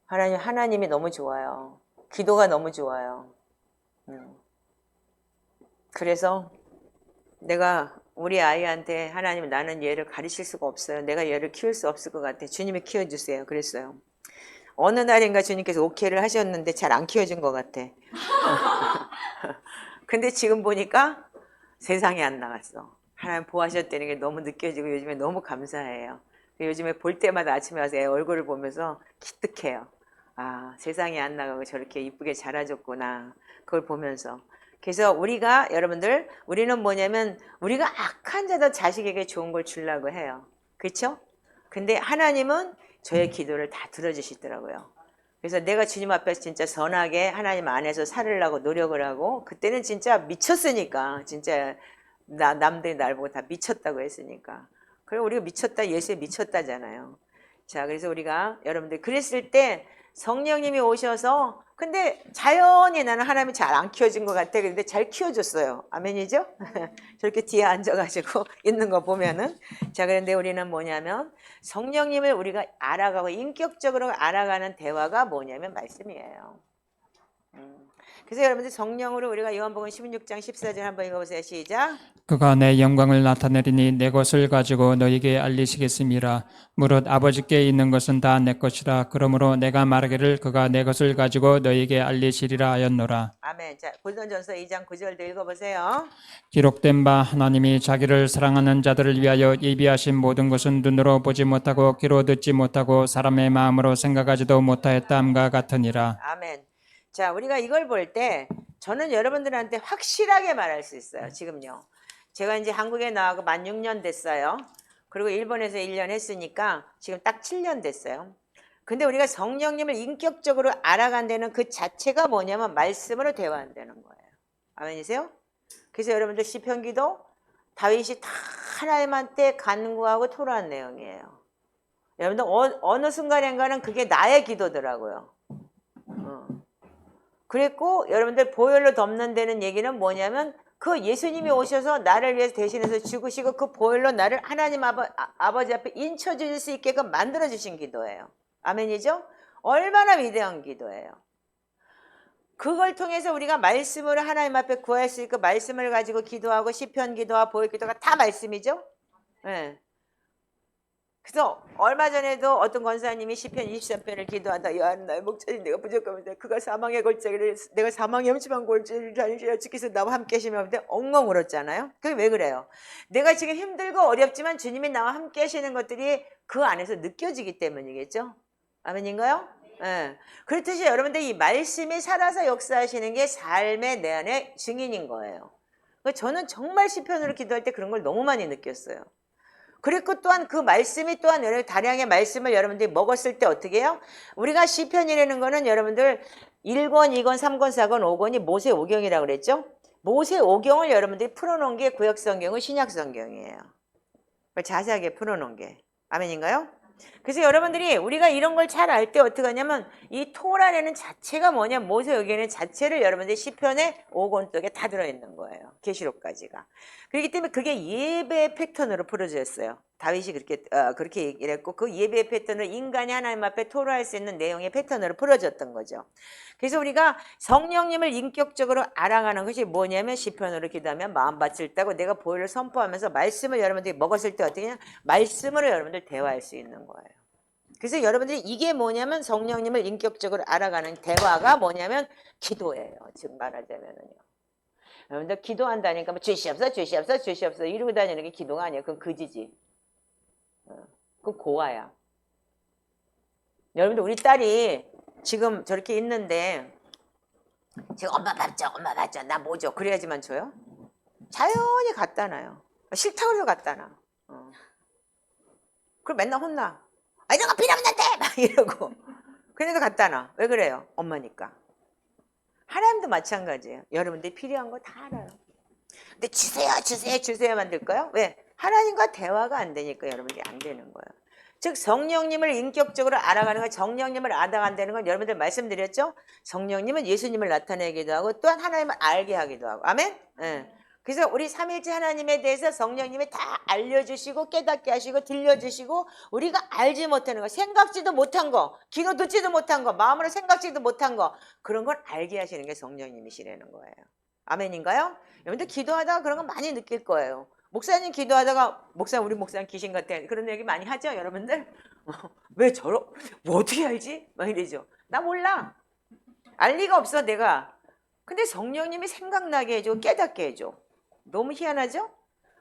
하나님이 너무 좋아요. 기도가 너무 좋아요. 그래서 내가 우리 아이한테 하나님 나는 얘를 가르칠 수가 없어요. 내가 얘를 키울 수 없을 것 같아. 주님이 키워주세요. 그랬어요. 어느 날인가 주님께서 오케이를 하셨는데 잘 안 키워준 것 같아. 근데 지금 보니까 세상에 안 나갔어. 하나님 보호하셨다는 게 너무 느껴지고 요즘에 너무 감사해요. 요즘에 볼 때마다 아침에 와서 애 얼굴을 보면서 기특해요. 아, 세상에 안 나가고 저렇게 이쁘게 자라줬구나. 그걸 보면서. 그래서 여러분들 우리는 뭐냐면 우리가 악한 자도 자식에게 좋은 걸 주려고 해요. 그렇죠? 근데 하나님은 저의 기도를 다 들어주시더라고요. 그래서 내가 주님 앞에서 진짜 선하게 하나님 안에서 살으려고 노력을 하고 그때는 진짜 미쳤으니까 진짜 남들이 날 보고 다 미쳤다고 했으니까. 그리고 우리가 미쳤다 예수에 미쳤다잖아요. 자 그래서 우리가 여러분들 그랬을 때 성령님이 오셔서 근데 자연히 나는 하나님이 잘 안 키워준 것 같아. 근데 잘 키워줬어요. 아멘이죠? 저렇게 뒤에 앉아가지고 있는 거 보면은. 자, 그런데 우리는 뭐냐면 성령님을 우리가 알아가고 인격적으로 알아가는 대화가 뭐냐면 말씀이에요. 그래서 여러분들 성령으로 우리가 요한복음 16장 14절 한번 읽어보세요. 시작. 그가 내 영광을 나타내리니 내 것을 가지고 너희에게 알리시겠음이라. 무릇 아버지께 있는 것은 다 내 것이라. 그러므로 내가 말하기를 그가 내 것을 가지고 너희에게 알리시리라 하였노라. 아멘. 자, 고린도전서 2장 9절도 읽어보세요. 기록된 바 하나님이 자기를 사랑하는 자들을 위하여 예비하신 모든 것은 눈으로 보지 못하고 귀로 듣지 못하고 사람의 마음으로 생각하지도 못하였다함과 같으니라. 아멘. 자, 우리가 이걸 볼 때 저는 여러분들한테 확실하게 말할 수 있어요. 지금요. 제가 이제 한국에 나와서 만 6년 됐어요. 그리고 일본에서 1년 했으니까 지금 딱 7년 됐어요. 근데 우리가 성령님을 인격적으로 알아간다는 그 자체가 뭐냐면 말씀으로 대화한다는 거예요. 아멘이세요? 그래서 여러분들 시편기도 다윗이 다 하나님한테 간구하고 토로한 내용이에요. 여러분들 어느 순간인가는 그게 나의 기도더라고요. 그랬고 여러분들 보혈로 덮는 데는 얘기는 뭐냐면 그 예수님이 오셔서 나를 위해서 대신해서 죽으시고 그 보혈로 나를 하나님 아버지 앞에 인쳐줄 수 있게끔 만들어주신 기도예요. 아멘이죠? 얼마나 위대한 기도예요. 그걸 통해서 우리가 말씀으로 하나님 앞에 구할 수 있고 말씀을 가지고 기도하고 시편 기도와 보혈 기도가 다 말씀이죠. 네. 그래서 얼마 전에도 어떤 권사님이 시편 23편을 기도하다 여호와는 나의 목자인 내가 부족합니다. 그가 사망의 골짜기를 내가 사망의 엄침한 골짜기를 다니시라 주께서 나와 함께 하시면 엉엉 울었잖아요. 그게 왜 그래요? 내가 지금 힘들고 어렵지만 주님이 나와 함께 하시는 것들이 그 안에서 느껴지기 때문이겠죠. 아멘인가요? 네. 그렇듯이 여러분들 이 말씀이 살아서 역사하시는 게 삶의 내 안에 증인인 거예요. 저는 정말 시편으로 기도할 때 그런 걸 너무 많이 느꼈어요. 그리고 또한 그 말씀이 또한 다량의 말씀을 여러분들이 먹었을 때 어떻게 해요? 우리가 시편이라는 거는 여러분들 1권, 2권, 3권, 4권, 5권이 모세 오경이라고 그랬죠? 모세 오경을 여러분들이 풀어놓은 게 구약성경은 신약성경이에요. 자세하게 풀어놓은 게. 아멘인가요? 그래서 여러분들이 우리가 이런 걸 잘 알 때 어떻게 하냐면 이 토라라는 자체가 뭐냐 모세 오경의 자체를 여러분들이 시편의 5권 속에 다 들어있는 거예요. 계시록까지가. 그렇기 때문에 그게 예배의 패턴으로 풀어졌어요. 다윗이 그렇게 얘기를 했고 그 예배의 패턴을 인간이 하나님 앞에 토로할 수 있는 내용의 패턴으로 풀어졌던 거죠. 그래서 우리가 성령님을 인격적으로 알아가는 것이 뭐냐면 시편으로 기도하면 마음 밭을 따고 내가 보혈을 선포하면서 말씀을 여러분들이 먹었을 때 어떻게 하냐 말씀으로 여러분들 대화할 수 있는 거예요. 그래서 여러분들이 이게 뭐냐면 성령님을 인격적으로 알아가는 대화가 뭐냐면 기도예요. 지금 말하자면은요. 여러분들 기도한다니까 뭐 주시옵소서 주시옵소서 주시옵소서 이러고 다니는 게 기도가 아니에요. 그건 거지지. 그건 고아야. 여러분들 우리 딸이 지금 저렇게 있는데 지금 엄마 밥 줘 엄마 밥 줘 나 뭐 줘 그래야지만 줘요? 자연히 갖다 놔요. 싫다고 해서 갖다 놔. 그럼 맨날 혼나. 아 이런 거 필요하면 안 돼! 막 이러고. 그래서 갖다 놔. 왜 그래요? 엄마니까. 하나님도 마찬가지예요. 여러분들이 필요한 거 다 알아요. 근데 주세요 주세요 주세요만 들까요? 왜? 하나님과 대화가 안 되니까 여러분들이 안 되는 거예요. 즉 성령님을 인격적으로 알아가는 건 성령님을 알아간다는 건 여러분들 말씀드렸죠? 성령님은 예수님을 나타내기도 하고 또한 하나님을 알게 하기도 하고. 아멘? 네. 그래서 우리 삼일째 하나님에 대해서 성령님이 다 알려주시고 깨닫게 하시고 들려주시고 우리가 알지 못하는 거 생각지도 못한 거 귀로 듣지도 못한 거 마음으로 생각지도 못한 거 그런 걸 알게 하시는 게 성령님이시라는 거예요. 아멘인가요? 여러분들 기도하다가 그런 거 많이 느낄 거예요. 목사님 기도하다가 우리 목사님 귀신 같아 그런 얘기 많이 하죠 여러분들? 왜 뭐 어떻게 알지? 막 이러죠. 나 몰라. 알 리가 없어 내가. 근데 성령님이 생각나게 해줘 깨닫게 해줘. 너무 희한하죠?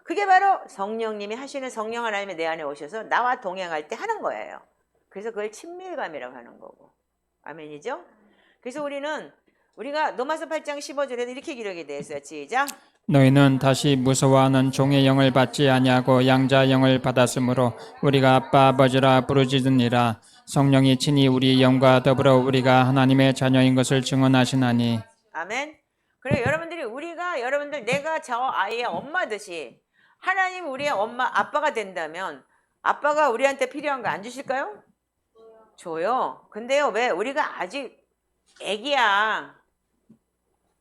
그게 바로 성령님이 하시는 성령 하나님이 내 안에 오셔서 나와 동행할 때 하는 거예요. 그래서 그걸 친밀감이라고 하는 거고. 아멘이죠? 그래서 우리가 로마서 8장 15절에도 이렇게 기록이 되어 있어요. 시작. 너희는 다시 무서워하는 종의 영을 받지 아니하고 양자 영을 받았으므로 우리가 아빠 아버지라 부르짖으니라. 성령이 친히 우리 영과 더불어 우리가 하나님의 자녀인 것을 증언하시나니. 아멘. 그래 여러분들 내가 저 아이의 엄마듯이 하나님 우리의 엄마 아빠가 된다면 아빠가 우리한테 필요한 거 안 주실까요? 줘요. 근데요 왜 우리가 아직 애기야.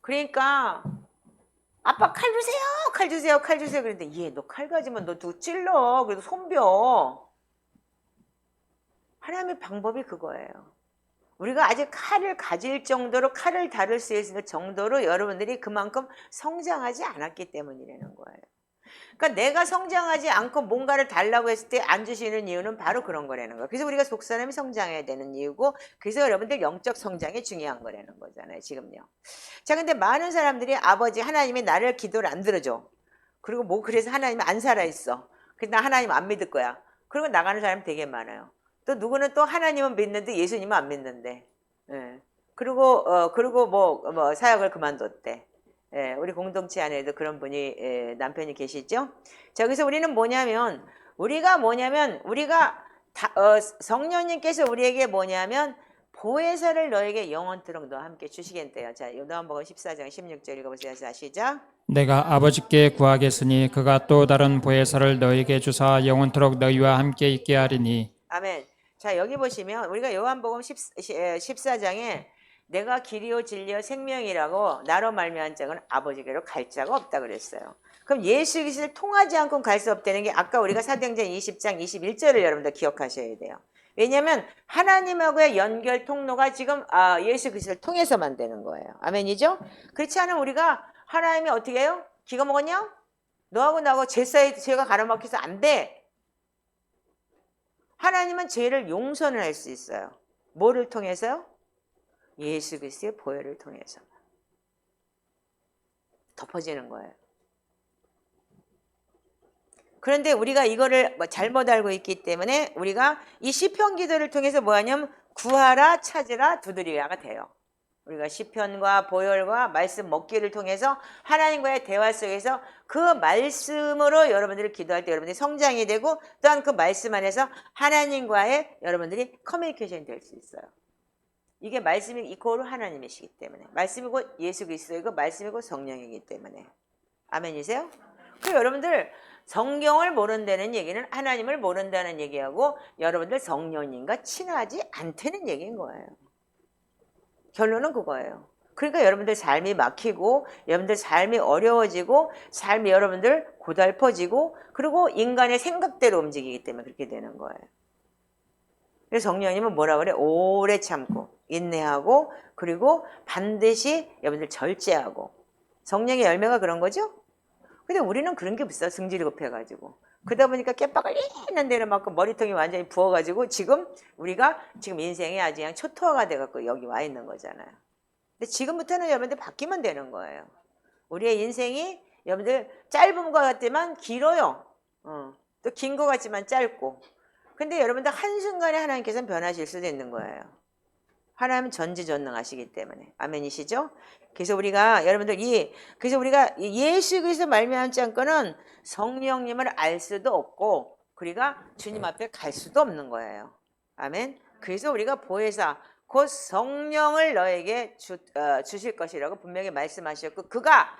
그러니까 아빠 칼 주세요 칼 주세요 칼 주세요 그랬는데 얘 너 칼 가지면 너 누구 찔러 그래도 손벼. 하나님의 방법이 그거예요. 우리가 아직 칼을 가질 정도로 칼을 다룰 수 있을 정도로 여러분들이 그만큼 성장하지 않았기 때문이라는 거예요. 그러니까 내가 성장하지 않고 뭔가를 달라고 했을 때 안 주시는 이유는 바로 그런 거라는 거예요. 그래서 우리가 속사람이 성장해야 되는 이유고 그래서 여러분들 영적 성장이 중요한 거라는 거잖아요. 지금요. 자, 근데 많은 사람들이 아버지 하나님이 나를 기도를 안 들어줘. 그리고 그래서 하나님이 안 살아있어. 그래서 나 하나님 안 믿을 거야. 그리고 나가는 사람 되게 많아요. 또 누구는 또 하나님은 믿는데 예수님은 안 믿는데. 예. 그리고 사역을 그만뒀대. 예, 우리 공동체 안에도 그런 분이 남편이 계시죠. 자, 그래서 우리는 뭐냐면 우리가 뭐냐면 성령님께서 우리에게 뭐냐면 보혜사를 너에게 영원토록 너와 함께 주시겠대요. 자, 요한복음 14장 16절 읽어보세요. 자, 시작. 내가 아버지께 구하겠으니 그가 또 다른 보혜사를 너에게 주사 영원토록 너희와 함께 있게 하리니. 아멘. 자, 여기 보시면 우리가 요한복음 14장에 내가 길이요 진리요 생명이라고 나로 말미암은 자는 아버지께로 갈 자가 없다 그랬어요. 그럼 예수 그리스도를 통하지 않고는 갈 수 없다는 게 아까 우리가 사도행전 20장 21절을 여러분들 기억하셔야 돼요. 왜냐하면 하나님하고의 연결 통로가 지금 예수 그리스도를 통해서만 되는 거예요. 아멘이죠? 그렇지 않으면 우리가 하나님이 어떻게 해요? 기가 먹었냐? 너하고 나하고 죄가 가로막혀서 안 돼. 하나님은 죄를 용서는 할 수 있어요. 뭐를 통해서요? 예수 그리스도의 보혈을 통해서 덮어지는 거예요. 그런데 우리가 이거를 잘못 알고 있기 때문에 우리가 이 시편 기도를 통해서 뭐 하냐면 구하라 찾으라 두드리라가 돼요. 우리가 시편과 보혈과 말씀 먹기를 통해서 하나님과의 대화 속에서 그 말씀으로 여러분들이 기도할 때 여러분들이 성장이 되고 또한 그 말씀 안에서 하나님과의 여러분들이 커뮤니케이션이 될 수 있어요. 이게 말씀이 이코로 하나님이시기 때문에 말씀이고 예수 그리스도이고 말씀이고 성령이기 때문에 아멘이세요? 그리고 여러분들 성경을 모른다는 얘기는 하나님을 모른다는 얘기하고 여러분들 성령님과 친하지 않다는 얘기인 거예요. 결론은 그거예요. 그러니까 여러분들 삶이 막히고 여러분들 삶이 어려워지고 삶이 여러분들 고달퍼지고 그리고 인간의 생각대로 움직이기 때문에 그렇게 되는 거예요. 그래서 성령님은 뭐라 그래? 오래 참고 인내하고 그리고 반드시 여러분들 절제하고 성령의 열매가 그런 거죠? 근데 우리는 그런 게 없어. 승질이 급해가지고. 그러다 보니까 깨박을 있는 데를 맞고 머리통이 완전히 부어가지고 지금 우리가 지금 인생이 아주 그냥 초토화가 돼갖고 여기 와 있는 거잖아요. 근데 지금부터는 여러분들 바뀌면 되는 거예요. 우리의 인생이 여러분들 짧은 것 같지만 길어요. 또 긴 것 같지만 짧고. 근데 여러분들 한순간에 하나님께서는 변하실 수도 있는 거예요. 하나님은 전지전능하시기 때문에. 아멘이시죠? 그래서 우리가 여러분들 그래서 우리가 예수 그리스도 말미암지 않고는 성령님을 알 수도 없고 우리가 주님 앞에 갈 수도 없는 거예요. 아멘. 그래서 우리가 보혜사 곧 성령을 너에게 주실 것이라고 분명히 말씀하셨고 그가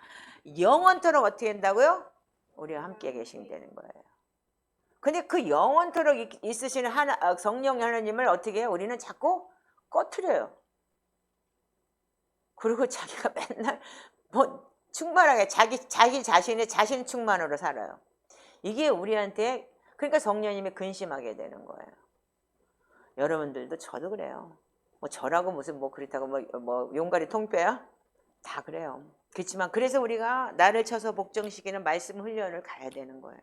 영원토록 어떻게 한다고요? 우리와 함께 계신다는 거예요. 근데 그 영원토록 있으시는 성령 하나님을 어떻게 해요? 우리는 자꾸 꺼트려요. 그리고 자기가 맨날 뭐 충만하게 자기 자신의 자신 충만으로 살아요. 이게 우리한테 그러니까 성령님이 근심하게 되는 거예요. 여러분들도 저도 그래요. 뭐 저라고 무슨 뭐 그렇다고 뭐 용가리 통뼈야? 다 그래요. 그렇지만 그래서 우리가 나를 쳐서 복종시키는 말씀 훈련을 가야 되는 거예요.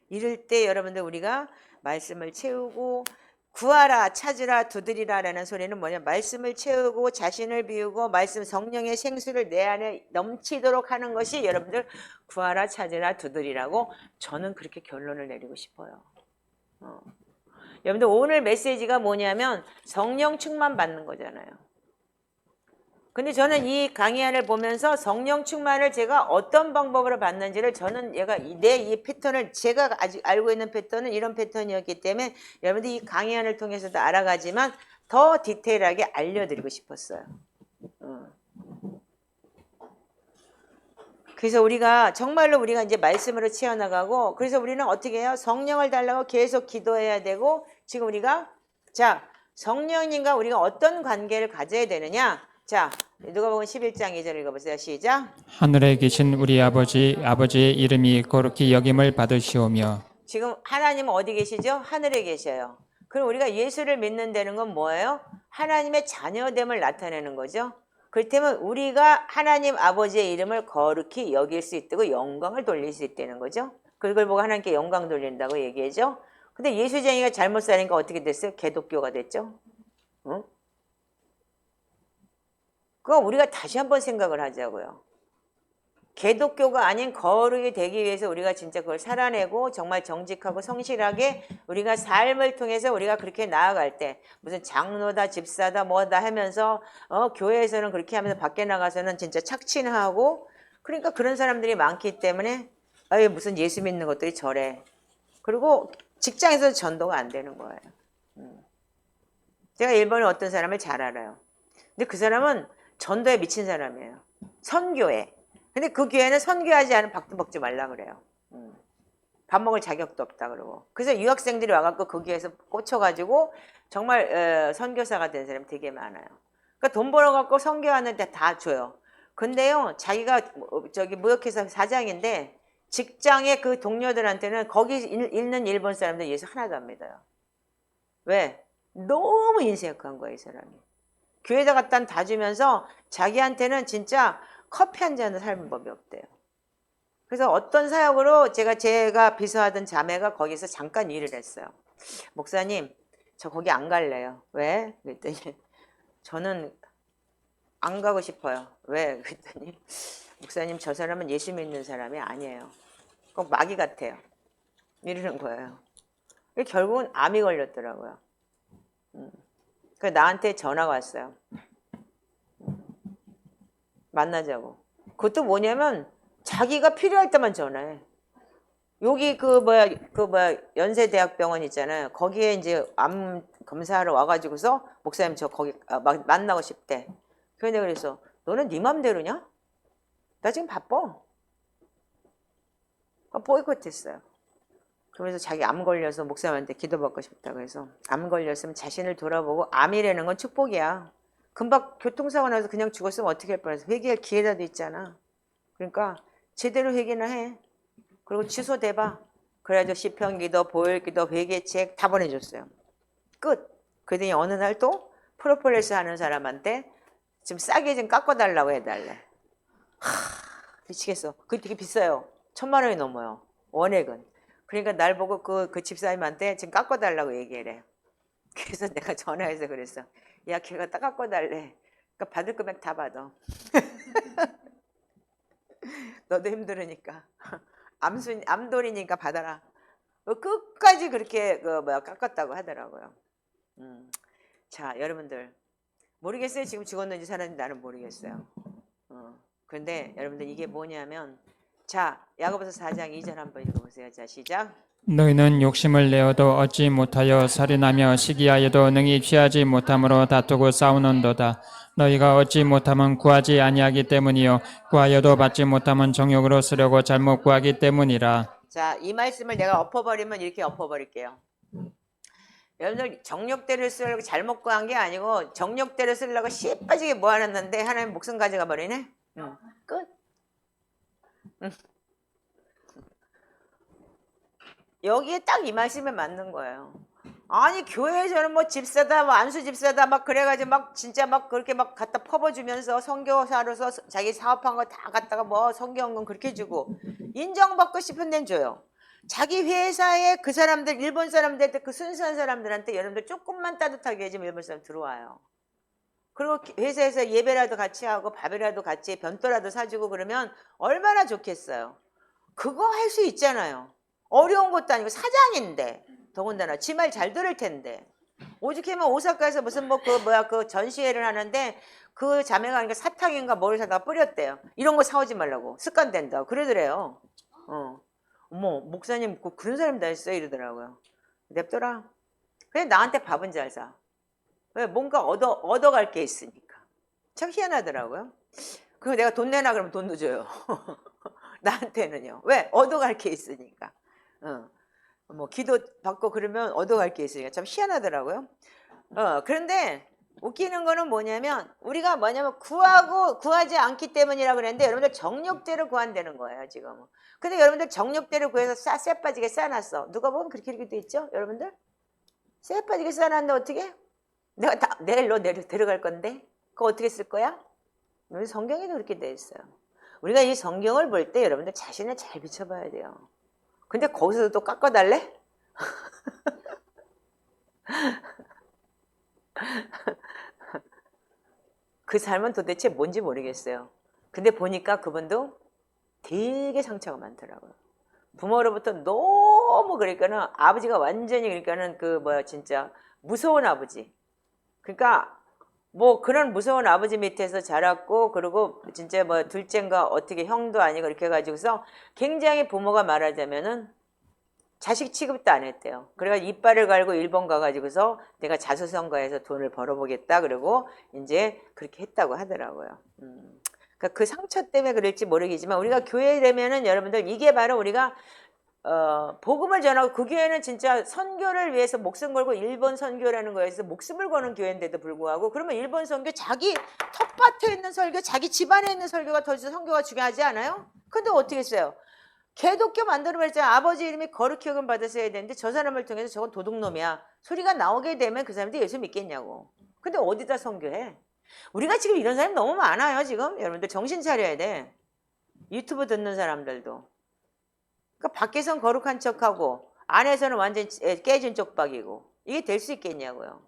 이럴 때 여러분들 우리가 말씀을 채우고 구하라 찾으라 두드리라라는 소리는 뭐냐 말씀을 채우고 자신을 비우고 말씀 성령의 생수를 내 안에 넘치도록 하는 것이 여러분들 구하라 찾으라 두드리라고 저는 그렇게 결론을 내리고 싶어요. 여러분들 오늘 메시지가 뭐냐면 성령 충만 받는 거잖아요. 근데 저는 이 강의안을 보면서 성령 충만을 제가 어떤 방법으로 받는지를 저는 이 패턴을 제가 아직 알고 있는 패턴은 이런 패턴이었기 때문에 여러분들 이 강의안을 통해서도 알아가지만 더 디테일하게 알려드리고 싶었어요. 그래서 우리가 정말로 우리가 이제 말씀으로 채워나가고 그래서 우리는 어떻게 해요? 성령을 달라고 계속 기도해야 되고 지금 우리가 자 성령님과 우리가 어떤 관계를 가져야 되느냐 자, 누가복음 11장 2절 읽어보세요. 시작. 하늘에 계신 우리 아버지의 이름이 거룩히 여김을 받으시오며. 지금 하나님은 어디 계시죠? 하늘에 계셔요. 그럼 우리가 예수를 믿는 데는 건 뭐예요? 하나님의 자녀됨을 나타내는 거죠. 그렇다면 우리가 하나님 아버지의 이름을 거룩히 여길 수 있고 영광을 돌릴 수 있다는 거죠. 그걸 보고 하나님께 영광 돌린다고 얘기하죠. 근데 예수쟁이가 잘못 사니까 어떻게 됐어요? 개독교가 됐죠. 응? 그거 우리가 다시 한번 생각을 하자고요. 개독교가 아닌 거룩이 되기 위해서 우리가 진짜 그걸 살아내고 정말 정직하고 성실하게 우리가 삶을 통해서 우리가 그렇게 나아갈 때 무슨 장로다 집사다 뭐다 하면서 교회에서는 그렇게 하면서 밖에 나가서는 진짜 착취하고 그러니까 그런 사람들이 많기 때문에 무슨 예수 믿는 것들이 저래. 그리고 직장에서 전도가 안 되는 거예요. 제가 일본에 어떤 사람을 잘 알아요. 근데 그 사람은 전도에 미친 사람이에요. 선교에. 근데 그 교회는 선교하지 않은 밥도 먹지 말라 그래요. 밥 먹을 자격도 없다 그러고. 그래서 유학생들이 와갖고 그 교회에서 꽂혀가지고 정말 선교사가 된 사람이 되게 많아요. 그러니까 돈 벌어갖고 선교하는데 다 줘요. 근데요, 자기가 저기 무역회사 사장인데 직장의 그 동료들한테는 거기 있는 일본 사람들 예수 하나도 안 믿어요. 왜? 너무 인색한 거예요, 이 사람이. 교회에다 갖다 다 주면서 자기한테는 진짜 커피 한 잔을 삶은 법이 없대요. 그래서 어떤 사역으로 제가 비서하던 자매가 거기서 잠깐 일을 했어요. 목사님, 저 거기 안 갈래요. 왜? 그랬더니 저는 안 가고 싶어요. 왜? 그랬더니 목사님, 저 사람은 예수 믿는 사람이 아니에요. 꼭 마귀 같아요. 이러는 거예요. 결국은 암이 걸렸더라고요. 그래서 나한테 전화가 왔어요. 만나자고. 그것도 뭐냐면 자기가 필요할 때만 전화해. 여기 연세대학병원 있잖아요. 거기에 이제 암 검사하러 와가지고서 목사님 저 거기 만나고 싶대. 그래서 내가 그래서 너는 네 맘대로냐? 나 지금 바빠. 보이콧했어요. 그러면서 자기 암 걸려서 목사님한테 기도받고 싶다고 해서 암 걸렸으면 자신을 돌아보고 암이라는 건 축복이야. 금방 교통사고 나서 그냥 죽었으면 어떻게 할 뻔해서 회개할 기회라도 있잖아. 그러니까 제대로 회개나 해. 그리고 취소돼봐. 그래가지고 시편기도, 보혈기도, 회개책 다 보내줬어요. 끝. 그러더니 어느 날 또 프로폴리스 하는 사람한테 좀 싸게 좀 깎아달라고 해달래. 미치겠어. 그게 되게 비싸요. 1,000만 원이 넘어요. 원액은. 그러니까 날 보고 그 집사님한테 지금 깎아달라고 얘기해. 그래서 내가 전화해서 그랬어. 야, 걔가 딱 깎아달래. 그러니까 받을 금액 다 받아. 너도 힘들으니까. 암돌이니까 받아라. 끝까지 그렇게 깎았다고 하더라고요. 자, 여러분들 모르겠어요. 지금 죽었는지 살았는지 나는 모르겠어요. 그런데 여러분들 이게 뭐냐면 자, 야고보서 4장 2절 한번 읽어보세요. 자, 시작. 너희는 욕심을 내어도 얻지 못하여 살인하며 시기하여도 능히 취하지 못함으로 다투고 싸우는도다. 너희가 얻지 못하면 구하지 아니하기 때문이요 구하여도 받지 못하면 정욕으로 쓰려고 잘못 구하기 때문이라. 자, 이 말씀을 내가 엎어버리면 이렇게 엎어버릴게요. 여러분들 정욕대로 쓰려고 잘못 구한 게 아니고 정욕대로 쓰려고 씨빠지게 모아놨는데 하나님 목숨 가져가 버리네. 끝. 여기에 딱 이 말씀에 맞는 거예요. 아니 교회에서는 뭐 집사다 뭐 안수 집사다 막 그래가지고 막 진짜 막 그렇게 막 갖다 퍼부어주면서 선교사로서 자기 사업한 거 다 갖다가 뭐 선교원금 그렇게 주고 인정받고 싶은 데는 줘요. 자기 회사에 그 사람들 일본 사람들한테 그 순수한 사람들한테 여러분들 조금만 따뜻하게 해주면 일본 사람 들어와요. 그리고 회사에서 예배라도 같이 하고 밥이라도 같이 변또라도 사주고 그러면 얼마나 좋겠어요. 그거 할 수 있잖아요. 어려운 것도 아니고 사장인데 더군다나 지 말 잘 들을 텐데 오죽하면 오사카에서 무슨 그 전시회를 하는데 그 자매가 그러니까 사탕인가 뭘 사다가 뿌렸대요. 이런 거 사오지 말라고 습관된다고 그러더래요. 어머 목사님 그런 사람 다 있어요 이러더라고요. 냅둬라. 그냥 나한테 밥은 잘 사. 왜 뭔가 얻어갈 게 있으니까. 참 희한하더라고요. 그리고 내가 돈 내놔 그러면 돈도 줘요. 나한테는요. 왜? 얻어갈 게 있으니까. 뭐 기도 받고 그러면 얻어갈 게 있으니까 참 희한하더라고요. 그런데 웃기는 거는 뭐냐면 우리가 구하지 않기 때문이라 그랬는데 여러분들 정욕대로 구한다는 거예요 지금. 근데 여러분들 정욕대로 구해서 쎄 빠지게 싸놨어. 누가 보면 그렇게 돼 있죠 여러분들? 쎄 빠지게 싸놨는데 어떻게? 내가 다 내일 너 데려갈 건데 그거 어떻게 쓸 거야? 성경에도 그렇게 돼 있어요. 우리가 이 성경을 볼 때 여러분들 자신을 잘 비춰봐야 돼요. 근데 거기서도 또 깎아달래? 그 삶은 도대체 뭔지 모르겠어요. 근데 보니까 그분도 되게 상처가 많더라고요. 부모로부터 너무 그러니까는 아버지가 완전히 그러니까는 진짜 무서운 아버지. 그러니까 뭐 그런 무서운 아버지 밑에서 자랐고 그리고 진짜 뭐 둘째인가 어떻게 형도 아니고 이렇게 해가지고서 굉장히 부모가 말하자면은 자식 취급도 안 했대요. 그래가지고 이빨을 갈고 일본 가가지고서 내가 자수성가해서 돈을 벌어보겠다. 그러고 이제 그렇게 했다고 하더라고요. 그러니까 그 상처 때문에 그럴지 모르겠지만 우리가 교회 되면은 여러분들 이게 바로 우리가 복음을 전하고 그 교회는 진짜 선교를 위해서 목숨 걸고 일본 선교라는 거에서 목숨을 거는 교회인데도 불구하고 그러면 일본 선교 자기 텃밭에 있는 설교 자기 집안에 있는 설교가 더 선교가 중요하지 않아요? 근데 어떻게 했어요? 개독교 만들어버렸잖아요. 아버지 이름이 거룩히 여김 받았어야 되는데 저 사람을 통해서 저건 도둑놈이야 소리가 나오게 되면 그 사람들이 예수 믿겠냐고. 근데 어디다 선교해? 우리가 지금 이런 사람이 너무 많아요. 지금 여러분들 정신 차려야 돼. 유튜브 듣는 사람들도. 그러니까 밖에선 거룩한 척하고 안에서는 완전 깨진 쪽박이고 이게 될 수 있겠냐고요.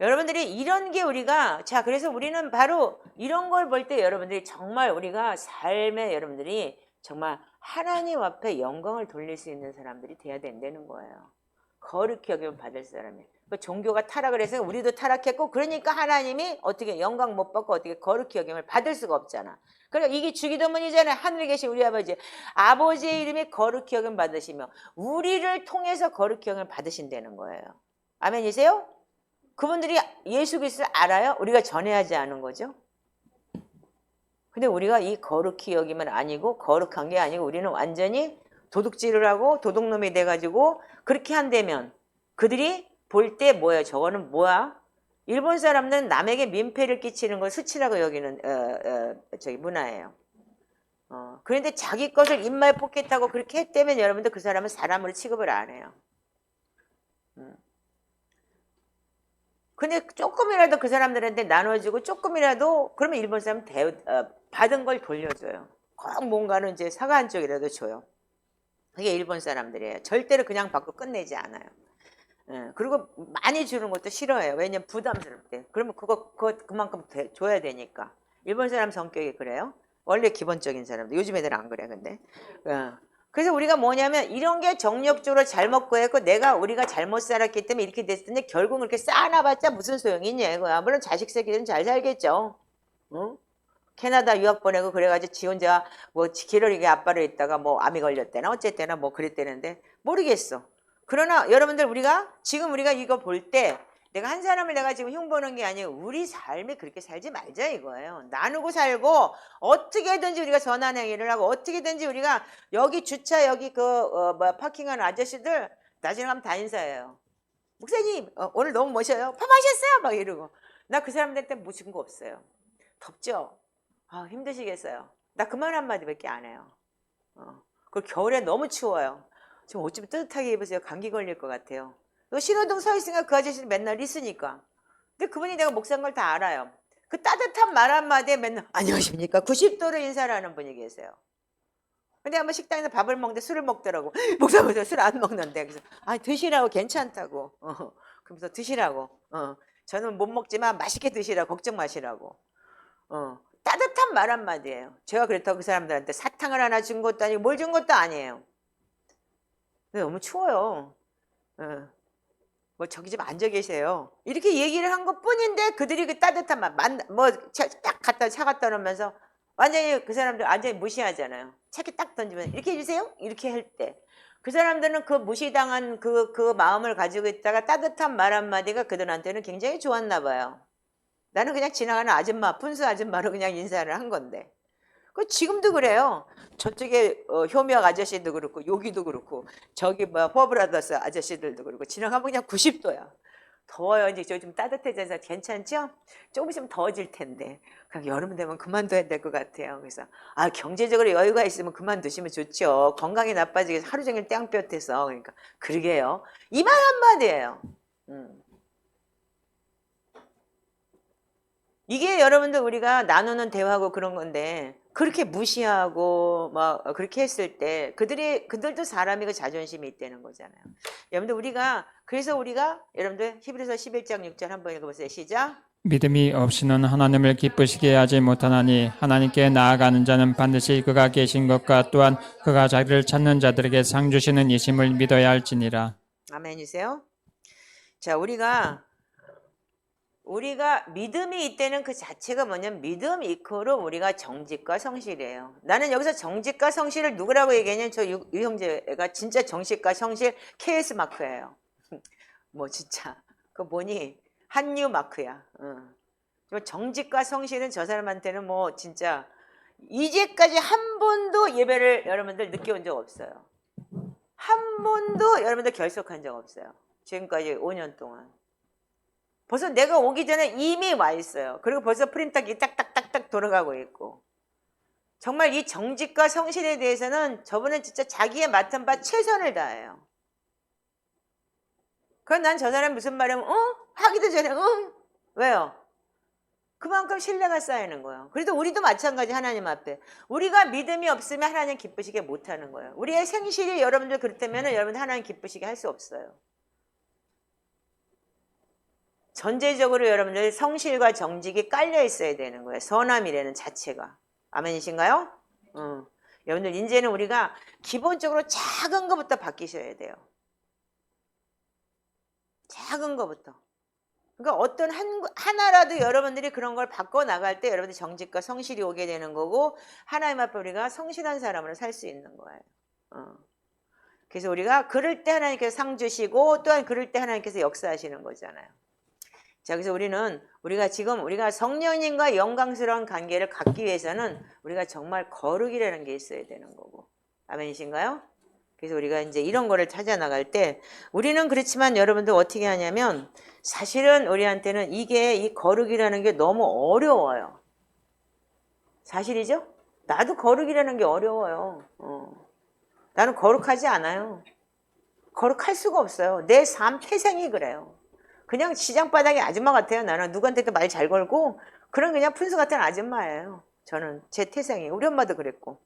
여러분들이 이런 게 우리가 자 그래서 우리는 바로 이런 걸 볼 때 여러분들이 정말 우리가 삶에 여러분들이 정말 하나님 앞에 영광을 돌릴 수 있는 사람들이 돼야 된다는 거예요. 거룩히 여기면 받을 사람이. 그 종교가 타락을 해서 우리도 타락했고 그러니까 하나님이 어떻게 영광 못 받고 어떻게 거룩히 여김을 받을 수가 없잖아. 그러니까 이게 주기도문이잖아요. 하늘에 계신 우리 아버지. 아버지의 이름이 거룩히 여김 받으시며 우리를 통해서 거룩히 여김을 받으신다는 거예요. 아멘이세요? 그분들이 예수 그리스도를 알아요? 우리가 전해야지 않은 거죠. 근데 우리가 이 거룩히 여김은 아니고 거룩한 게 아니고 우리는 완전히 도둑질을 하고 도둑놈이 돼가지고 그렇게 한다면 그들이 볼 때 뭐예요? 저거는 뭐야? 일본 사람들은 남에게 민폐를 끼치는 걸 수치라고 여기는 저기 문화예요. 그런데 자기 것을 입마에 포켓하고 그렇게 했다면 여러분들 그 사람은 사람으로 취급을 안 해요. 근데 조금이라도 그 사람들한테 나눠주고 조금이라도 그러면 일본 사람은 받은 걸 돌려줘요. 꼭 뭔가는 이제 사과 한 쪽이라도 줘요. 그게 일본 사람들이에요. 절대로 그냥 받고 끝내지 않아요. 그리고 많이 주는 것도 싫어해요. 왜냐면 부담스럽대. 그러면 그만큼 줘야 되니까. 일본 사람 성격이 그래요. 원래 기본적인 사람들. 요즘 애들은 안 그래, 근데. 그래서 우리가 뭐냐면 이런 게 정력적으로 잘못 구했고 우리가 잘못 살았기 때문에 이렇게 됐는데 결국 그렇게 쌓아놔봤자 무슨 소용이 있냐 이거야. 물론 자식 새끼들은 잘 살겠죠. 응? 캐나다 유학 보내고 그래가지고 지 혼자 뭐 기러리게 아빠를 있다가 뭐 암이 걸렸대나 어쨌대나 뭐 그랬대는데 모르겠어. 그러나 여러분들 지금 우리가 이거 볼 때 내가 한 사람을 내가 지금 흉보는 게 아니고 우리 삶이 그렇게 살지 말자 이거예요. 나누고 살고 어떻게든지 우리가 선한 행위를 하고 어떻게든지 우리가 여기 주차 여기 파킹하는 아저씨들 나중에 가면 다 인사해요. 목사님 오늘 너무 멋져요. 밥 마셨어요? 막 이러고. 나 그 사람들한테 모신 거 없어요. 덥죠? 힘드시겠어요. 나 그 말 한마디밖에 안 해요. 그리고 겨울에 너무 추워요. 지금 옷 좀 뜨뜻하게 입으세요. 감기 걸릴 것 같아요. 신호등 서 있으니까 그 아저씨는 맨날 있으니까. 근데 그분이 내가 목사인 걸 다 알아요. 그 따뜻한 말 한마디에 맨날 안녕하십니까 90도로 인사를 하는 분이 계세요. 근데 한번 식당에서 밥을 먹는데 술을 먹더라고. 목사보다 술 안 먹는데. 그래서 드시라고 괜찮다고. 그러면서 드시라고. 저는 못 먹지만 맛있게 드시라고 걱정 마시라고. 따뜻한 말 한마디예요. 제가 그렇다고 그 사람들한테 사탕을 하나 준 것도 아니고 뭘 준 것도 아니에요. 근데 너무 추워요. 뭐 저기 좀 앉아 계세요. 이렇게 얘기를 한 것뿐인데 그들이 그 따뜻한 말, 딱 갖다 차 갖다 놓으면서 완전히 그 사람들 완전히 무시하잖아요. 차키 딱 던지면 이렇게 해주세요. 이렇게 할 때 그 사람들은 그 무시당한 그 마음을 가지고 있다가 따뜻한 말 한마디가 그들한테는 굉장히 좋았나 봐요. 나는 그냥 지나가는 아줌마, 푼수 아줌마로 그냥 인사를 한 건데. 지금도 그래요. 저쪽에 효미학 아저씨도 그렇고 여기도 그렇고 저기 포브라더스 아저씨들도 그렇고 지나가면 그냥 90도야. 더워요. 이제 저 좀 따뜻해져서 괜찮죠? 조금 있으면 더워질 텐데. 그냥 여름 되면 그만둬야 될 것 같아요. 그래서 경제적으로 여유가 있으면 그만두시면 좋죠. 건강이 나빠지게 하루 종일 땡볕에서. 그러니까 그러게요. 이 말 한마디예요. 이게 여러분들 우리가 나누는 대화고 그런 건데 그렇게 무시하고 막 그렇게 했을 때 그들도 사람이고 자존심이 있다는 거잖아요. 여러분들 그래서 우리가 여러분들 히브리서 11장 6절 한번 읽어보세요. 시작. 믿음이 없이는 하나님을 기쁘시게 하지 못하나니 하나님께 나아가는 자는 반드시 그가 계신 것과 또한 그가 자기를 찾는 자들에게 상 주시는 이심을 심 믿어야 할지니라. 아멘이세요? 자, 우리가 그래서 우리가 여러분들 믿음이 없이는 하나님을 기쁘시게 하지 못하나니 하나님께 나아가는 자는 반드시 그가 계신 것과 또한 그가 자기를 찾는 자들에게 상 주시는 이심을 믿어야 할지니라. 아멘이세요? 자, 우리가 11장 6절 한번 읽어보세요. 시작. 우리가 믿음이 있다는 그 자체가 뭐냐면 믿음 이퀄은 우리가 정직과 성실이에요. 나는 여기서 정직과 성실을 누구라고 얘기하냐면 저 유 형제가 진짜 정직과 성실 KS 마크예요. 뭐 진짜 그 뭐니 한유 마크야. 정직과 성실은 저 사람한테는 뭐 진짜 이제까지 한 번도 예배를 여러분들 늦게 온 적 없어요. 한 번도 여러분들 결석한 적 없어요. 지금까지 5년 동안. 벌써 내가 오기 전에 이미 와 있어요. 그리고 벌써 프린터기 딱딱딱딱 돌아가고 있고. 정말 이 정직과 성실에 대해서는 저분은 진짜 자기의 맡은 바 최선을 다해요. 그럼 난 저 사람 무슨 말이면 하기도 전에 왜요? 그만큼 신뢰가 쌓이는 거예요. 그래도 우리도 마찬가지 하나님 앞에. 우리가 믿음이 없으면 하나님 기쁘시게 못하는 거예요. 우리의 생실이 여러분들 그렇다면 여러분들 하나님 기쁘시게 할 수 없어요. 전제적으로 여러분들 성실과 정직이 깔려 있어야 되는 거예요. 선함이라는 자체가. 아멘이신가요? 여러분들 이제는 우리가 기본적으로 작은 것부터 바뀌셔야 돼요. 작은 것부터. 그러니까 어떤 하나라도 여러분들이 그런 걸 바꿔 나갈 때 여러분들 정직과 성실이 오게 되는 거고 하나님 앞에 우리가 성실한 사람으로 살 수 있는 거예요. 그래서 우리가 그럴 때 하나님께서 상 주시고 또한 그럴 때 하나님께서 역사하시는 거잖아요. 자, 그래서 우리가 지금 우리가 성령님과 영광스러운 관계를 갖기 위해서는 우리가 정말 거룩이라는 게 있어야 되는 거고. 아멘이신가요? 그래서 우리가 이제 이런 거를 찾아 나갈 때 우리는 그렇지만 여러분들 어떻게 하냐면 사실은 우리한테는 이 거룩이라는 게 너무 어려워요. 사실이죠? 나도 거룩이라는 게 어려워요. 나는 거룩하지 않아요. 거룩할 수가 없어요. 내 삶 태생이 그래요. 그냥 시장 바닥의 아줌마 같아요. 나는 누구한테도 말 잘 걸고 그런 그냥 푼수 같은 아줌마예요. 저는 제 태생이. 우리 엄마도 그랬고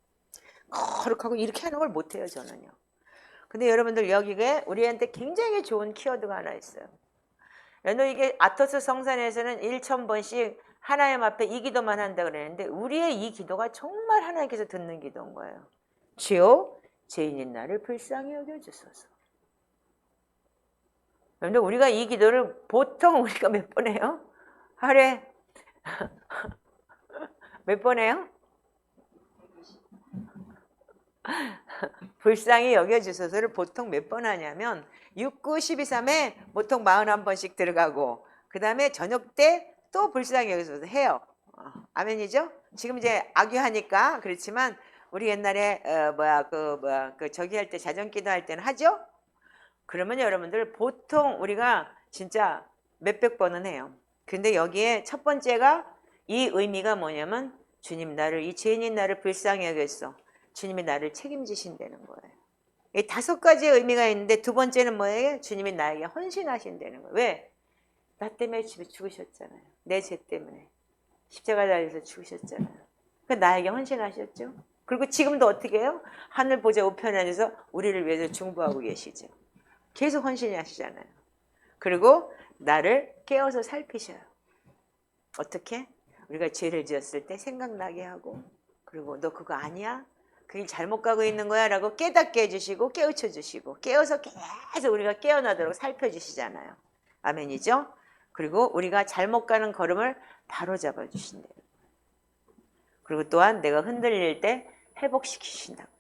거룩하고 이렇게 하는 걸 못해요. 저는요. 근데 여러분들 여기에 우리한테 굉장히 좋은 키워드가 하나 있어요. 여러분 이게 아토스 성산에서는 1000번씩 하나님 앞에 이 기도만 한다 그랬는데 우리의 이 기도가 정말 하나님께서 듣는 기도인 거예요. 주여 죄인인 나를 불쌍히 여겨주소서. 여러분들 우리가 이 기도를 보통 우리가 몇 번 해요? 하루에 몇 번 해요? 불쌍히 여겨주소서를 보통 몇 번 하냐면 6, 9, 12, 3에 보통 41번씩 들어가고 그 다음에 저녁 때 또 불쌍히 여겨주소서 해요. 아멘이죠? 지금 이제 악유하니까 그렇지만 우리 옛날에 저기 할 때 자전기도 할 때는 하죠? 그러면 여러분들 보통 우리가 진짜 몇백 번은 해요. 근데 여기에 첫 번째가 이 의미가 뭐냐면 주님 나를 이 죄인인 나를 불쌍히 여겼어. 주님이 나를 책임지신다는 거예요. 이 5가지의 의미가 있는데 두 번째는 뭐예요? 주님이 나에게 헌신하신다는 거예요. 왜? 나 때문에 죽으셨잖아요. 내 죄 때문에. 십자가 달려서 죽으셨잖아요. 그러니까 나에게 헌신하셨죠. 그리고 지금도 어떻게 해요? 하늘 보좌 우편에 앉아서 우리를 위해서 중보하고 계시죠. 계속 헌신이 하시잖아요. 그리고 나를 깨워서 살피셔요. 어떻게? 우리가 죄를 지었을 때 생각나게 하고 그리고 너 그거 아니야? 그 길 잘못 가고 있는 거야 라고 깨닫게 해주시고 깨우쳐 주시고 깨워서 계속 우리가 깨어나도록 살펴주시잖아요. 아멘이죠? 그리고 우리가 잘못 가는 걸음을 바로 잡아주신대요. 그리고 또한 내가 흔들릴 때 회복시키신다고.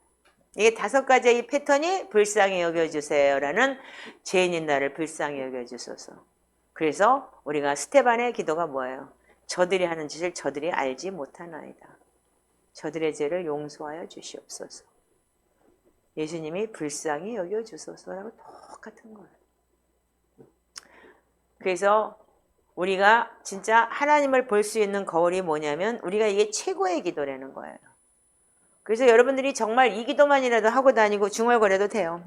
이게 5가지의 이 패턴이 불쌍히 여겨주세요라는 죄인인 나를 불쌍히 여겨주소서. 그래서 우리가 스테반의 기도가 뭐예요? 저들이 하는 짓을 저들이 알지 못하나이다. 저들의 죄를 용서하여 주시옵소서. 예수님이 불쌍히 여겨주소서라고 똑같은 거예요. 그래서 우리가 진짜 하나님을 볼 수 있는 거울이 뭐냐면 우리가 이게 최고의 기도라는 거예요. 그래서 여러분들이 정말 이 기도만이라도 하고 다니고 중얼거려도 돼요.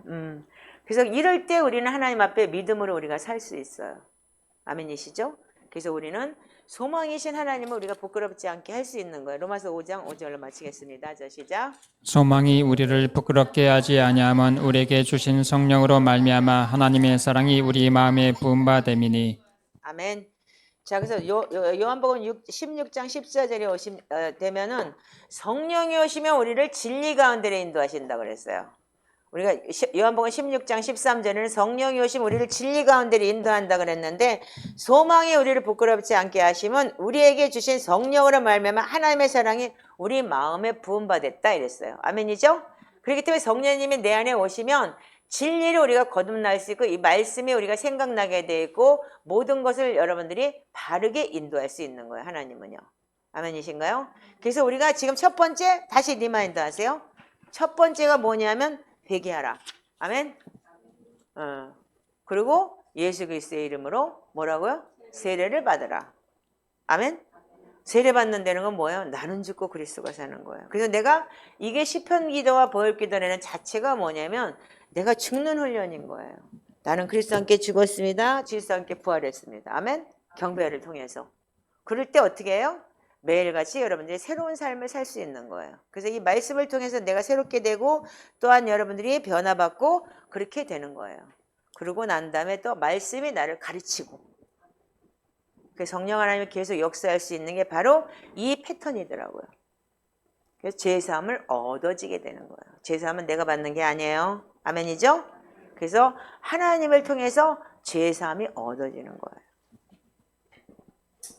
그래서 이럴 때 우리는 하나님 앞에 믿음으로 우리가 살 수 있어요. 아멘이시죠? 그래서 우리는 소망이신 하나님을 우리가 부끄럽지 않게 할 수 있는 거예요. 로마서 5장 5절로 마치겠습니다. 자, 시작. 소망이 우리를 부끄럽게 하지 아니하면 우리에게 주신 성령으로 말미암아 하나님의 사랑이 우리 마음에 부은 바 됨이니. 아멘. 자, 그래서 요한복음 16장 14절에 되면은 성령이 오시면 우리를 진리 가운데로 인도하신다고 그랬어요. 우리가 요한복음 16장 13절에는 성령이 오시면 우리를 진리 가운데로 인도한다 그랬는데 소망이 우리를 부끄럽지 않게 하심은 우리에게 주신 성령으로 말미암아 하나님의 사랑이 우리 마음에 부음받았다 이랬어요. 아멘이죠? 그렇기 때문에 성령님이 내 안에 오시면 진리를 우리가 거듭날 수 있고 이 말씀이 우리가 생각나게 돼 있고 모든 것을 여러분들이 바르게 인도할 수 있는 거예요. 하나님은요. 아멘이신가요? 그래서 우리가 지금 첫 번째 다시 리마인드 하세요. 첫 번째가 뭐냐면 회개하라. 아멘. 그리고 예수 그리스도의 이름으로 뭐라고요? 세례를 받으라. 아멘. 세례 받는 데는 건 뭐예요? 나는 죽고 그리스도가 사는 거예요. 그래서 내가 이게 시편 기도와 보혈 기도라는 자체가 뭐냐면 내가 죽는 훈련인 거예요. 나는 그리스도와 함께 죽었습니다. 그리스도와 함께 부활했습니다. 아멘. 경배를 통해서. 그럴 때 어떻게 해요? 매일같이 여러분들이 새로운 삶을 살 수 있는 거예요. 그래서 이 말씀을 통해서 내가 새롭게 되고 또한 여러분들이 변화받고 그렇게 되는 거예요. 그러고 난 다음에 또 말씀이 나를 가르치고 그 성령 하나님이 계속 역사할 수 있는 게 바로 이 패턴이더라고요. 그래서 제사함을 얻어지게 되는 거예요. 제사함은 내가 받는 게 아니에요. 아멘이죠? 그래서 하나님을 통해서 제사함이 얻어지는 거예요.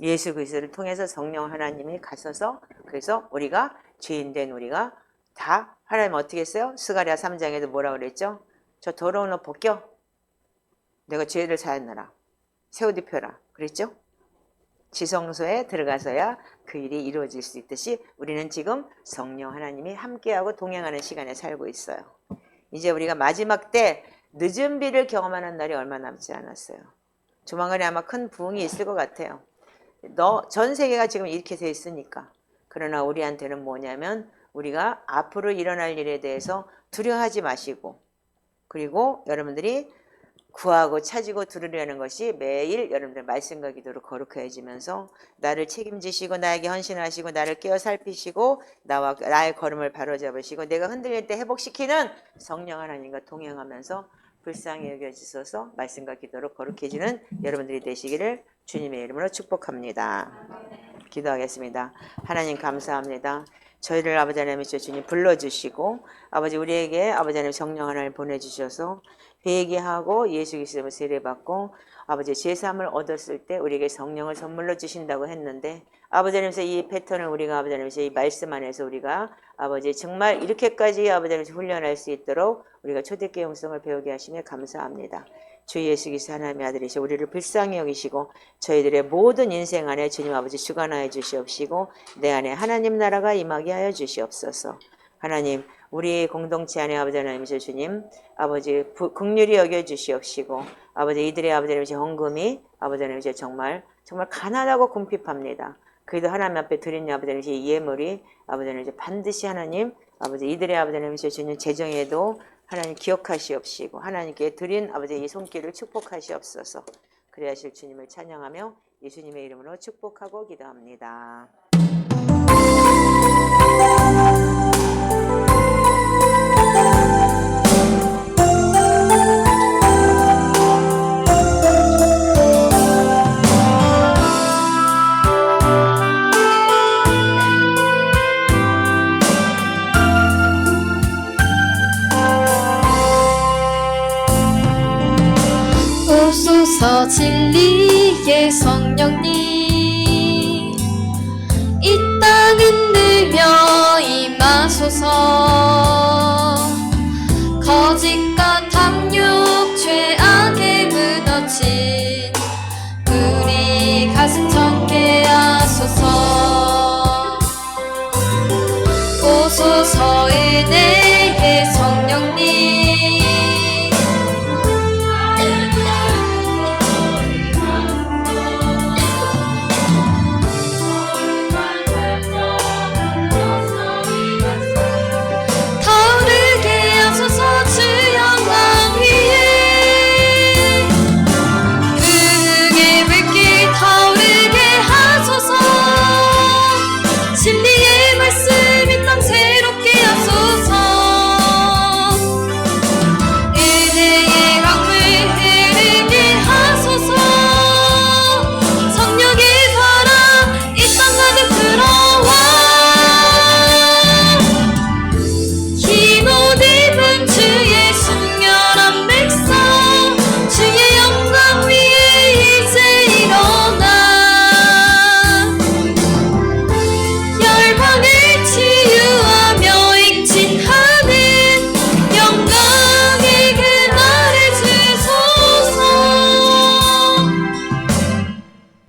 예수 그리스도를 통해서 성령 하나님이 가셔서 그래서 우리가 죄인된 우리가 다 하나님 어떻게 했어요? 스가랴 3장에도 뭐라고 그랬죠? 저 더러운 옷 벗겨. 내가 죄를 사했느라 새 옷 입혀라. 그랬죠? 지성소에 들어가서야 그 일이 이루어질 수 있듯이 우리는 지금 성령 하나님이 함께하고 동행하는 시간에 살고 있어요. 이제 우리가 마지막 때 늦은 비를 경험하는 날이 얼마 남지 않았어요. 조만간에 아마 큰 부흥이 있을 것 같아요. 전 세계가 지금 이렇게 돼 있으니까. 그러나 우리한테는 뭐냐면 우리가 앞으로 일어날 일에 대해서 두려워하지 마시고 그리고 여러분들이 구하고 찾고 들으려는 것이 매일 여러분들 말씀과 기도로 거룩해지면서 나를 책임지시고 나에게 헌신하시고 나를 깨어 살피시고 나의 걸음을 바로잡으시고 내가 흔들릴 때 회복시키는 성령 하나님과 동행하면서 불쌍히 여겨주셔서 말씀과 기도로 거룩해지는 여러분들이 되시기를 주님의 이름으로 축복합니다. 기도하겠습니다. 하나님 감사합니다. 저희를 아버지 하나님 주님 불러주시고 아버지 우리에게 아버지 하나님 성령 하나님을 보내주셔서 회개하고 예수 그리스도로 세례받고 아버지 제사함을 얻었을 때 우리에게 성령을 선물로 주신다고 했는데 아버지 하나님께서 이 패턴을 우리가 아버지 하나님께서 이 말씀 안에서 우리가 아버지 정말 이렇게까지 아버지 하나님께서 훈련할 수 있도록 우리가 초대교회 영성을 배우게 하시며 감사합니다. 주 예수 그리스도 하나님의 아들이시 우리를 불쌍히 여기시고 저희들의 모든 인생 안에 주님 아버지 주관하여 주시옵시고 내 안에 하나님 나라가 임하게 하여 주시옵소서. 하나님 우리 공동체 안에 아버지 하나님이시여 주님 아버지 긍휼히 여겨 주시옵시고 아버지 이들의 아버지 하나님이시여 헌금이 아버지 하나님이시여 정말 가난하고 궁핍합니다. 그래도 하나님 앞에 드린 아버지 하나님이시여 예물이 아버지 하나님이시여 반드시 하나님 아버지 이들의 아버지 하나님이시여 주님 재정에도 하나님 기억하시옵시고 하나님께 드린 아버지 이 손길을 축복하시옵소서. 그래야 하실 주님을 찬양하며 예수님의 이름으로 축복하고 기도합니다. 오소서 진리의 성령님 이 땅 흔들며 임하소서